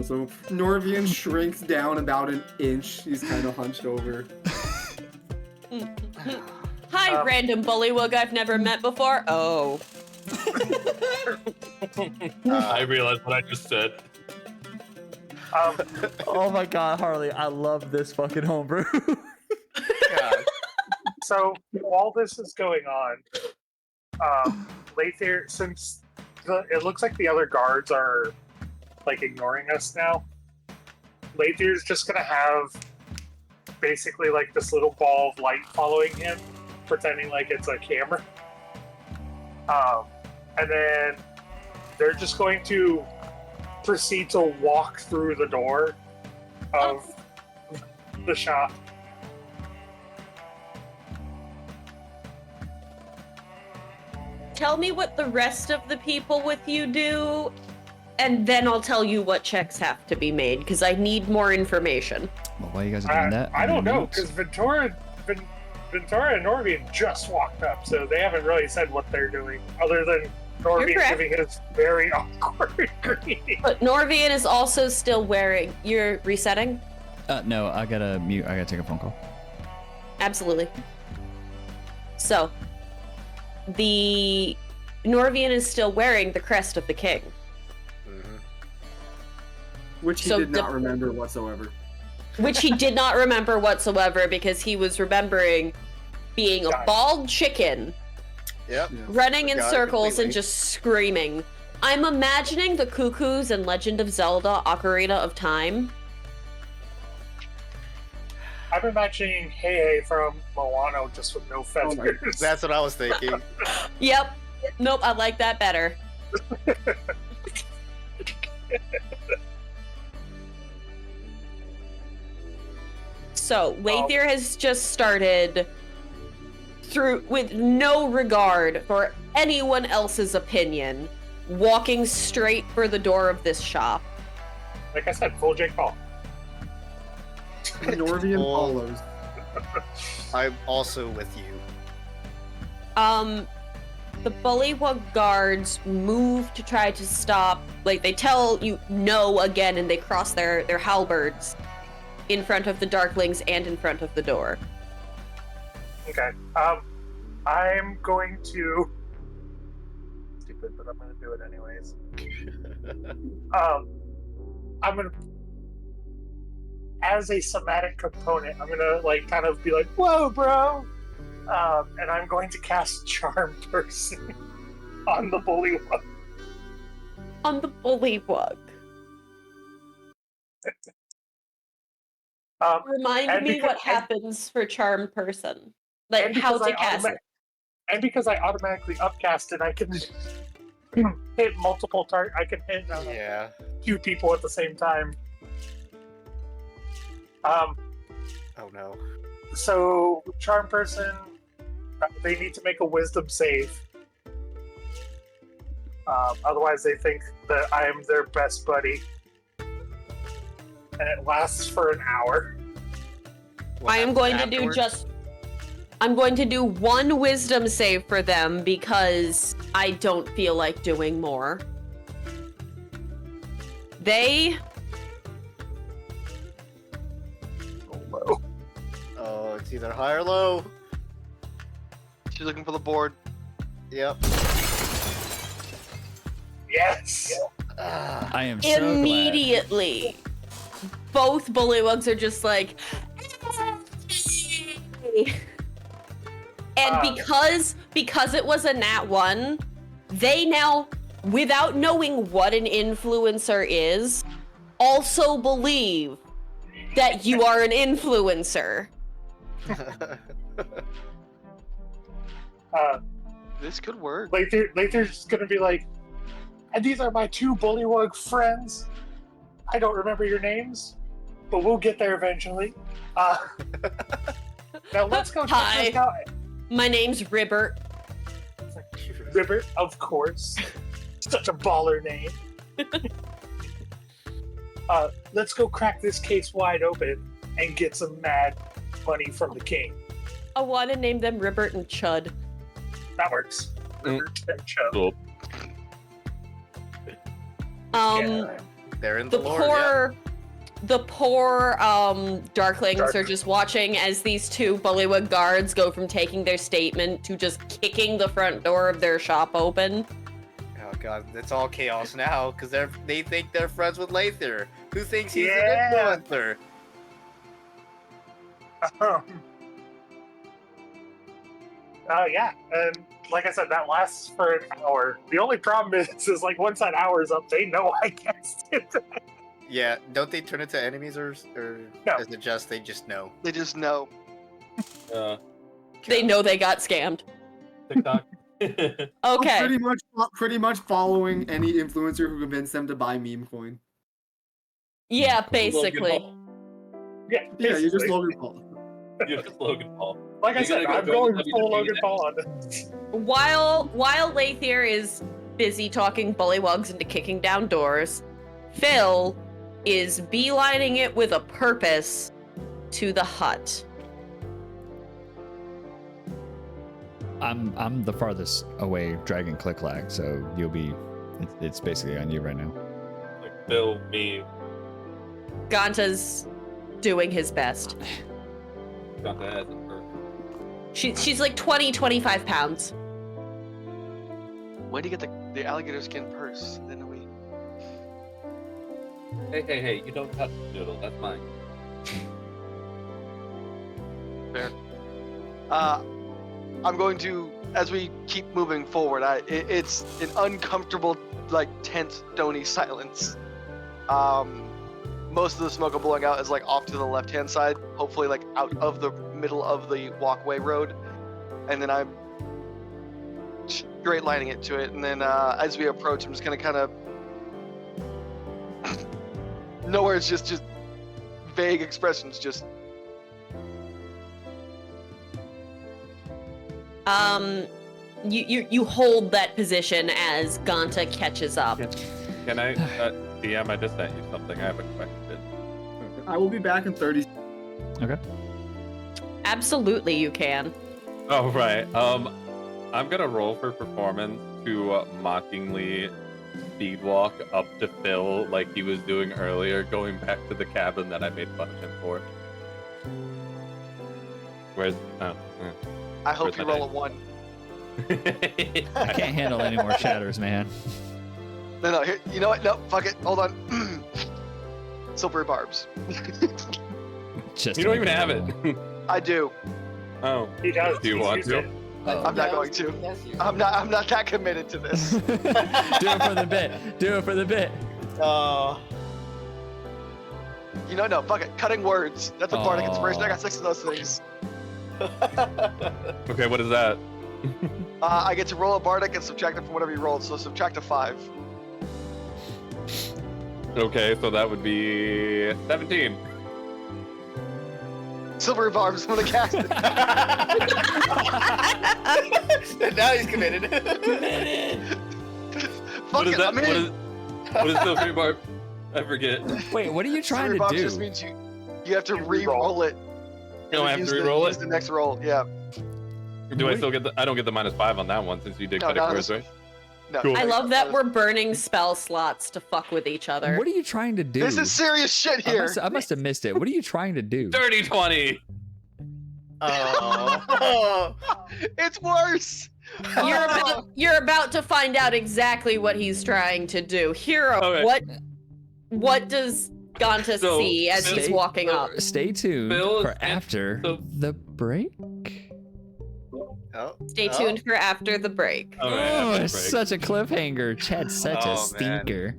So Norvian shrinks down about an inch. He's kind of hunched over. Hi, random Bullywug I've never met before. Oh. I realized what I just said. Oh my god, Harley, I love this fucking homebrew. God. So while this is going on, Lathier, since it looks like the other guards are like ignoring us now, Lathier's just gonna have basically like this little ball of light following him, pretending like it's a camera. And then they're just going to proceed to walk through the door of the shop. Tell me what the rest of the people with you do, and then I'll tell you what checks have to be made, because I need more information. Well, why you guys are doing that? I don't know, because Ventura and Norvian just walked up, so they haven't really said what they're doing, other than Norvian correct. giving his very awkward greeting. But Norvian is also still wearing... You're resetting? No, I gotta mute. I gotta take a phone call. Absolutely. So, the Norvian is still wearing the crest of the king. Mhm. Which he So did not the- remember whatsoever. Which he did not remember whatsoever because he was remembering being a Got it. bald chicken Yep. Yeah. running in Forgot circles completely. and just screaming. I'm imagining the Cuckoos in Legend of Zelda Ocarina of Time. I'm imagining Hey from Moana just with no Oh my- feathers. That's what I was thinking. Yep. Nope, I like that better. So, Lathier has just started through with no regard for anyone else's opinion, walking straight for the door of this shop. Like I said, full Jake Paul. Norvian Oh. follows. I'm also with you. The Bullywug guards move to try to stop. Like, they tell you no again, and they cross their halberds in front of the Darklings and in front of the door. Okay. I'm going to. Stupid, but I'm going to do it anyways. I'm going to. As a somatic component, I'm going to, like, kind of be like, whoa, bro! And I'm going to cast Charm Person on the Bullywug. On the Bullywug. Remind me what happens for Charm Person. Like, how to cast it. And because I automatically upcast it, I can hit multiple targets. I can hit two people at the same time. Oh no. So, Charm Person, they need to make a Wisdom save. Otherwise, they think that I am their best buddy. And it lasts for an hour. I'm going to do one Wisdom save for them because I don't feel like doing more. They... Low. Oh, it's either high or low. She's looking for the board. Yep. Yes! I am so immediately, both Bullywugs are just like... And because it was a nat 1, they now, without knowing what an influencer is, also believe that you are an influencer. This could work. Later's gonna be like, and these are my 2 Bullywug friends. I don't remember your names, but we'll get there eventually. Now let's go check Hi. this out. My name's Ribbert. Ribbert, of course. Such a baller name. Let's go crack this case wide open and get some mad money from the king. I want to name them Ribbert and Chud. That works. Ribbert and Chud. Cool. They're in the lore, The poor Darklings are just watching as these 2 Bullywug guards go from taking their statement to just kicking the front door of their shop open. Oh god, it's all chaos now, because they think they're friends with Lather, who thinks he's an influencer. Yeah, and like I said, that lasts for an hour. The only problem is like once that hour is up, they know I cast it. Yeah, don't they turn into enemies or No. is it just they just know? They just know. They know they got scammed. TikTok. Okay. Pretty much following any influencer who convinced them to buy meme coin. Yeah, basically. Yeah, Yeah, you're just Logan Paul. You're just Logan Paul. Like I You said, gotta I'm go going to full WWE Logan Paul on this. While Lathier is busy talking Bullywugs into kicking down doors, Phil is beelining it with a purpose to the hut. I'm the farthest away Dragon Klick Klack, so you'll be. It's basically on you right now. Like Bill, me, Ganta's doing his best. got the head. She's like 25 pounds. Where do you get the alligator skin purse? Then we. Hey, you don't touch Snoodle, that's mine. Fair. I'm going to, as we keep moving forward, it's an uncomfortable, like, tense, stony silence. Most of the smoke blowing out is, like, off to the left-hand side, hopefully, like, out of the middle of the walkway road. And then I'm straight lining it to it, and then as we approach, I'm just gonna kind of... Nowhere, it's just vague expressions, just... You hold that position as Ganta catches up. Can I, DM, I just sent you something. I have a question. I will be back in 30. Okay. Absolutely, you can. Oh, right. I'm gonna roll for performance to mockingly speed walk up to Phil like he was doing earlier, going back to the cabin that I made fun of him for. Where's I hope Where's you my roll a dice? 1. I can't handle any more shatters, man. No, here, you know what? No, fuck it. Hold on. Silvery barbs. Just You to don't make even have roll. it. I do. Oh. He does. Do you He's want used to? it. Oh. I'm not going to. I'm not that committed to this. Do it for the bit. Do it for the bit. You know, no, fuck it. Cutting words. That's a bardic inspiration. I got 6 of those things. Okay, what is that? I get to roll a bardic and subtract it from whatever you rolled, so subtract a 5. Okay, so that would be 17. Silvery barbs. I'm gonna cast it. Now he's committed. Fuck What is it, that? I'm in. What is Silvery Barb? I forget. Wait, what are you trying Silvery to barbs do? just means you have to You re-roll it. No, I have Use to the- re-roll use it? the next roll, yeah. Do I still get the? I don't get the -5 on that one since you did No, cutting no, words, this- right? No. Cool. I love that we're burning spell slots to fuck with each other. What are you trying to do? This is serious shit here. I must have missed it. What are you trying to do? Dirty 20. Oh. It's worse. You're about to find out exactly what he's trying to do. Hero, Okay. what does Ganta So, see as he's Phil- walking up? Stay tuned Phil for is- after so- the break. Oh. Stay tuned for after the break. All right, Oh, after it's the break. such a cliffhanger. Chad's such a Oh, man. stinker.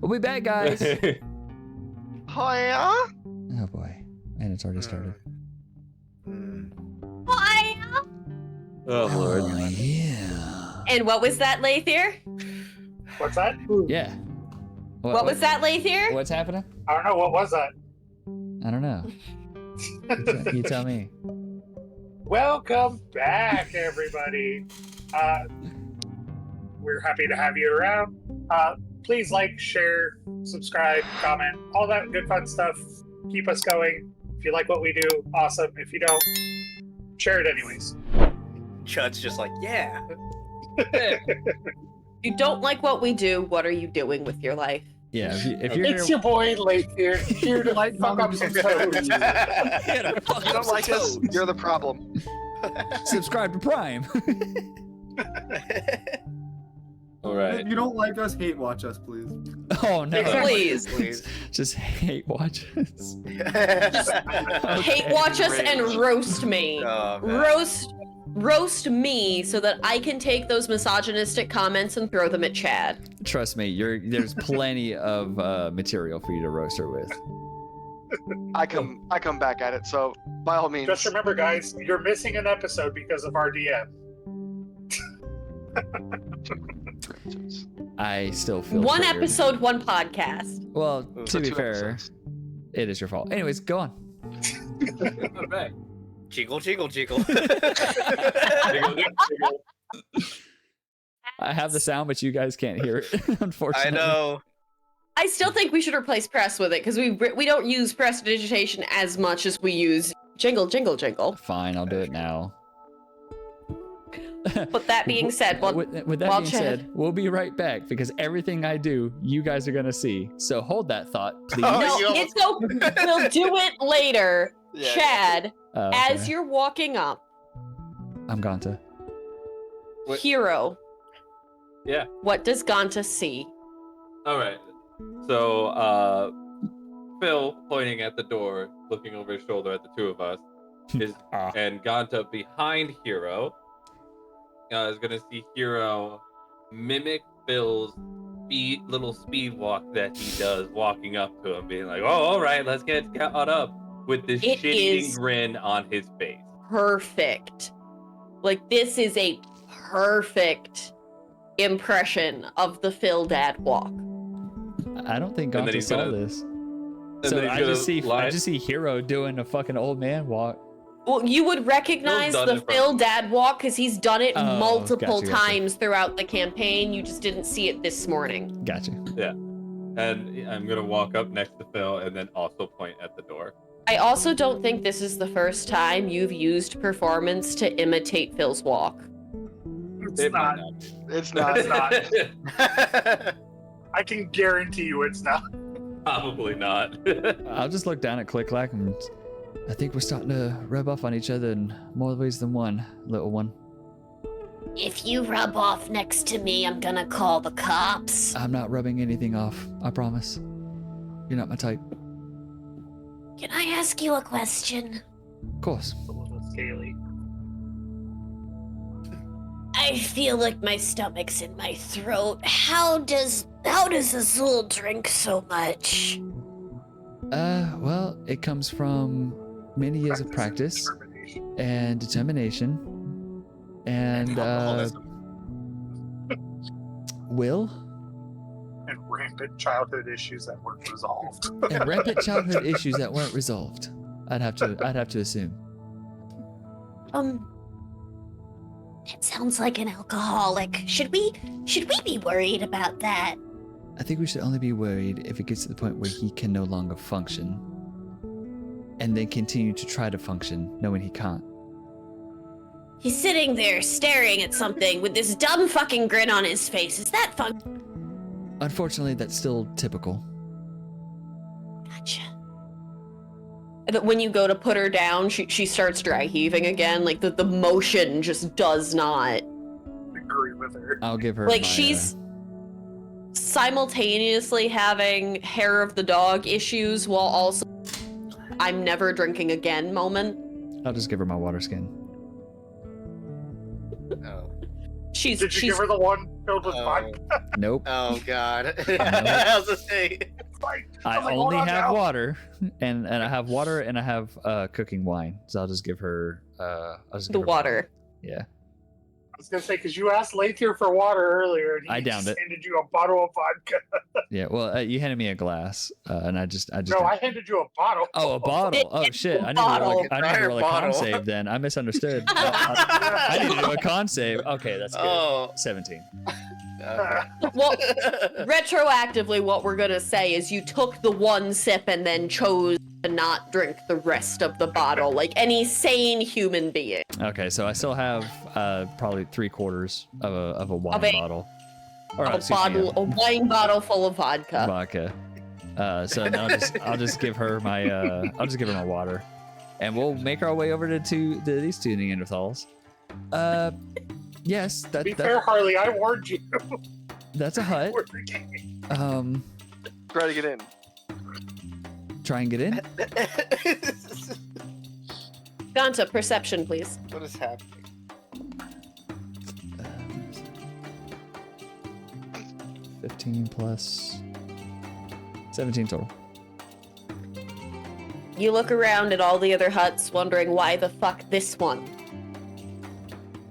We'll be back, guys. Oh yeah? Oh boy, and it's already started. Oh lord. Oh, yeah. And what was that, Lathier? What's that? Yeah. What was that, Lathier? What's happening? I don't know. What was that? I don't know. You tell me. Welcome back, everybody. We're happy to have you around. Please like, share, subscribe, comment, all that good fun stuff. Keep us going. If you like what we do, awesome. If you don't, share it anyways. Chud's just like, yeah. If you don't like what we do, what are you doing with your life? Yeah, if you're It's here, your boy Late here to Light fuck up some toads. You don't like us? You're the problem. subscribe to Prime. All right. If you don't like us, hate watch us, please. Oh no! Please. Please. Just hate watch us. Hate watch us and roast me. Oh, man. Roast me so that I can take those misogynistic comments and throw them at Chad. Trust me, there's plenty of material for you to roast her with. I come back at it, so by all means. Just remember, guys, you're missing an episode because of our DM. I still feel One triggered. episode, one podcast. Well, Ooh, to so be 2 fair, episodes. it is your fault. Anyways, go on. All right. Jiggle, jiggle, jiggle. I have the sound, but you guys can't hear it, unfortunately. I know. I still think we should replace press with it because we don't use prestidigitation as much as we use jingle, jingle, jingle. Fine, I'll do it now. But that being said, with that while being Chad- said, we'll be right back because everything I do, you guys are gonna see. So hold that thought, please. Oh, no, you almost- it's so we'll do it later. Yeah, Chad, as Okay. you're walking up, I'm Ganta. What? Hero, Yeah. what does Ganta see? All right. So, Phil pointing at the door, looking over his shoulder at the two of us, is Ah. and Ganta behind Hero is gonna see Hero mimic Phil's little speed walk that he does, walking up to him, being like, "Oh, all right, let's get caught up," with this It shitting is- grin on his face. Perfect. Like this is a perfect impression of the Phil dad walk. I don't think And then Ganta he's saw gonna- this. And So then he's I gonna just see Hero doing a fucking old man walk. Well, you would recognize done the it for- Phil dad walk because he's done it Oh, multiple gotcha. times throughout the campaign. You just didn't see it this morning. Gotcha. And I'm gonna walk up next to Phil and then also point at the door. I also don't think this is the first time you've used performance to imitate Phil's walk. It's It might not. not be. It's not. It's not. I can guarantee you it's not. Probably not. I'll just look down at Klick Klack and I think we're starting to rub off on each other in more ways than one, little one. If you rub off next to me, I'm gonna call the cops. I'm not rubbing anything off, I promise. You're not my type. Can I ask you a question? Of course. A little scaly. I feel like my stomach's in my throat. How does Azul drink so much? Well, it comes from many years of practice Determination. and determination and will And rampant childhood issues that weren't resolved. and rampant childhood issues that weren't resolved. I'd have to assume. It sounds like an alcoholic. Should we be worried about that? I think we should only be worried if it gets to the point where he can no longer function. And then continue to try to function, knowing he can't. He's sitting there staring at something with this dumb fucking grin on his face. Is that fun? Unfortunately, that's still typical. Gotcha. That when you go to put her down, she starts dry heaving again. Like the motion just does not. Agree with her. I'll give her Like my, she's simultaneously having hair of the dog issues while also I'm never drinking again moment. I'll just give her my water skin. Oh. She's Did you give her the one filled with Oh. vodka? Nope. Oh god. I was gonna say. Like, I was like, only hold on have now. water, and I have water, and I have cooking wine. So I'll just give her. I'll just the give her water. Yeah. I was gonna say because you asked Lathier for water earlier, and he I downed just it. handed you a bottle of vodka. Yeah. Well, you handed me a glass, and I just. No, I handed you a bottle. Oh, a bottle. Oh shit! I need to roll a, I need to roll a con Bottle. save then. I misunderstood. I need to do a con save. Okay, that's good. Oh. 17. Okay. Well, retroactively, what we're gonna say is you took the one sip and then chose to not drink the rest of the bottle, like any sane human being. Okay, so I still have probably 3/4 of a wine Of a- bottle. Or A wine bottle full of vodka. vodka. So then I'll just give her my water, and we'll make our way over to these two Neanderthals. Yes, To be fair, Harley, I warned you. that's a hut. Try to get in. Try and get in. Ganta, perception, please. What is happening? 15 plus 17 total. You look around at all the other huts, wondering why the fuck this one.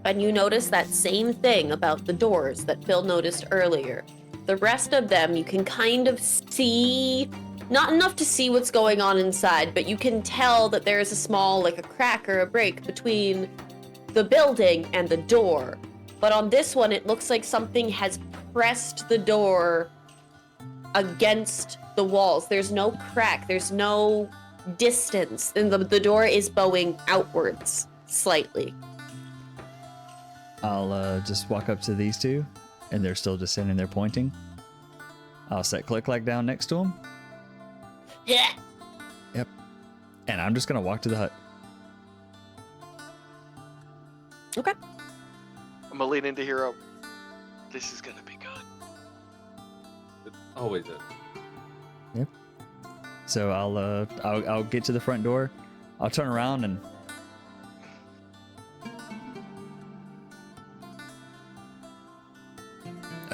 And you notice that same thing about the doors that Phil noticed earlier. The rest of them you can kind of see, not enough to see what's going on inside, but you can tell that there is a small, like a crack or a break between the building and the door. But on this one, it looks like something has pressed the door against the walls. There's no crack, there's no distance, and the door is bowing outwards slightly. I'll just walk up to these two, and they're still just sitting there pointing. I'll set Klick Klack down next to them, Yeah. and I'm just gonna walk to the hut. Okay. I'm gonna lean into Hero. This is gonna be good. It always is. So I'll get to the front door. I'll turn around and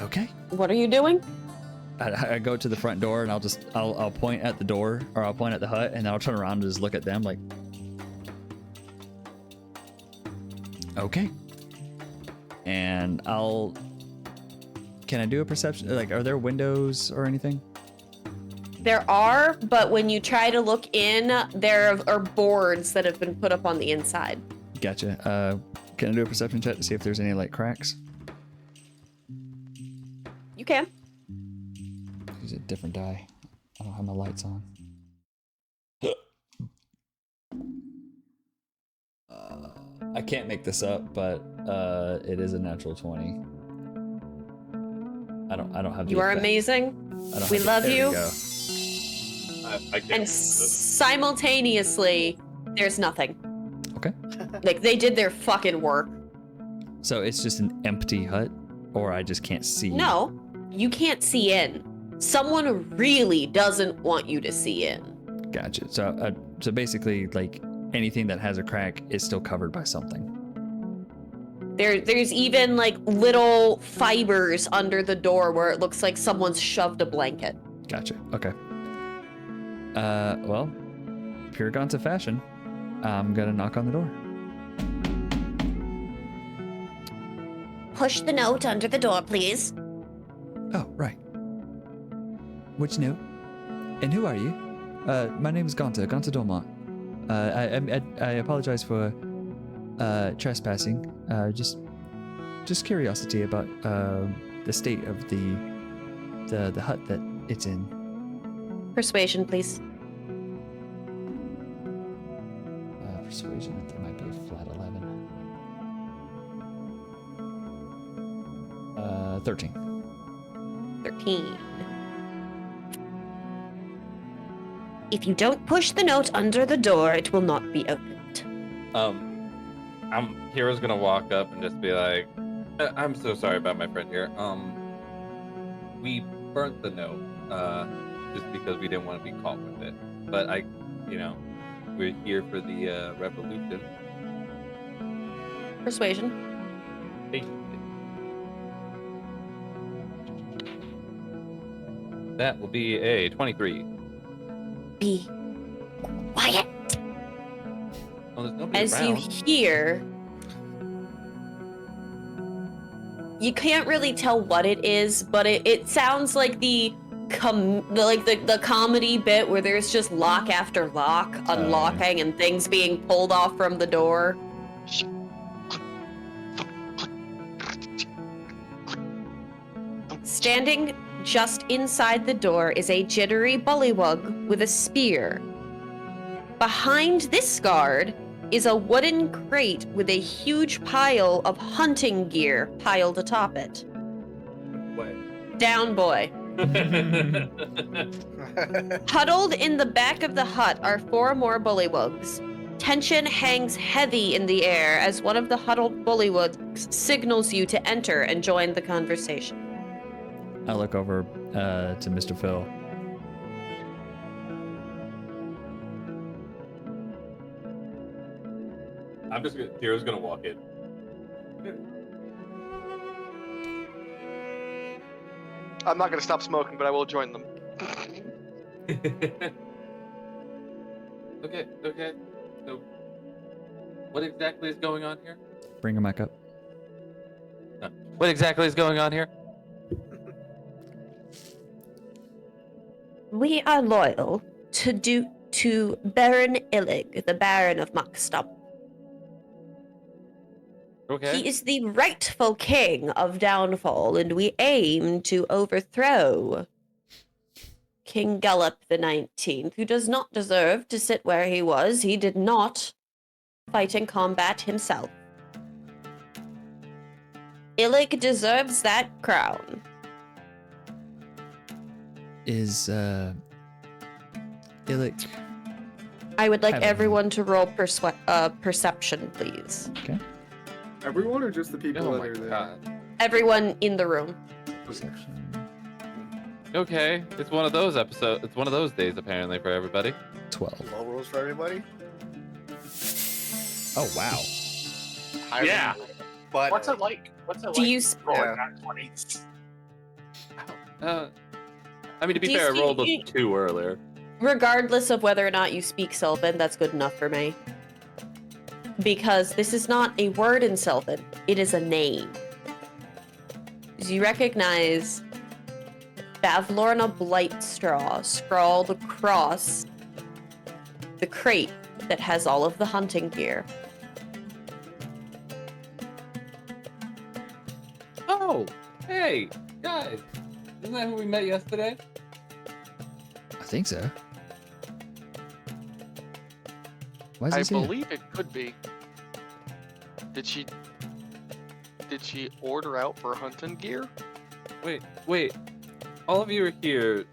okay. What are you doing? I go to the front door and I'll point at the door, or I'll point at the hut, and then I'll turn around and just look at them like, okay. And can I do a perception? Like, are there windows or anything? There are, but when you try to look in, there are boards that have been put up on the inside. Gotcha. Can I do a perception check to see if there's any like cracks? You can. Use a different die. I don't have my lights on. I can't make this up, but it is a natural 20. I don't have. You are amazing. We love you. I can't. And simultaneously, there's nothing. Okay. Like, they did their fucking work. So it's just an empty hut, or I just can't see. No, you can't see in. Someone really doesn't want you to see in. Gotcha. So basically, like anything that has a crack is still covered by something. There's even like little fibers under the door where it looks like someone's shoved a blanket. Gotcha. Okay. Well, pure Gonta fashion, I'm gonna knock on the door. Push the note under the door, please. Oh, right. Which note? And who are you? My name is Gonta Dormont. I apologize for trespassing. Just curiosity about the state of the hut that it's in. Persuasion, please. Persuasion. There might be a flat 11. 13. 13. If you don't push the note under the door, it will not be opened. Hero's gonna walk up and just be like, I'm so sorry about my friend here. We burnt the note, just because we didn't want to be caught with it. But we're here for the revolution. Persuasion. That will be a 23. Be quiet. Well, there's nobody As around. you hear, you can't really tell what it is, but it sounds like the comedy bit where there's just lock after lock unlocking and things being pulled off from the door. Standing just inside the door is a jittery bullywug with a spear. Behind this guard is a wooden crate with a huge pile of hunting gear piled atop it. Down, boy. Huddled in the back of the hut are 4 more bullywugs. Tension hangs heavy in the air as one of the huddled bullywugs signals you to enter and join the conversation. I look over to Mr. Phil. Hero's gonna walk in. I'm not going to stop smoking, but I will join them. Okay. So, what exactly is going on here? Bring him back up. What exactly is going on here? We are loyal to Baron Illig, the Baron of Mockstump. Okay. He is the rightful king of Downfall, and we aim to overthrow King Gallop the 19th, who does not deserve to sit where he was. He did not fight in combat himself. Illig deserves that crown. Is Illic? I would like Heaven. everyone to roll perception, please. Okay. Everyone or just the people Oh that my are there? god. Everyone in the room. Perception. Okay, it's one of those episodes. It's one of those days apparently for everybody. 12. Low rolls for everybody. Oh wow. Higher Yeah. than- But What's it like? What's it Do like you rolling Yeah. that 20s? I mean, to be Do you fair, I see- rolled a 2 earlier. regardless of whether or not you speak Sylvan, that's good enough for me. Because this is not a word in Sylvan, it is a name. You recognize Bavlorna Blightstraw scrawled across the crate that has all of the hunting gear. Oh, hey, guys. Isn't that who we met yesterday? I think so. Why is I this here? believe it could be. Did she order out for hunting gear? Wait. All of you are here.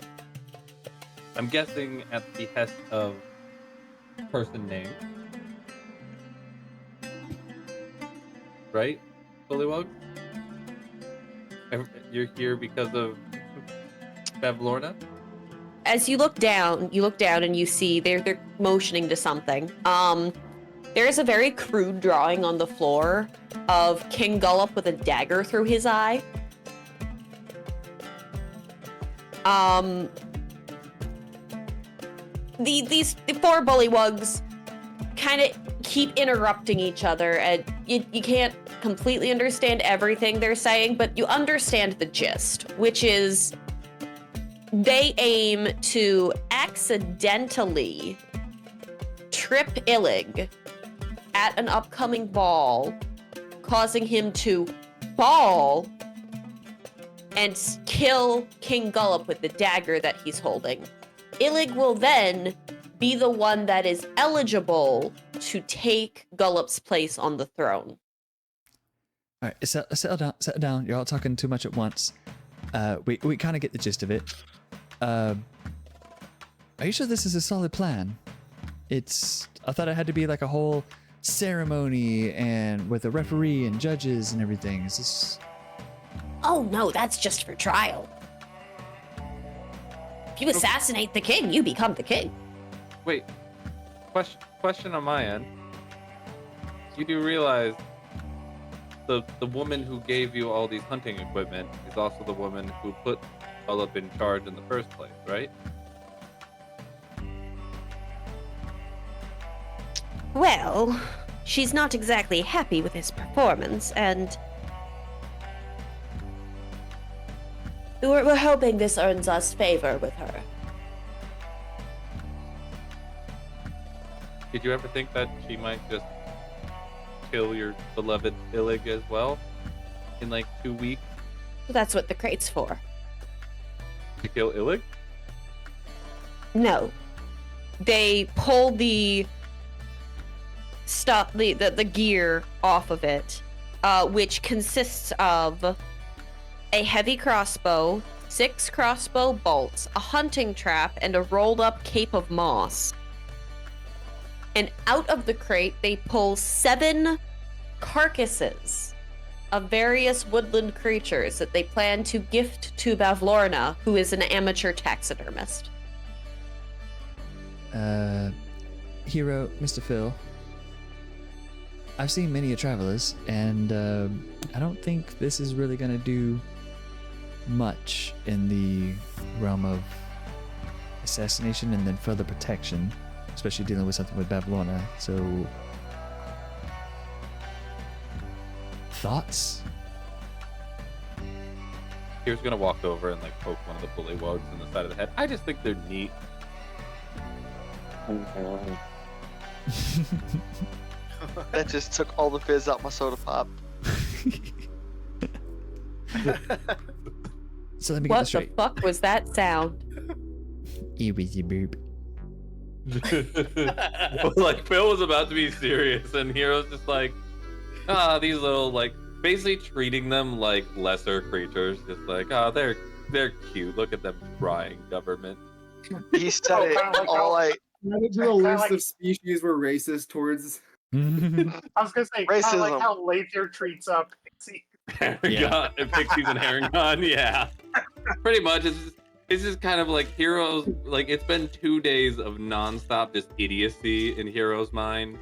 I'm guessing at the behest of person name. Right? Bullywug? You're here because of Bavlorna? As you look down and you see they're motioning to something. There is a very crude drawing on the floor of King Gullop with a dagger through his eye. These four bullywugs kind of keep interrupting each other, and you can't completely understand everything they're saying, but you understand the gist, which is they aim to accidentally trip Illig at an upcoming ball, causing him to fall and kill King Gullop with the dagger that he's holding. Illig will then be the one that is eligible to take Gullop's place on the throne. All right, settle down. You're all talking too much at once. We kind of get the gist of it. Are you sure this is a solid plan? I thought it had to be like a whole ceremony and with a referee and judges and everything. Is this? Oh no, that's just for trial. If you assassinate the king, you become the king. Wait. Question on my end. You do realize the woman who gave you all these hunting equipment is also the woman who put Gullop in charge in the first place, right? Well, she's not exactly happy with his performance, and we're hoping this earns us favor with her. Did you ever think that she might just kill your beloved Illig as well in like 2 weeks? That's what the crate's for. To kill Illig? No. They pull the stuff, the gear off of it, which consists of a heavy crossbow, 6 crossbow bolts, a hunting trap, and a rolled up cape of moss. And out of the crate, they pull 7 carcasses of various woodland creatures that they plan to gift to Bavlorna, who is an amateur taxidermist. Hero, Mr. Phil, I've seen many travelers, and I don't think this is really going to do much in the realm of assassination and then further protection, especially dealing with something with Bavlorna. So, thoughts? Here's gonna walk over and like poke one of the bullywugs in the side of the head. I just think they're neat. That just took all the fizz out my soda pop. So let me get What this straight. the fuck was that sound? Like Phil was about to be serious, and Hero's just like, these little like, basically treating them like lesser creatures. Just like, they're cute. Look at them trying government. He said it kinda like all how- like Can I do a list of species we're racist towards? I was gonna say, kind of like Racism. how Lathier treats up Pixie. Haragon and Pixies and Haragon, yeah. Pretty much, it's just kind of like Heroes. Like it's been 2 days of nonstop just idiocy in Hero's mind,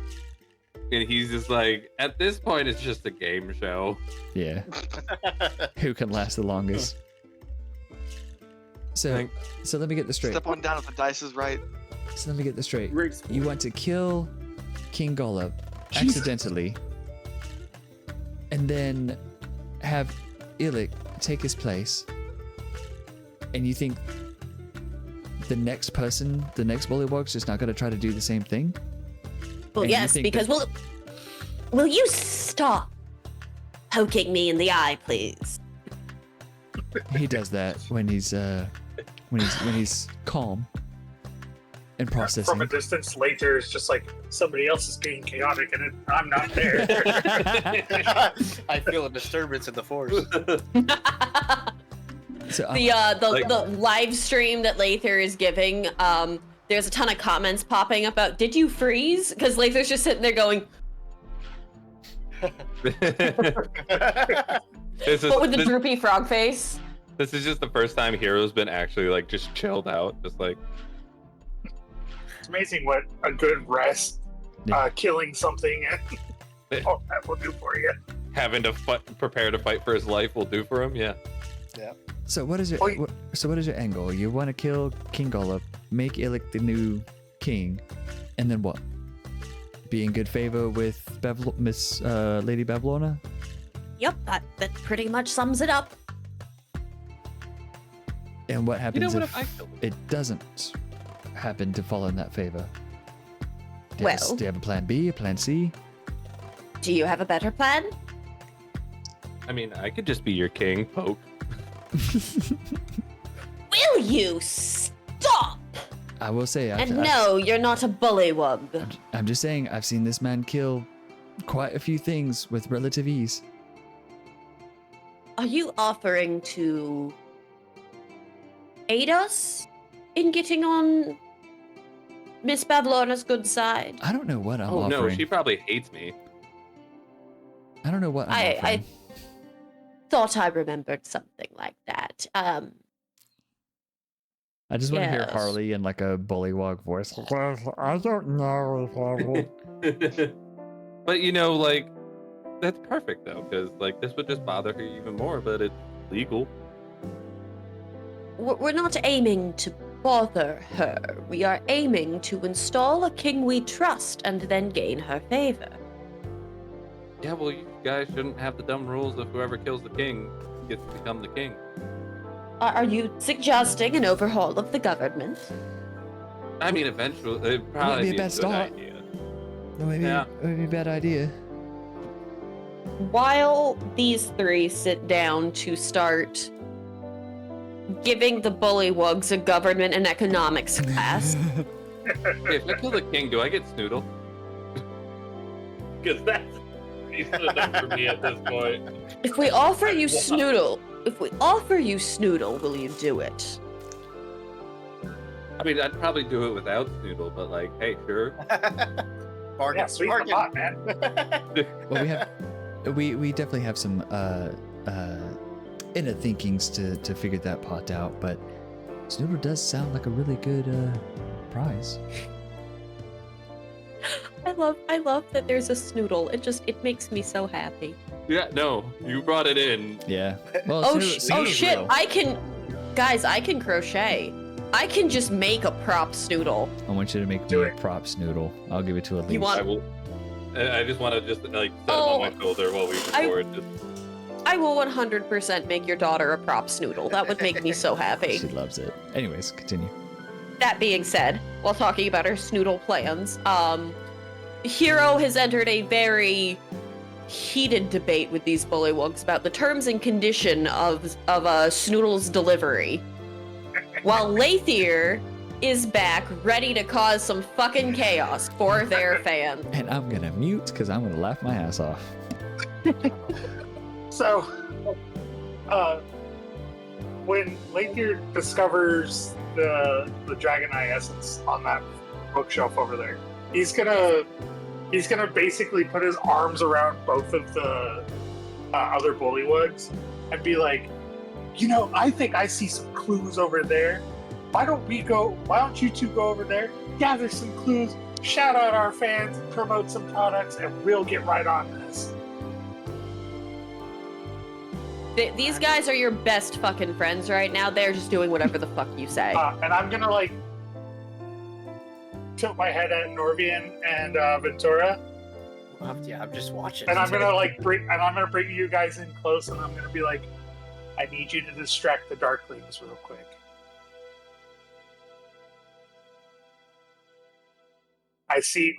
and he's just like, at this point, it's just a game show. Yeah. Who can last the longest? So let me get this straight. step on down if the dice is right. So let me get this straight. Riggs. You want to kill King Gullop Jesus. accidentally, and then have Illig take his place, and you think the next bullywug's just not going to try to do the same thing? Well, And you yes, think because will you stop poking me in the eye, please? He does that when he's calm. And processing. From a distance, later is just like somebody else is being chaotic and I'm not there. I feel a disturbance in the force. So the live stream that Lather is giving, there's a ton of comments popping up about, did you freeze? Because Lather's just sitting there going, but with the droopy frog face. This is just the first time Hero's been actually like just chilled out, just like. It's amazing what a good rest, killing something, and all that will do for you. Having to prepare to fight for his life will do for him. Yeah. Yeah. So what is your what is your angle? You want to kill King Golub, make Illic the new king, and then what? Be in good favor with Miss Lady Babylona? Yep, that pretty much sums it up. And what happens what if I killed him? it doesn't happen to fall in that favor? Do Well- you have a plan B, a plan C? Do you have a better plan? I mean, I could just be your king, Poke. Will you stop? I will say, And no, you're not a bullywug. I'm just saying, I've seen this man kill quite a few things with relative ease. Are you offering to aid us in getting on Miss Babylona's good side? I don't know what I'm Oh offering. no, she probably hates me. I don't know what I'm offering. I thought I remembered something like that. I just want to hear yes. Harley in like a bullywug voice. I don't know. But you know, like, that's perfect though, because like this would just bother her even more, but it's legal. We're not aiming to bother her. We are aiming to install a king we trust and then gain her favor. Yeah, well, you guys shouldn't have the dumb rules of whoever kills the king gets to become the king. Are you suggesting an overhaul of the government? I mean, eventually, it'd probably be a bad good start. idea. Maybe Yeah. it would be a bad idea. While these three sit down to start giving the bullywugs a government and economics class, Hey, if I kill the king, do I get Snoodle? Because that's pretty good enough for me at this point. if we offer you Snoodle, will you do it? I mean, I'd probably do it without Snoodle, but like, hey, sure. Bargain. Yeah, sweet the pot, man. Well, we definitely have some inner thinkings to figure that part out, but Snoodle does sound like a really good prize. I love that there's a Snoodle. It makes me so happy. Yeah, no, you brought it in. Yeah. Well, Oh, Snoodle's shit! real. I can crochet. I can just make a prop Snoodle. I want you to make Do me a it. prop Snoodle. I'll give it to Elise. You want- I will. I just want to just like set him Oh, on my shoulder while we I- record. Just I will 100% make your daughter a prop Snoodle. That would make me so happy. She loves it. Anyways, continue. That being said, while talking about our Snoodle plans, Hero has entered a very heated debate with these bullywugs about the terms and condition of Snoodle's delivery. While Lathier is back, ready to cause some fucking chaos for their fans. And I'm gonna mute because I'm gonna laugh my ass off. So, when Lathier discovers the Dragon Eye essence on that bookshelf over there, he's gonna basically put his arms around both of the other bullywugs and be like, I think I see some clues over there. Why don't you two go over there, gather some clues, shout out our fans, promote some products, and we'll get right on this. These guys are your best fucking friends right now. They're just doing whatever the fuck you say. And I'm gonna tilt my head at Norvian and Ventura, Yeah, I'm just watching. and I'm gonna bring you guys in close, and I'm gonna be like, I need you to distract the Darklings real quick. I see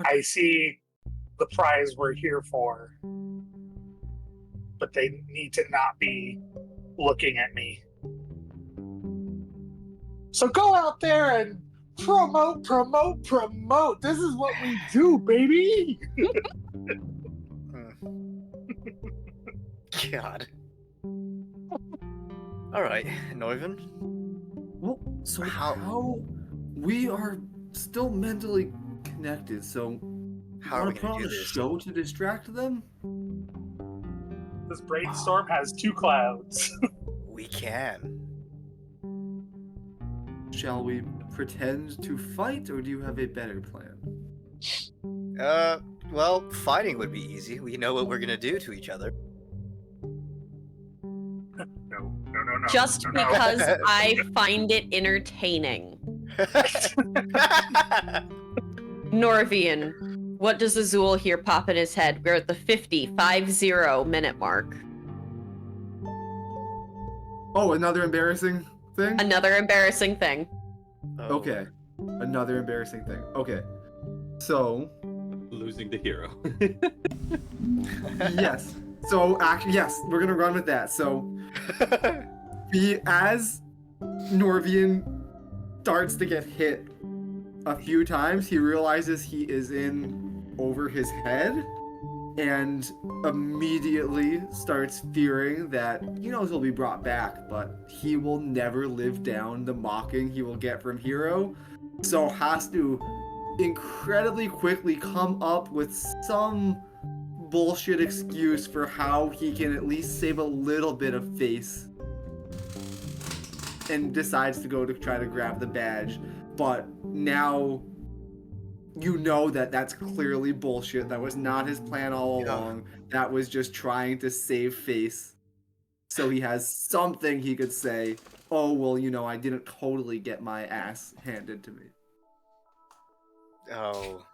the prize we're here for, but they need to not be looking at me. So go out there and Promote, promote, promote. This is what we do, baby. God. All right, Neuven. Well, so how we are still mentally connected, so How are we wanna put gonna on do a this? show to distract them? This brainstorm has 2 clouds. We can. Shall we pretend to fight, or do you have a better plan? Well, fighting would be easy. We know what we're gonna do to each other. No. Just no. because I find it entertaining. Norvian, what does Azul hear pop in his head? We're at the 50 minute mark. Oh, another embarrassing thing? Another embarrassing thing. Oh. Okay. Another embarrassing thing. Okay. So, Losing the hero. yes. So, actually, yes, we're gonna run with that. So, as Norvian starts to get hit a few times, he realizes he is in over his head and immediately starts fearing that he knows he'll be brought back, but he will never live down the mocking he will get from Hero, so has to incredibly quickly come up with some bullshit excuse for how he can at least save a little bit of face, and decides to go to try to grab the badge. But now you know that that's clearly bullshit. That was not his plan all along. That was just trying to save face, so he has something he could say, oh well, you know, I didn't totally get my ass handed to me. Oh.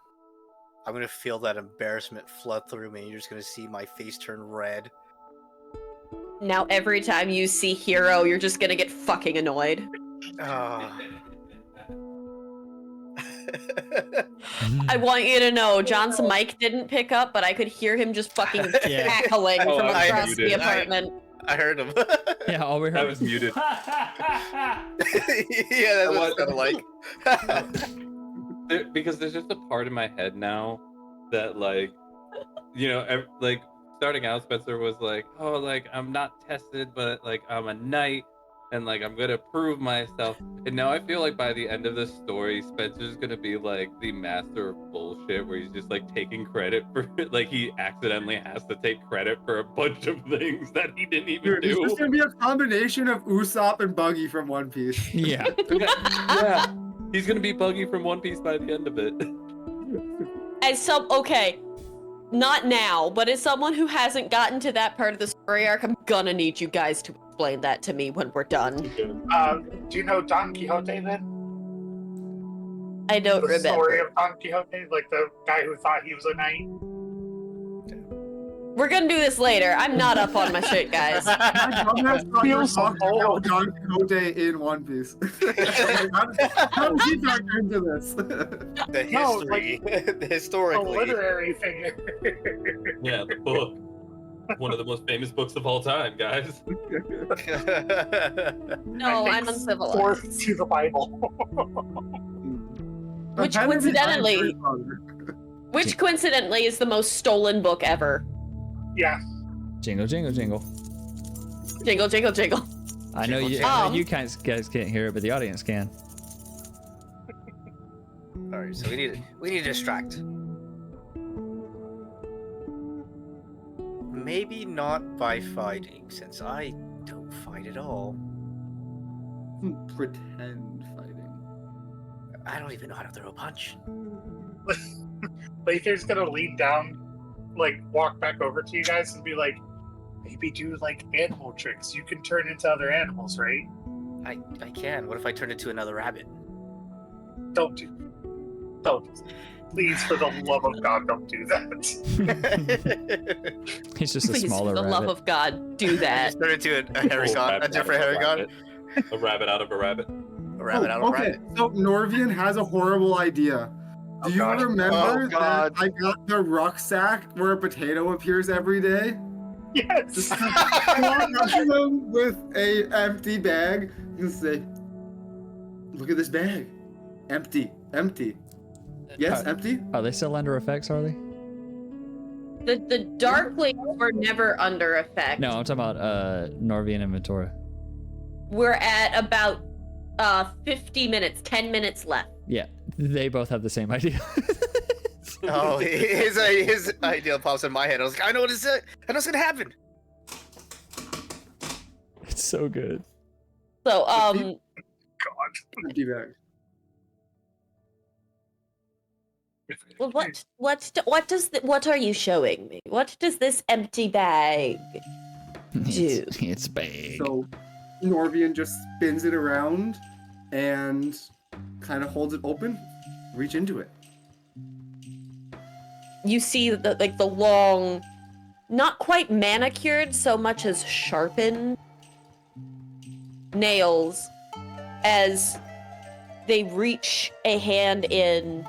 I'm gonna feel that embarrassment flood through me, and you're just gonna see my face turn red. Now every time you see Hero, you're just gonna get fucking annoyed. Oh. I want you to know, John's mic didn't pick up, but I could hear him just fucking Yeah. cackling Oh, from I across muted. the apartment. I heard him. Yeah, all we I heard was muted. Yeah, that's what it sounded like. Because there's just a part in my head now that, like, you know, like, starting out, Spencer was like, oh, like, I'm not tested, but, like, I'm a knight, and, like, I'm gonna prove myself. And now I feel like by the end of the story, Spencer's gonna be, like, the master of bullshit, where he's just, like, taking credit for it. Like, he accidentally has to take credit for a bunch of things that he didn't even Dude, it's do. just gonna be a combination of Usopp and Buggy from One Piece. Yeah. Yeah. He's gonna be Buggy from One Piece by the end of it. Okay, not now, but as someone who hasn't gotten to that part of the story arc, I'm gonna need you guys to explain that to me when we're done. Do you know Don Quixote then? I don't The remember. story of Don Quixote, like the guy who thought he was a knight. We're gonna do this later. I'm not up on my shit, guys. My dumbass thought you were Feels so talking about old. Don Quixote in One Piece. How did he factor into this? The No, history. A Historically. literary figure. Yeah, the book. One of the most famous books of all time, guys. No, I I'm think uncivilized. Fourth to the Bible. Which Depending on coincidentally- your father. Which coincidentally is the most stolen book ever. Yeah. Jingle, jingle, jingle. Jingle, jingle, jingle. I know you, guys can't hear it, but the audience can. Alright, so we need to distract. Maybe not by fighting, since I don't fight at all. Pretend fighting. I don't even know how to throw a punch. Lather's gonna lean down, like walk back over to you guys and be like, maybe do like animal tricks. You can turn into other animals, right? I can. What if I turned into another rabbit? Don't. Please, for the love of God, don't do that. He's just a Please, smaller for the rabbit. love of God, do that. Just turn into a Haragon, a different Haragon. A rabbit out of a rabbit. A rabbit out of a okay, rabbit. so Norvian has a horrible idea. Do you God. remember Oh, God. that I got the rucksack where a potato appears every day? Yes. Just walk up to them with a empty bag and say, "Look at this bag. Empty. Yes, empty. Are they still under effects? Are they? The Darklings were never under effect. No, I'm talking about Norvian and Ventura. We're at about 50 minutes, 10 minutes left. Yeah, they both have the same idea. Oh, his idea pops in my head. I was like, I know what it's. I know what's gonna happen. It's so good. So, God. Empty bag. well, what are you showing me? What does this empty bag do? It's big. So Norvian just spins it around and kind of holds it open. Reach into it. You see the long, not quite manicured so much as sharpened nails as they reach a hand in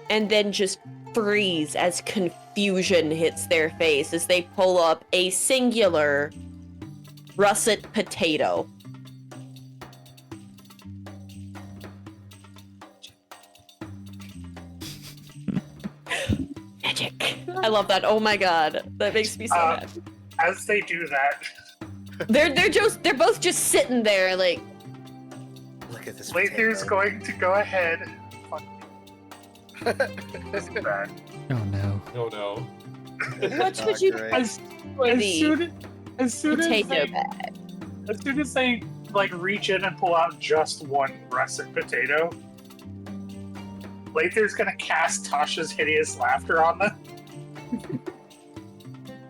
and then just freeze as confusion hits their face as they pull up a singular russet potato. Magic. I love that. Oh my god. That makes me so happy. As they do that, They're both just sitting there like, Look at this. Lather's potato. going to go ahead. Fuck. This is bad. Oh no. Oh no. what would you Great. As, for as the soon as potato they, bag? as soon as they like reach in and pull out just one russet potato, Lather's gonna cast Tasha's hideous laughter on them.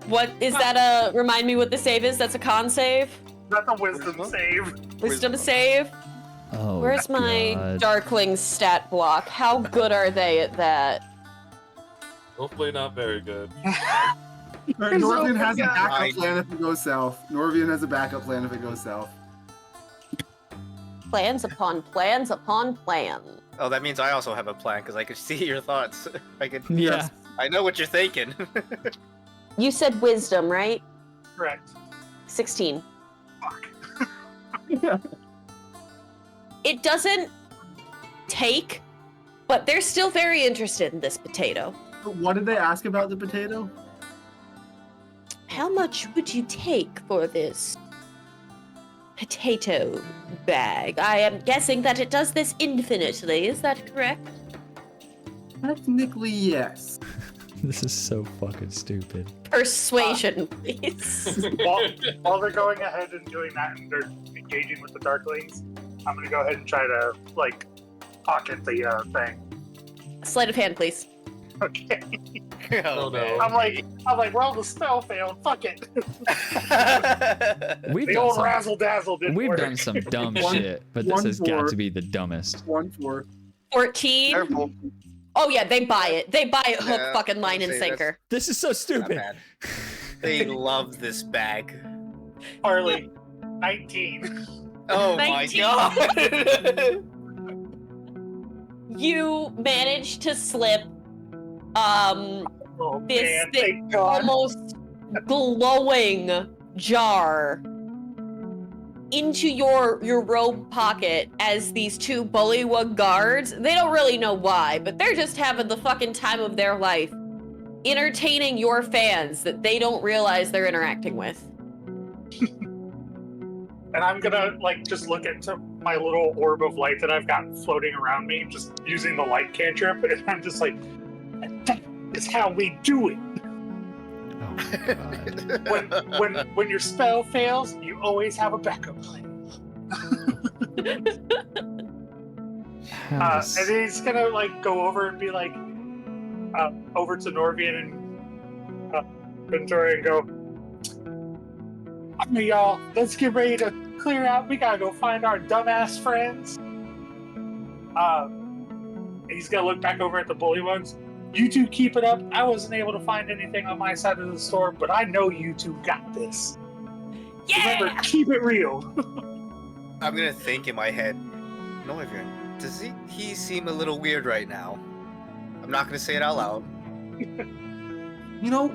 What is that? Remind me what the save is. That's a con save. That's a wisdom save. Wisdom save. Oh. Where's my God. Darkling stat block? How good are they at that? Hopefully not very good. Norvian has a I- backup plan if it goes south. Norvian has a backup plan if it goes south. Plans upon plans upon plans. Oh, that means I also have a plan because I can see your thoughts. I can. Yeah. I know what you're thinking. You said wisdom, right? Correct. 16. Fuck. It doesn't take, but they're still very interested in this potato. What did they ask about the potato? How much would you take for this potato bag? I am guessing that it does this infinitely. Is that correct? Technically, yes. This is so fucking stupid. Persuasion, please. While they're going ahead and doing that and they're engaging with the Darklings, I'm gonna go ahead and try to like pocket the thing. Sleight of hand, please. Okay. Oh no. I'm like, well, the spell failed. Fuck it. We've The done old some, razzle dazzle didn't we've work. done some dumb One- shit, but this one has got for- to be the dumbest. 1-4. 14. Careful. Oh yeah, they buy it. They buy it hook, Yeah, fucking, line, and I'll say sinker. This is so Not stupid. bad. They love this bag. Harley, 19. Oh 19. my god! You manage to slip Oh this man, thing thank God. almost glowing jar into your robe pocket as these two Bullywug guards, they don't really know why, but they're just having the fucking time of their life entertaining your fans that they don't realize they're interacting with. And I'm gonna like just look into my little orb of light that I've got floating around me, just using the light cantrip, and I'm just like, that is how we do it. Oh my God. When your spell fails, you always have a backup plan. How does- And he's gonna like go over and be like, over to Norvian and Ventura and go, "Okay, y'all, let's get ready to clear out. We gotta go find our dumbass friends." He's gonna look back over at the Bullywugs. "You two keep it up. I wasn't able to find anything on my side of the store, but I know you two got this. Remember, keep it real." I'm gonna think in my head, Noivern, does he seem a little weird right now? I'm not gonna say it out loud. You know,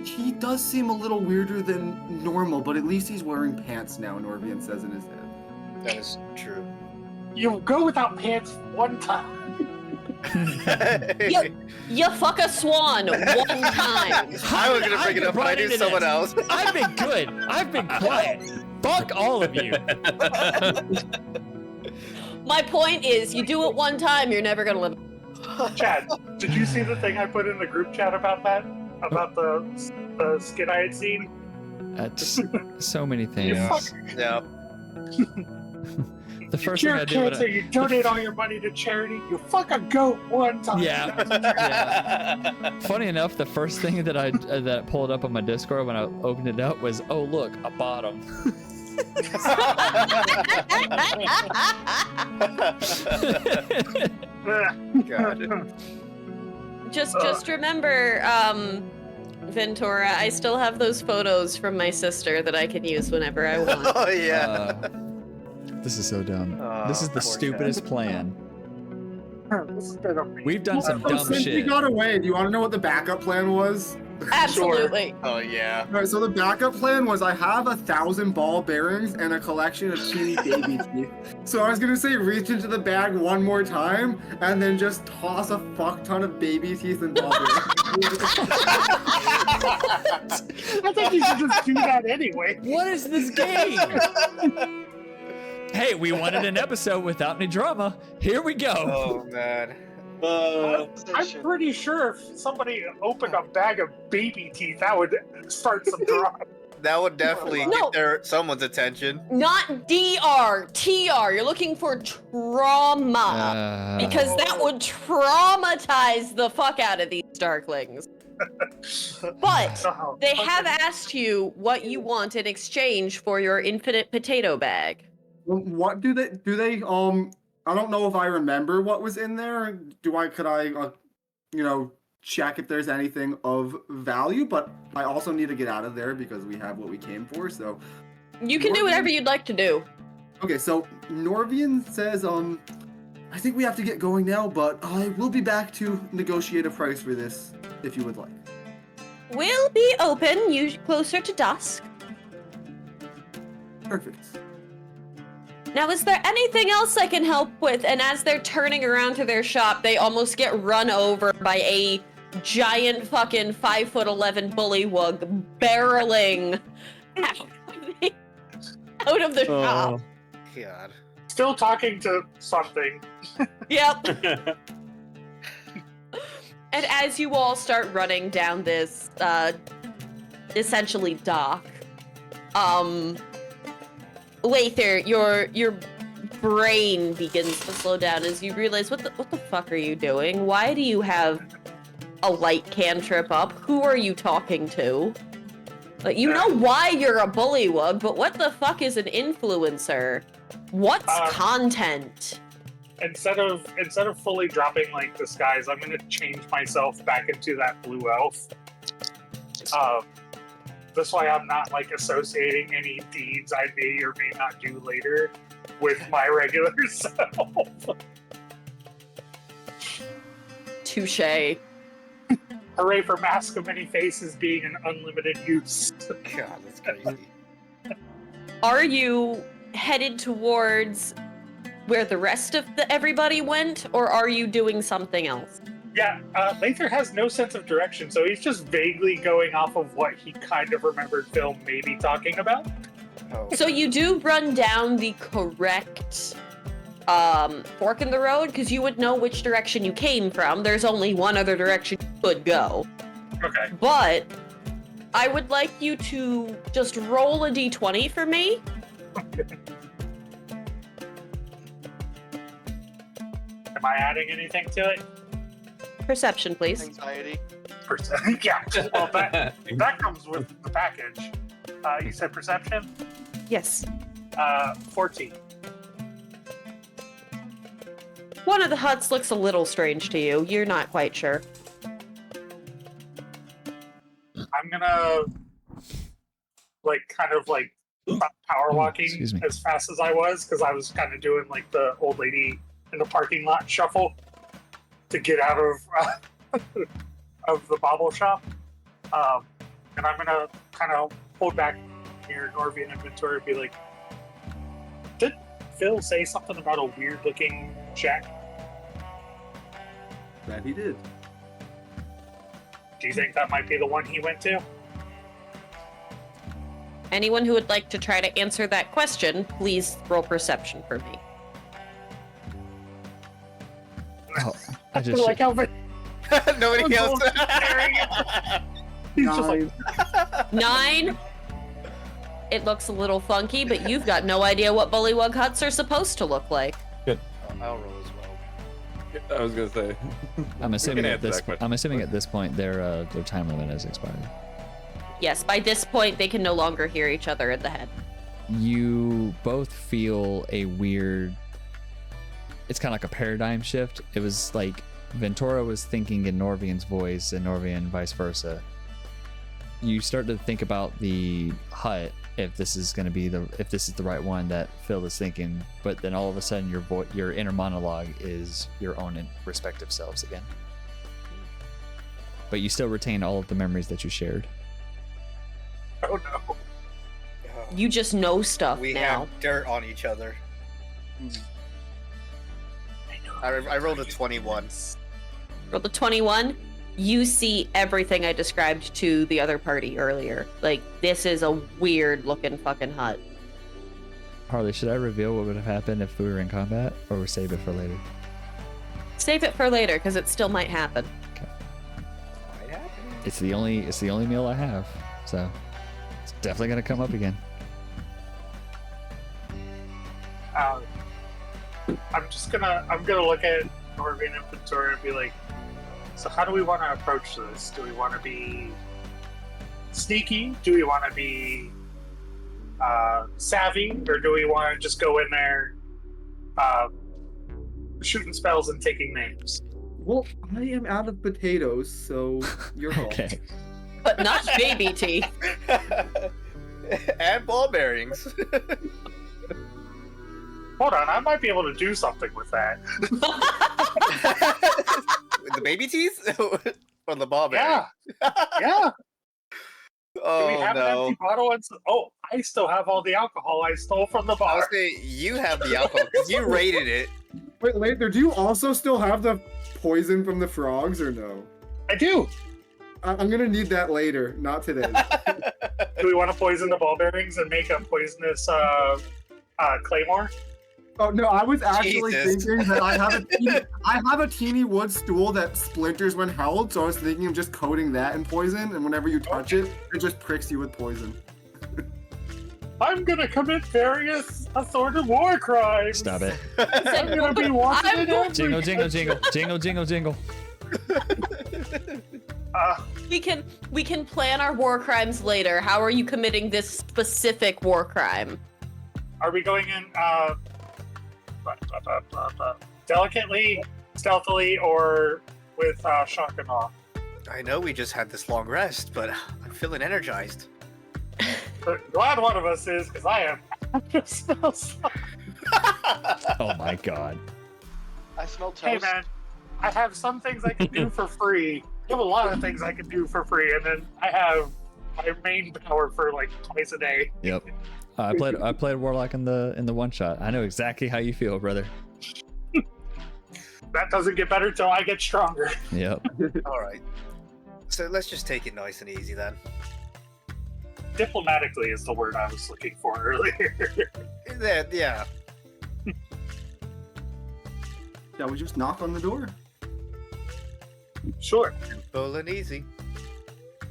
he does seem a little weirder than normal, but at least he's wearing pants now, Norvian says in his head. That is true. You go without pants one time. You fuck a swan one time. I was gonna bring it up, but I knew someone else. I've been good. I've been quiet. Fuck all of you. My point is, you do it one time, you're never gonna live. Chad, did you see the thing I put in the group chat about that? About the skit I had seen? That's so many things. Yeah. The first Cure thing I did when cancer, you donate all your money to charity, you fuck a goat one time. Yeah. Funny enough, the first thing that I that pulled up on my Discord when I opened it up was, oh look, a bottom. God. Just remember, Ventura, I still have those photos from my sister that I can use whenever I want. Oh yeah. This is so dumb. This is the poor stupidest plan. This has been amazing. We've done some So dumb since we shit. got away, do you want to know what the backup plan was? Absolutely. Oh yeah. All right, so the backup plan was I have 1,000 ball bearings and a collection of teeny baby teeth. So I was gonna say reach into the bag one more time and then just toss a fuck ton of baby teeth and ball bearings. I think you should just do that anyway. What is this game? Hey, we wanted an episode without any drama. Here we go. Oh man. I'm pretty sure if somebody opened a bag of baby teeth, that would start some drama. That would definitely No. get someone's attention. Not DR, TR. You're looking for trauma. Because that would traumatize the fuck out of these Darklings. But they have asked you what you want in exchange for your infinite potato bag. What do they I don't know if I remember what was in there. Could I check if there's anything of value, but I also need to get out of there because we have what we came for, so. You can do whatever you'd like to do. Okay, so Norvian says, I think we have to get going now, but I will be back to negotiate a price for this, if you would like. We'll be open closer to dusk. Perfect. Now, is there anything else I can help with? And as they're turning around to their shop, they almost get run over by a giant fucking 5'11" bullywug barreling out of the shop. God. Still talking to something. Yep. And as you all start running down this, essentially dock, Lather, your brain begins to slow down as you realize, what the fuck are you doing? Why do you have a light cantrip up? Who are you talking to? You know why you're a bullywug, but what the fuck is an influencer? What's content? Instead of fully dropping like disguise, I'm gonna change myself back into that blue elf. This way I'm not like associating any deeds I may or may not do later with my regular self. Touche. Hooray for Mask of Many Faces being an unlimited use. God, that's crazy. Are you headed towards where the rest of everybody went, or are you doing something else? Yeah, Lather has no sense of direction, so he's just vaguely going off of what he kind of remembered Phil maybe talking about. Oh. So you do run down the correct fork in the road, because you would know which direction you came from. There's only one other direction you could go. Okay. But I would like you to just roll a d20 for me. Am I adding anything to it? Perception, please. Anxiety. Yeah, well, that comes with the package. You said perception? Yes. 14. One of the huts looks a little strange to you. You're not quite sure. I'm gonna, kind of power walking Excuse me. as fast as I was, because I was kind of doing like the old lady in the parking lot shuffle to get out of of the bauble shop. And I'm gonna kind of hold back near Norvian and Ventura and be like, did Phil say something about a weird-looking shack? That he did. Do you think that might be the one he went to? Anyone who would like to try to answer that question, please roll perception for me. Oh, I just like how Nobody else. he's just like, 9. It looks a little funky, but you've got no idea what Bullywug huts are supposed to look like. I'll roll as well. I was gonna say. I'm assuming can at answer this that question. I'm assuming at this point their time limit has expired. Yes, by this point, they can no longer hear each other in the head. You both feel a weird. It's kind of like a paradigm shift. It was like Ventura was thinking in Norvian's voice and Norvian vice versa. You start to think about the hut, if this is going to be if this is the right one that Phil is thinking, but then all of a sudden your inner monologue is your own respective selves again. But you still retain all of the memories that you shared. oh no. You just know stuff We now. have dirt on each other. I rolled a 21. Roll the 21. You see everything I described to the other party earlier. Like, this is a weird looking fucking hut. Harley, should I reveal what would have happened if we were in combat, or save it for later? Save it for later, because it still might happen. Might happen. It's the only meal I have, so it's definitely gonna come up again. I'm gonna look at Norvian and Ventura and be like, so how do we want to approach this? Do we want to be sneaky? Do we want to be savvy? Or do we want to just go in there shooting spells and taking names? Well, I am out of potatoes, so you're Okay. But not baby teeth. And ball bearings. Hold on, I might be able to do something with that. The baby teeth? Or the ball bearing? Yeah, yeah. Oh, Do we have an no. empty bottle? Oh, I still have all the alcohol I stole from the I bar. was saying, you have the alcohol because you rated it. Wait, later, do you also still have the poison from the frogs, or no? I do. I'm gonna need that later, not today. Do we want to poison the ball bearings and make a poisonous claymore? Oh no, I was actually Jesus. thinking that I have a teeny wood stool that splinters when held, so I was thinking of just coating that in poison, and whenever you touch it, it just pricks you with poison. I'm gonna commit various assorted war crimes. Stop it. I'm gonna be wanted in every... Jingle, jingle, jingle, jingle, jingle, jingle. We can plan our war crimes later. How are you committing this specific war crime? Are we going in delicately, stealthily, or with shock and awe? I know we just had this long rest, but I'm feeling energized. But glad one of us is, because I am. Oh my god. I smell toast. Hey man, I have some things I can do for free. I have a lot of things I can do for free, and then I have my main power for like twice a day. Yep. I played Warlock in the one shot. I know exactly how you feel, brother. That doesn't get better till I get stronger. Yep. All right. So let's just take it nice and easy then. Diplomatically is the word I was looking for earlier. Yeah. Shall we just knock on the door? Sure. Full and easy.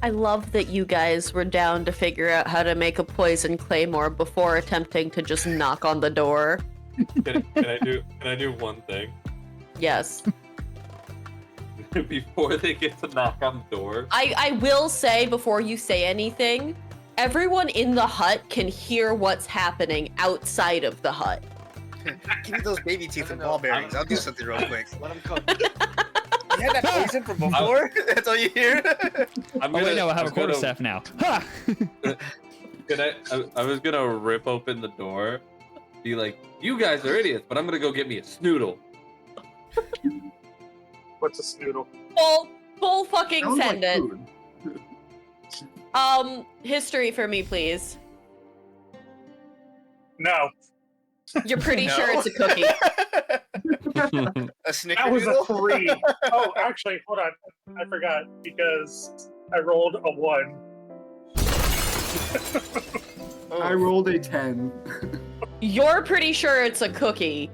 I love that you guys were down to figure out how to make a poison claymore before attempting to just knock on the door. Can I do one thing? Yes. Before they get to knock on the door. I will say before you say anything, everyone in the hut can hear what's happening outside of the hut. Give me those baby teeth and ball bearings. I'll do something real quick. Let him cook. You had that poison from before? That's all you hear? Oh wait, no, I have a quarterstaff now. Ha! I was gonna rip open the door, be like, "You guys are idiots," but I'm gonna go get me a Snoodle. What's a Snoodle? Full fucking Sounds send like it. food. History for me, please. No. You're pretty No. sure it's a cookie. A That was a snickerdoodle? 3. Oh, actually, hold on. I forgot because I rolled a 1. I rolled a 10. You're pretty sure it's a cookie.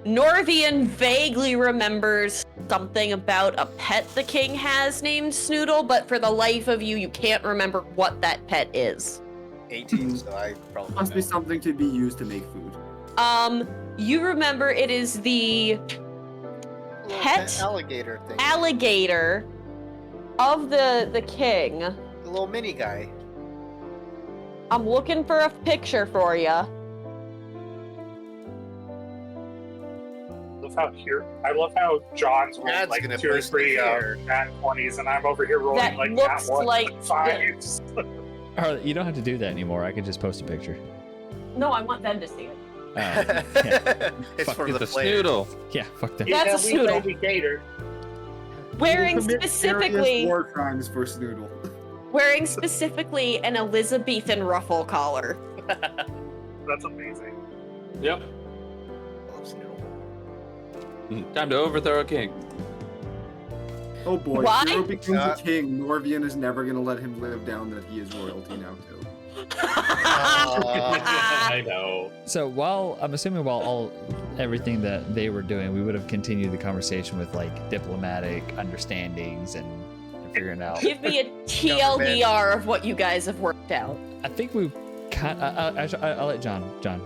Norvian vaguely remembers something about a pet the king has named Snoodle, but for the life of you, you can't remember what that pet is. 18, so I probably Must be know. something to be used to make food. You remember it is the Little pet alligator thing. alligator of the king. The little mini guy. I'm looking for a picture for you. I love how John's rolled Dad's like gonna 2 or post 3 it here. nat 20s, and I'm over here rolling That like looks nat 1 like 5s. Harley, you don't have to do that anymore. I could just post a picture. No, I want them to see it. Yeah, It's Fuck for It's the a flavor. Snoodle. yeah, fuck that. That's a we Snoodle. baby gator. Wearing You will commit specifically, serious war crimes for Snoodle. an Elizabethan ruffle collar. That's amazing. Yep. I love Snoodle. Time to overthrow a king. Oh boy, Why? Hero becomes Uh, a king. Norvian is never gonna let him live down that he is royalty now too. I know. So while everything that they were doing, we would have continued the conversation with like diplomatic understandings and figuring out. Give me a TLDR of what you guys have worked out. I think we've I'll let John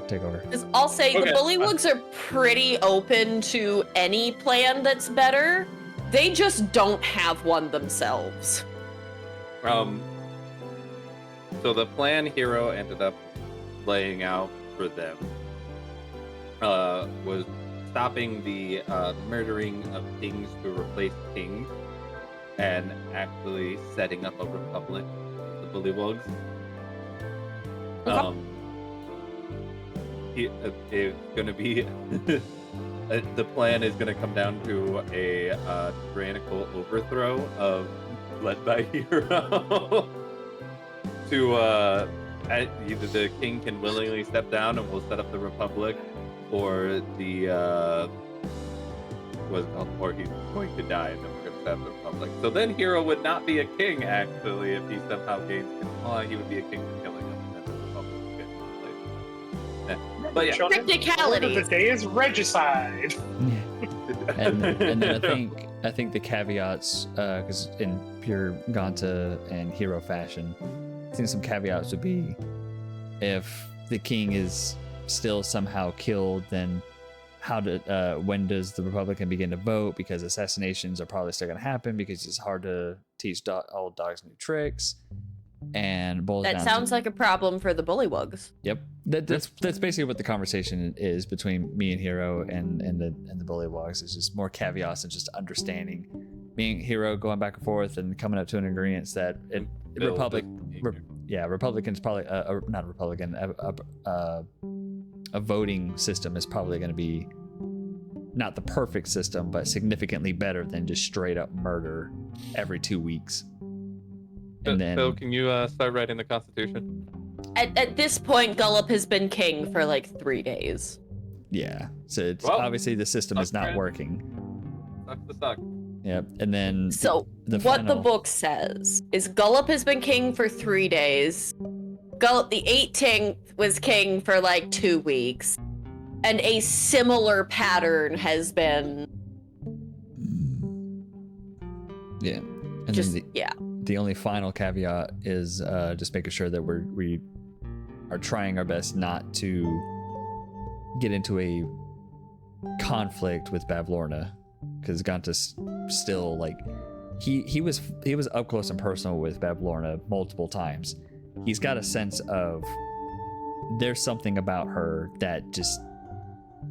take over. 'Cause I'll say Okay. the Bullywugs are pretty open to any plan that's better. They just don't have one themselves. So the plan Hero ended up laying out for them was stopping the murdering of kings to replace kings and actually setting up a republic, the Bullywugs. It's going to be the plan is going to come down to a tyrannical overthrow led by Hero. To either the king can willingly step down and we'll set up the republic, or or he's going to die and then we're going to set up the republic. So then Hero would not be a king actually if he somehow gains control. He would be a king for killing him, and then the republic would get replaced. But yeah, Children, Practicality. the day is regicide. and then I think the caveats, because in pure Ganta and Hero fashion, I think some caveats would be if the king is still somehow killed, then when does the Republican begin to vote? Because assassinations are probably still going to happen because it's hard to teach old dogs new tricks. And boils That down sounds like a problem for the Bullywugs. Yep, that's basically what the conversation is between me and Hero and the Bullywugs. It's just more caveats and just understanding. Me and Hero going back and forth and coming up to an agreement that Republicans probably not a Republican, a voting system is probably going to be not the perfect system, but significantly better than just straight up murder every 2 weeks. And then, Phil, can you start writing the Constitution? At this point, Gullop has been king for like 3 days. yeah, so it's Well, obviously the system is not okay. working. Sucks to suck. Yep, and then So the what the final- book says is Gullop has been king for 3 days. Gullop the 18th was king for like 2 weeks. And a similar pattern has been yeah, and just, then the only final caveat is just making sure that we are trying our best not to get into a conflict with Bavlorna, because Ganta's still like he was up close and personal with Bavlorna multiple times. He's got a sense of there's something about her that just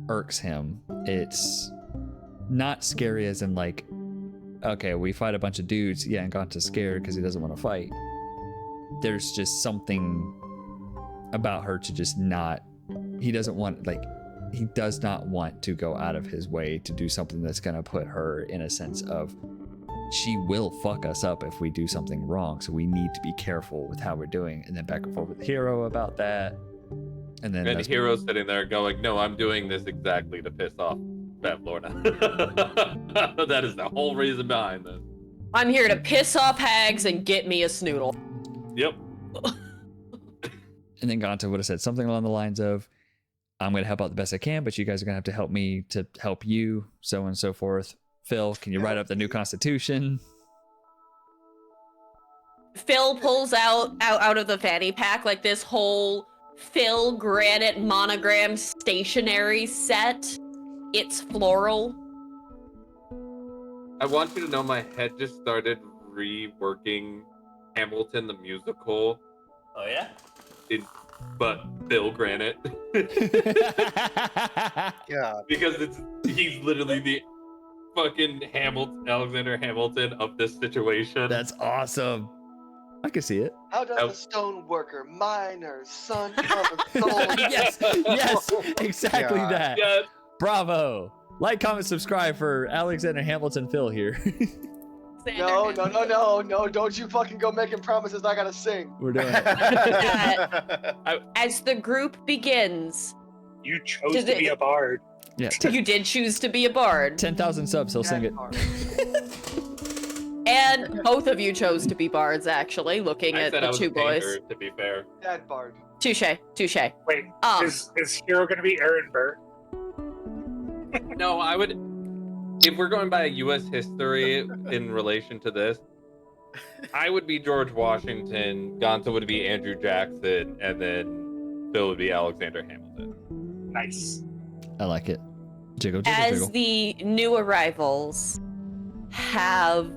irks him. It's not scary as in like, okay, we fight a bunch of dudes, yeah, and Ganta's scared because he doesn't want to fight. There's just something about her to just not, he does not want to go out of his way to do something that's going to put her in a sense of, she will fuck us up if we do something wrong, so we need to be careful with how we're doing. And then back and forth with Hero about that. And then And that's- Hero's sitting there going, "No, I'm doing this exactly to piss off Bev Lorna." That is the whole reason behind this. I'm here to piss off hags and get me a Snoodle. Yep. And then Gonta would have said something along the lines of, I'm going to help out the best I can, but you guys are going to have to help me to help you, so on and so forth. Phil, can you write up the new constitution? Phil pulls out of the fanny pack like this whole Phil granite monogram stationery set. It's floral. I want you to know my head just started reworking Hamilton the musical, Oh yeah. but Phil Granite. Yeah. Because he's literally the fucking Alexander Hamilton of this situation. That's awesome. I can see it. How does Oh. the stone worker, miner, son of a soul? Yes, exactly God. that. Yeah. Bravo. Like, comment, subscribe for Alexander Hamilton Phil here. No, don't you fucking go making promises I gotta sing. We're doing it. As the group begins, You chose Did to be it- a bard. Yeah, you did choose to be a bard. 10,000 subs, he'll sing it. And both of you chose to be bards, actually, looking I at said I the was two a painter, boys. to be fair. Dad bard. Touche. Wait, Um, is Hero going to be Aaron Burr? No, I would. If we're going by U.S. history in relation to this, I would be George Washington, Gonta would be Andrew Jackson, and then Phil would be Alexander Hamilton. Nice. I like it. Jiggle, jiggle, As jiggle. the new arrivals have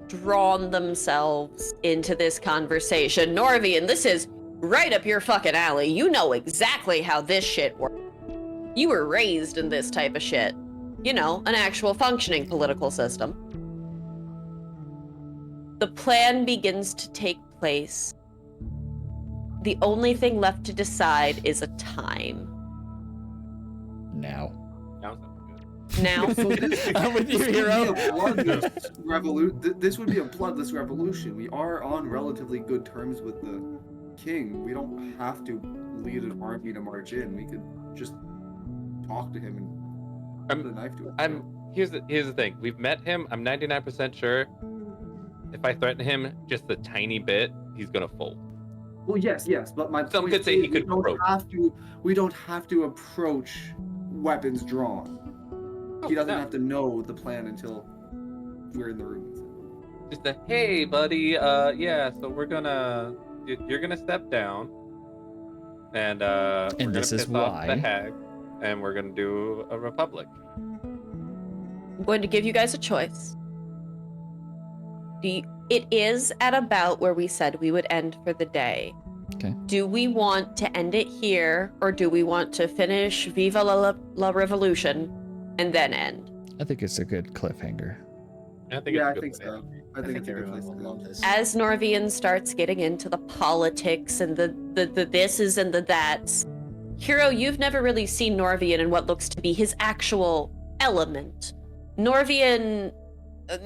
drawn themselves into this conversation, Norvian, this is right up your fucking alley. You know exactly how this shit works. You were raised in this type of shit. You know, an actual functioning political system. The plan begins to take place. The only thing left to decide is a time. Now. Now, I'm with you, Hero. This would be a bloodless revolution. We are on relatively good terms with the king. We don't have to lead an army to march in. We could just talk to him and put a knife to him. Here's the thing. We've met him. I'm 99% sure. If I threaten him just a tiny bit, he's gonna fold. Well, yes, but my Some point could say is he could approach. we don't have to approach weapons drawn. He doesn't have to know the plan until we're in the room. Just a hey, buddy. Yeah. So you're gonna step down, and we're gonna this is piss off why. the hag, and we're gonna do a republic. I'm going to give you guys a choice. It is at about where we said we would end for the day. Okay. Do we want to end it here, or do we want to finish Viva la Revolution and then end? I think it's a good cliffhanger. I think Yeah, it's I think so. I think it's a good everyone place to will go. love this. As Norvian starts getting into the politics and the thises and the that's, Hero, you've never really seen Norvian in what looks to be his actual element. Norvian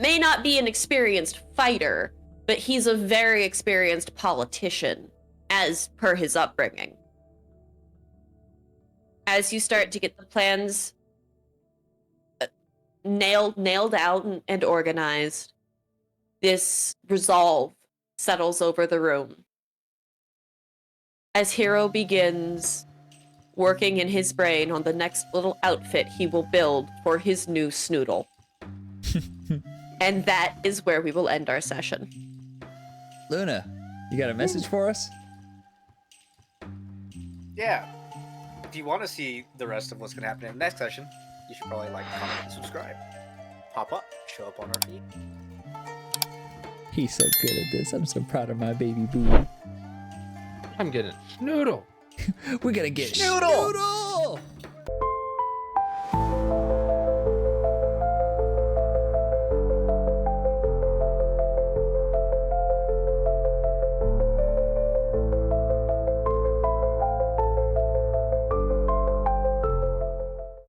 may not be an experienced fighter, but he's a very experienced politician, as per his upbringing. As you start to get the plans nailed out and organized, this resolve settles over the room. As Hero begins working in his brain on the next little outfit he will build for his new Snoodle. And that is where we will end our session. Luna, you got a message for us? Yeah. If you want to see the rest of what's going to happen in the next session, you should probably like, comment, and subscribe. Pop up, show up on our feed. He's so good at this. I'm so proud of my baby boo. I'm getting Snoodle. We're gonna get Snoodle!